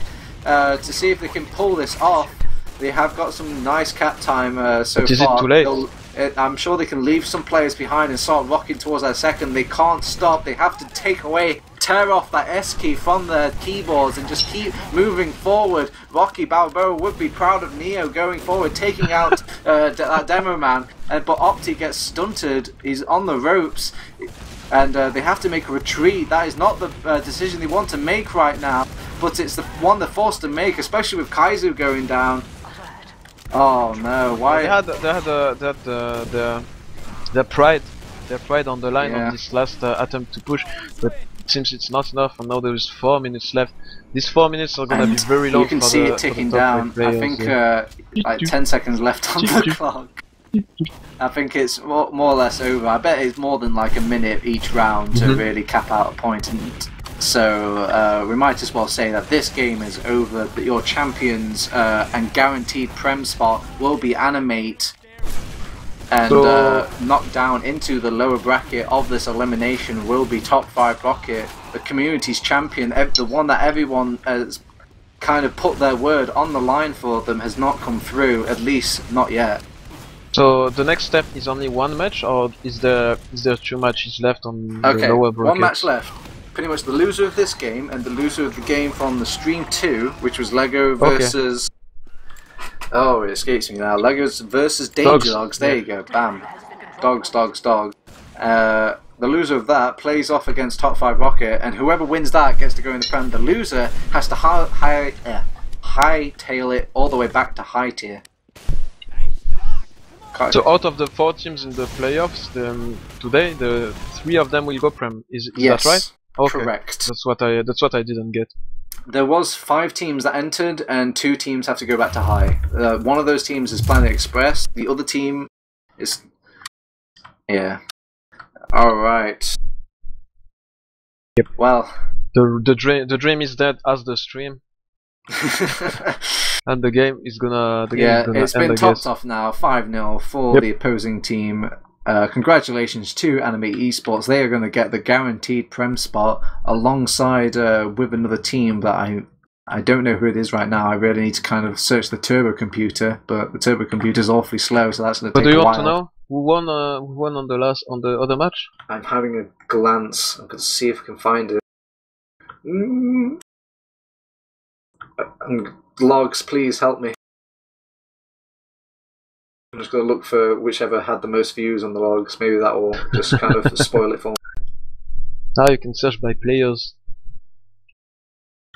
to see if they can pull this off. They have got some nice cap time so but is far. It too late? I'm sure they can leave some players behind and start rocking towards that second. They can't stop. They have to tear off that S key from their keyboards and just keep moving forward. Rocky Balboa would be proud of Neo going forward, taking out that demo man. But Opti gets stunted. He's on the ropes. And they have to make a retreat. That is not the decision they want to make right now. But it's the one they're forced to make, especially with Kaizu going down. Oh no! Why? They had their pride on the line on this last attempt to push, but it seems it's not enough. And now there is 4 minutes left. These 4 minutes are gonna be very long. You can see it ticking down. I think like 10 seconds left on the clock. I think it's more or less over. I bet it's more than like a minute each round to really cap out a point. And so we might as well say that this game is over. That your champions and guaranteed Prem spot will be Animate, and knocked down into the lower bracket of this elimination will be top5rocket, the community's champion, the one that everyone has kind of put their word on the line for them has not come through, at least not yet. So the next step is only one match, or is there 2 matches left on the lower bracket? One match left. Pretty much the loser of this game and the loser of the game from the Stream 2, which was Lego versus... Oh, it escapes me now. Legos versus Danger Dogs. There you go. Bam. Dogs. The loser of that plays off against top5rocket, and whoever wins that gets to go in the Prem. The loser has to hightail it all the way back to high tier. So out of the 4 teams in the playoffs today, the 3 of them will go Prem. Is that right? Okay. Correct. That's what I didn't get. There was 5 teams that entered, and 2 teams have to go back to high. One of those teams is Planet Express. The other team is All right. Yep. Well, the dream is dead as the stream. And the game is gonna. It's been topped off now, 5-0 for the opposing team. Congratulations to Animate Esports. They are going to get the guaranteed Prem spot alongside with another team that I don't know who it is right now. I really need to kind of search the turbo computer, but the turbo computer is awfully slow, so that's going to take a while. But do you want to know who won on the other match? I'm having a glance. I'm going to see if I can find it. Logs, please help me. I'm just going to look for whichever had the most views on the logs. Maybe that will just kind of spoil it for me. Now you can search by players.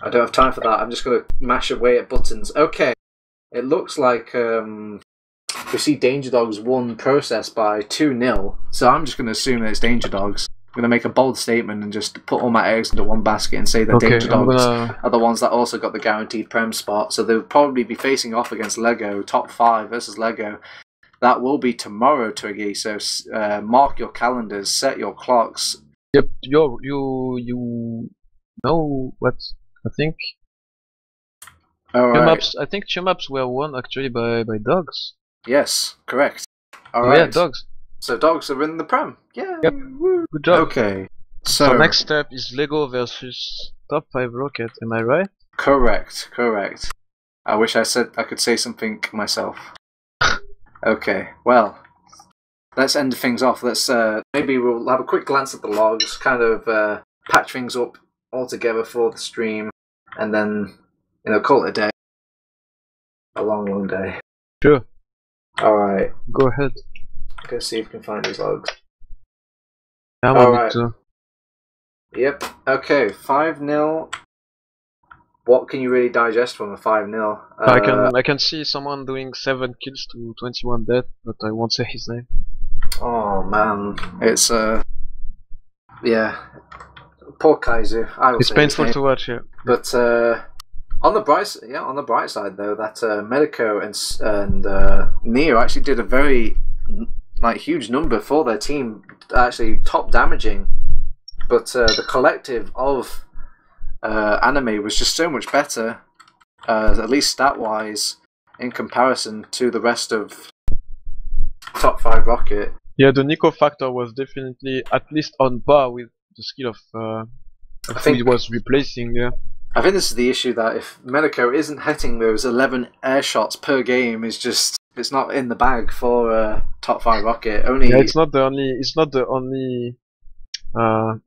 I don't have time for that. I'm just going to mash away at buttons. Okay. It looks like we see Danger Dogs won process by 2-0. So I'm just going to assume that it's Danger Dogs. I'm going to make a bold statement and just put all my eggs into one basket and say that Danger Dogs are the ones that also got the guaranteed Prem spot. So they'll probably be facing off against Lego, top 5 versus Lego. That will be tomorrow, Twiggy. So mark your calendars, set your clocks. Yep, you know what I think. All right. I think two maps were won actually by dogs. Yes, correct. All right. Yeah, dogs. So dogs are in the Prem. Yeah. Yep. Good job. Okay. So next step is Lego versus top5rocket. Am I right? Correct. I wish I could say something myself. Okay. Well, let's end things off. Let's maybe we'll have a quick glance at the logs, kind of patch things up all together for the stream, and then call it a day. A long day. Sure. All right. Go ahead. Go see if we can find these logs. All right. Yep. Okay. 5-0. What can you really digest from a 5-0? I can see someone doing 7 kills to 21 dead, but I won't say his name. Oh man, it's yeah. Poor Kaizu. It's painful to watch, yeah. But on the bright side though, that Medico and Neo actually did a very like huge number for their team, actually top damaging. But the collective of Animate was just so much better, at least stat-wise, in comparison to the rest of top5rocket. Yeah, the Nico factor was definitely at least on par with the skill of who he was replacing. Yeah. I think this is the issue, that if Medico isn't hitting those 11 air shots per game, it's not in the bag for top5rocket. Only Yeah, it's not the only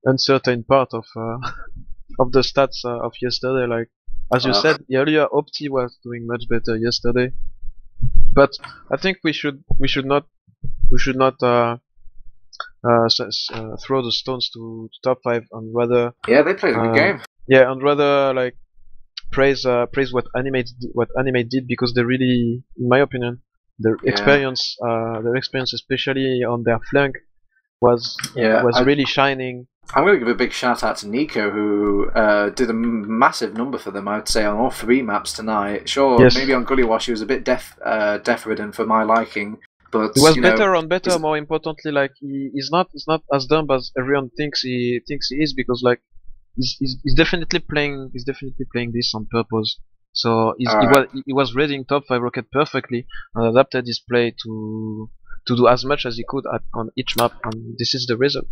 uncertain part of of the stats of yesterday. Like as you said earlier, Opti was doing much better yesterday, but I think we should not throw the stones to top 5 and rather they played a good game. Yeah, and rather like praise what Animate did, because they really, in my opinion, their experience especially on their flank was really shining. I'm going to give a big shout out to Nico, who did a massive number for them, I'd say, on all 3 maps tonight. Sure, yes. Maybe on Gullywash he was a bit deaf-ridden for my liking, but he was better. More importantly, like he's not as dumb as everyone thinks he is, because like he's definitely playing this on purpose. So he was reading top5rocket perfectly and adapted his play to do as much as he could on each map, and this is the result.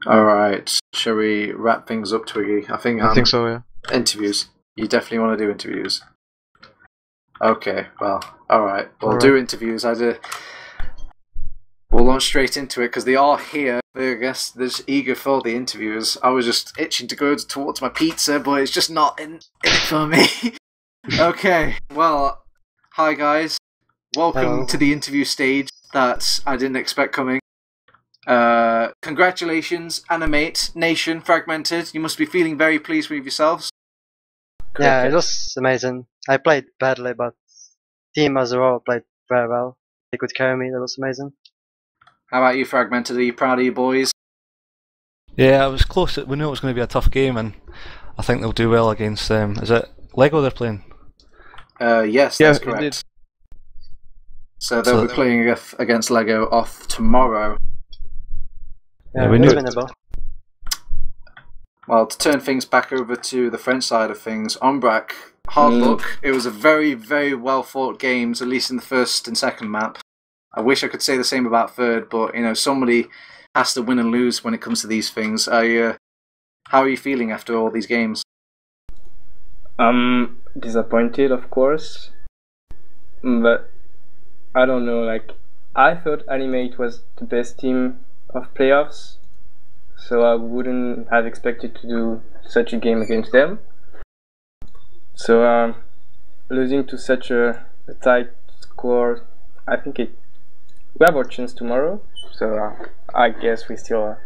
Alright, shall we wrap things up, Twiggy? I think so, yeah. Interviews. You definitely want to do interviews. Okay, well, alright. We'll do interviews. We'll launch straight into it, because they are here. I guess they're just eager for the interviews. I was just itching to go towards my pizza, but it's just not in it for me. Okay, well, hi guys. Welcome to the interview stage that I didn't expect coming. Congratulations, Animate, Nation, Fragmented. You must be feeling very pleased with yourselves. Yeah, it was amazing. I played badly, but team as well played very well. They could carry me, that was amazing. How about you, Fragmented? Are you proud of your boys? Yeah, I was close. We knew it was going to be a tough game, and I think they'll do well against them. Is it Lego they're playing? Yes, that's correct. Indeed. So they'll be playing against Lego off tomorrow. Yeah, we knew it. Winnable. Well, to turn things back over to the French side of things, Ombrack, hard luck. It was a very, very well fought game, at least in the first and second map. I wish I could say the same about third, but somebody has to win and lose when it comes to these things. How are you feeling after all these games? I'm disappointed, of course, but I don't know. Like, I thought Animate was the best team of playoffs, so I wouldn't have expected to do such a game against them. So losing to such a tight score, I think we have our chance tomorrow. So I guess we're still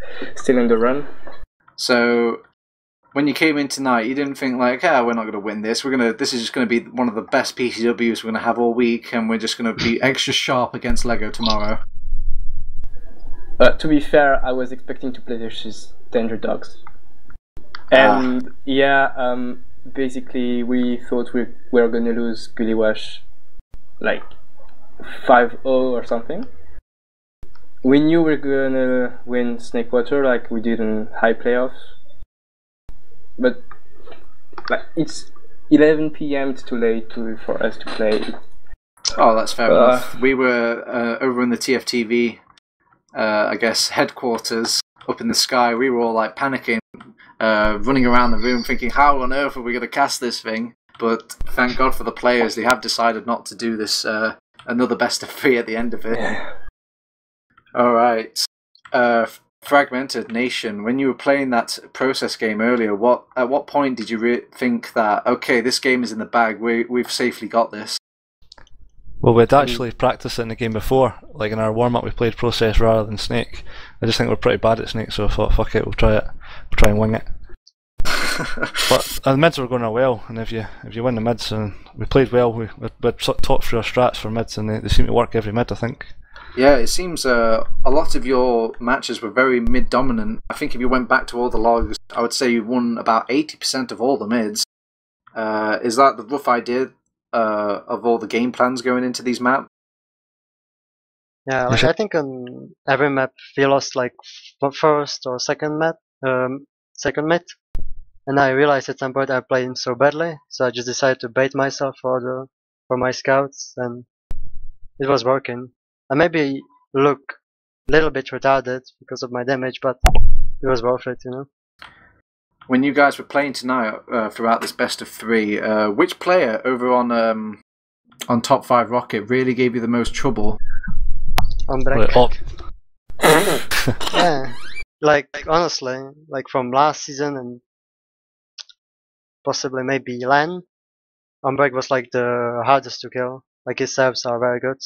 in the run. So when you came in tonight, you didn't think like, we're not going to win this. This is just going to be one of the best PCWs we're going to have all week, and we're just going to be extra sharp against Lego tomorrow. To be fair, I was expecting to play versus Danger Dogs, and basically we thought we were going to lose Gullywash like 5-0 or something. We knew we were going to win Snakewater like we did in high playoffs, but like it's 11 PM, it's too late for us to play. Oh, that's fair enough. We were over in the TFTV, I guess, headquarters up in the sky. We were all like panicking, running around the room thinking, how on earth are we going to cast this thing? But thank God for the players, they have decided not to do this another best of 3 at the end of it. Yeah. Alright. Fragmented Nation, when you were playing that process game earlier, at what point did you think that, okay, this game is in the bag, we've safely got this? Well, we'd actually practiced it in the game before. Like in our warm-up we played process rather than snake. I just think we're pretty bad at snake, so I thought, fuck it, we'll try it. We'll try and wing it. But the mids were going well, and if you win the mids, and we played well, we're top 3 strats for mids, and they seem to work every mid, I think. Yeah, it seems a lot of your matches were very mid-dominant. I think if you went back to all the logs, I would say you won about 80% of all the mids. Is that the rough idea of all the game plans going into these maps? Yeah, like I think on every map we lost like first or second map, second mid, and I realized at some point I played so badly, so I just decided to bait myself for my scouts, and it was working. I maybe look a little bit retarded because of my damage, but it was worth it, you know. When you guys were playing tonight throughout this best of 3, which player over on top5rocket really gave you the most trouble? Ombrack. Yeah, like honestly, like from last season and possibly maybe LAN, Ombrack was like the hardest to kill. Like his saves are very good.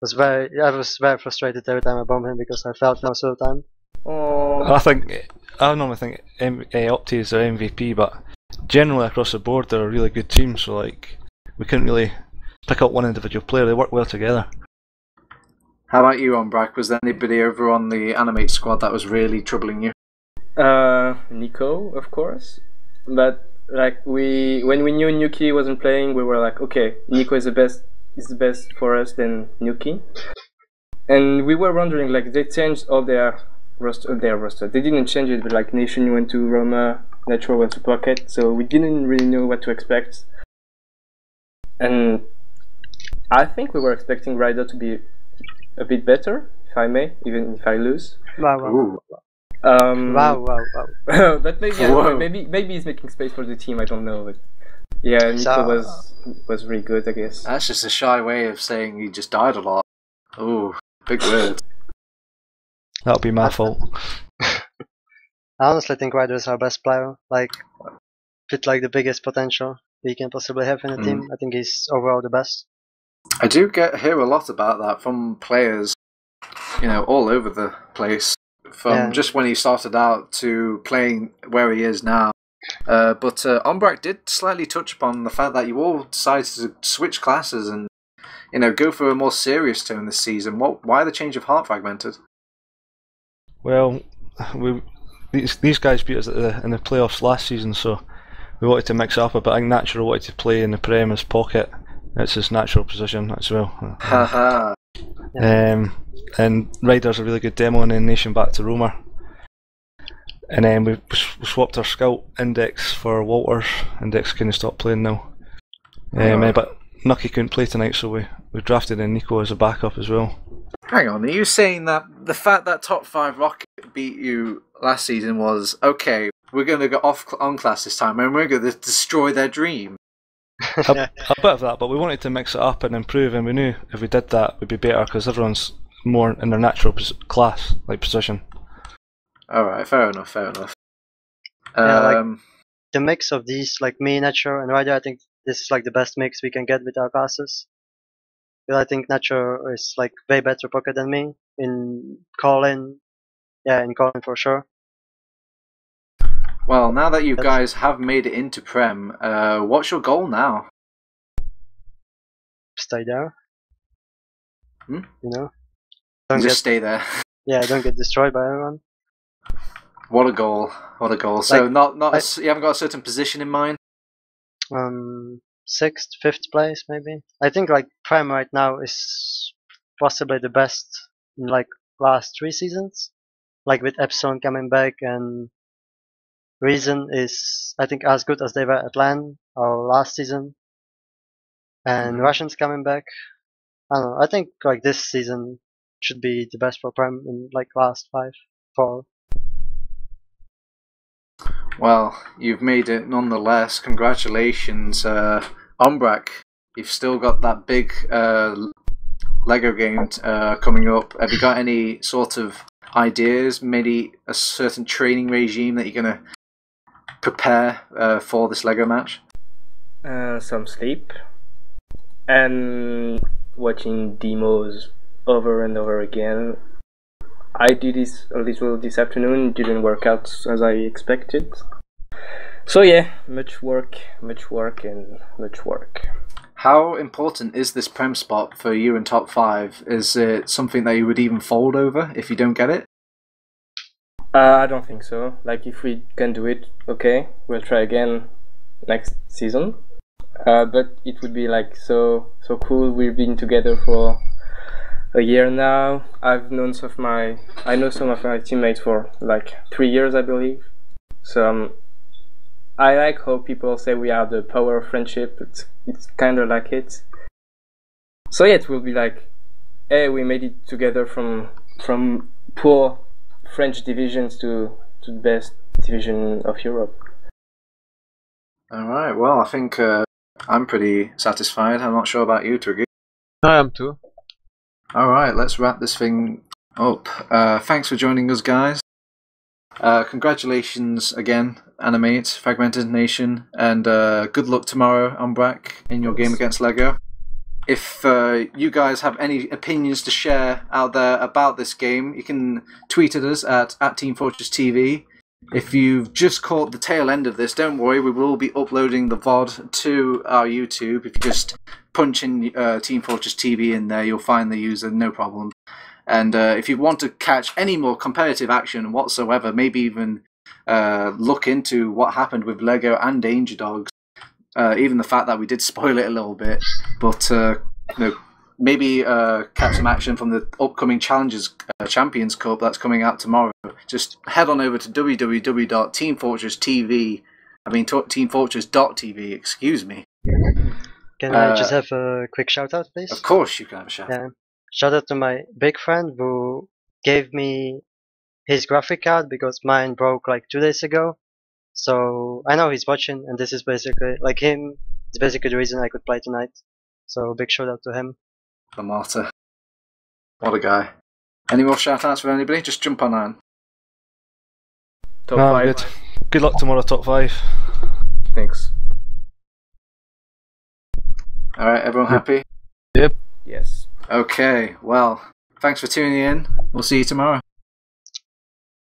I was very frustrated every time I bombed him because I felt most of the time. I normally think Opti is their MVP, but generally across the board they're a really good team. So like we couldn't really pick up one individual player. They work well together. How about you, Ombrack? Was there anybody over on the Animate squad that was really troubling you? Nico, of course. But like when we knew Nuki wasn't playing, we were like, okay, Nico is the best for us than Nuki. And we were wondering, like, they changed all their roster. They didn't change it, but like Nation went to Roma, Natural went to Pocket, so we didn't really know what to expect. And I think we were expecting Ryder to be a bit better, if I may, even if I lose. Wow. But maybe he's making space for the team. I don't know, but yeah, Nico was really good, I guess. That's just a shy way of saying he just died a lot. Ooh, big word. That'll be my fault. I honestly think Ryder is our best player. Like, with like the biggest potential he can possibly have in a team. I think he's overall the best. I do hear a lot about that from players, you know, all over the place. From just when he started out to playing where he is now. But Ombrack did slightly touch upon the fact that you all decided to switch classes and, you know, go for a more serious tone this season. Why the change of heart, Fragmented? Well, these guys beat us in the playoffs last season, so we wanted to mix it up a bit. I think Natural wanted to play in the Prem as Pocket. It's his natural position as well. Haha. And Ryder's a really good demo, and then Nation back to Roma. And then we swapped our scout Index for Walters. Index couldn't stop playing now. But Nucky couldn't play tonight, so we drafted in Nico as a backup as well. Hang on, are you saying that the fact that top5rocket beat you last season was, okay, we're going to go on class this time and we're going to destroy their dream? A bit of that, but we wanted to mix it up and improve, and we knew if we did that we'd be better because everyone's more in their natural class, like position. Alright, fair enough. Yeah, like the mix of these, like me, Nacho, and Ryder, I think this is like the best mix we can get with our classes. But I think Nacho is like way better Pocket than me in calling. Yeah, in calling for sure. Well, now that you guys have made it into Prem, what's your goal now? Stay there. You know? Just stay there. Yeah, don't get destroyed by everyone. What a goal. So you haven't got a certain position in mind? 6th, 5th place maybe. I think like Prem right now is possibly the best in like last 3 seasons. Like with Epsilon coming back, and Reason is I think as good as they were at LAN or last season. And Russians coming back. I don't know, I think like this season should be the best for Prem in like last 4. Well, you've made it nonetheless. Congratulations, Ombrack. You've still got that big Lego game coming up. Have you got any sort of ideas, maybe a certain training regime that you're going to prepare for this Lego match? Some sleep and watching demos over and over again. I did this a little this afternoon. It didn't work out as I expected. So yeah, much work. How important is this Prem spot for you in top 5? Is it something that you would even fold over if you don't get it? I don't think so. Like, if we can do it, okay, we'll try again next season. But it would be like so cool. We've been together for a year now. I know some of my teammates for like 3 years, I believe. So I like how people say we are the power of friendship. It's kind of like it. So yeah, it will be like, hey, we made it together from poor French divisions to the best division of Europe. Alright, well, I think I'm pretty satisfied. I'm not sure about you, Twiggy. I am too. Alright, let's wrap this thing up. Thanks for joining us, guys. Congratulations again, Animate, Fragmented Nation, and good luck tomorrow, Ombrack, in your game against Lego. If you guys have any opinions to share out there about this game, you can tweet at us at teamfortress.tv. If you've just caught the tail end of this, don't worry, we will be uploading the VOD to our YouTube. If you just punch in Team Fortress TV in there, you'll find the user, no problem. And if you want to catch any more competitive action whatsoever, maybe even look into what happened with Lego and Danger Dogs, even the fact that we did spoil it a little bit, but maybe catch some action from the upcoming Challengers Champions Cup that's coming out tomorrow. Just head on over to teamfortress.tv, excuse me. Can I just have a quick shout out, please? Of course you can have a shout. Yeah. Shout out to my big friend who gave me his graphic card because mine broke like 2 days ago. So I know he's watching, and this is basically like him. It's basically the reason I could play tonight. So big shout out to him. The martyr. What a guy. Any more shout outs for anybody? Just jump on that. Top No, 5. good. Good luck tomorrow, top 5. Thanks. Alright, everyone happy? Yep. Yes. Okay, well, thanks for tuning in. We'll see you tomorrow.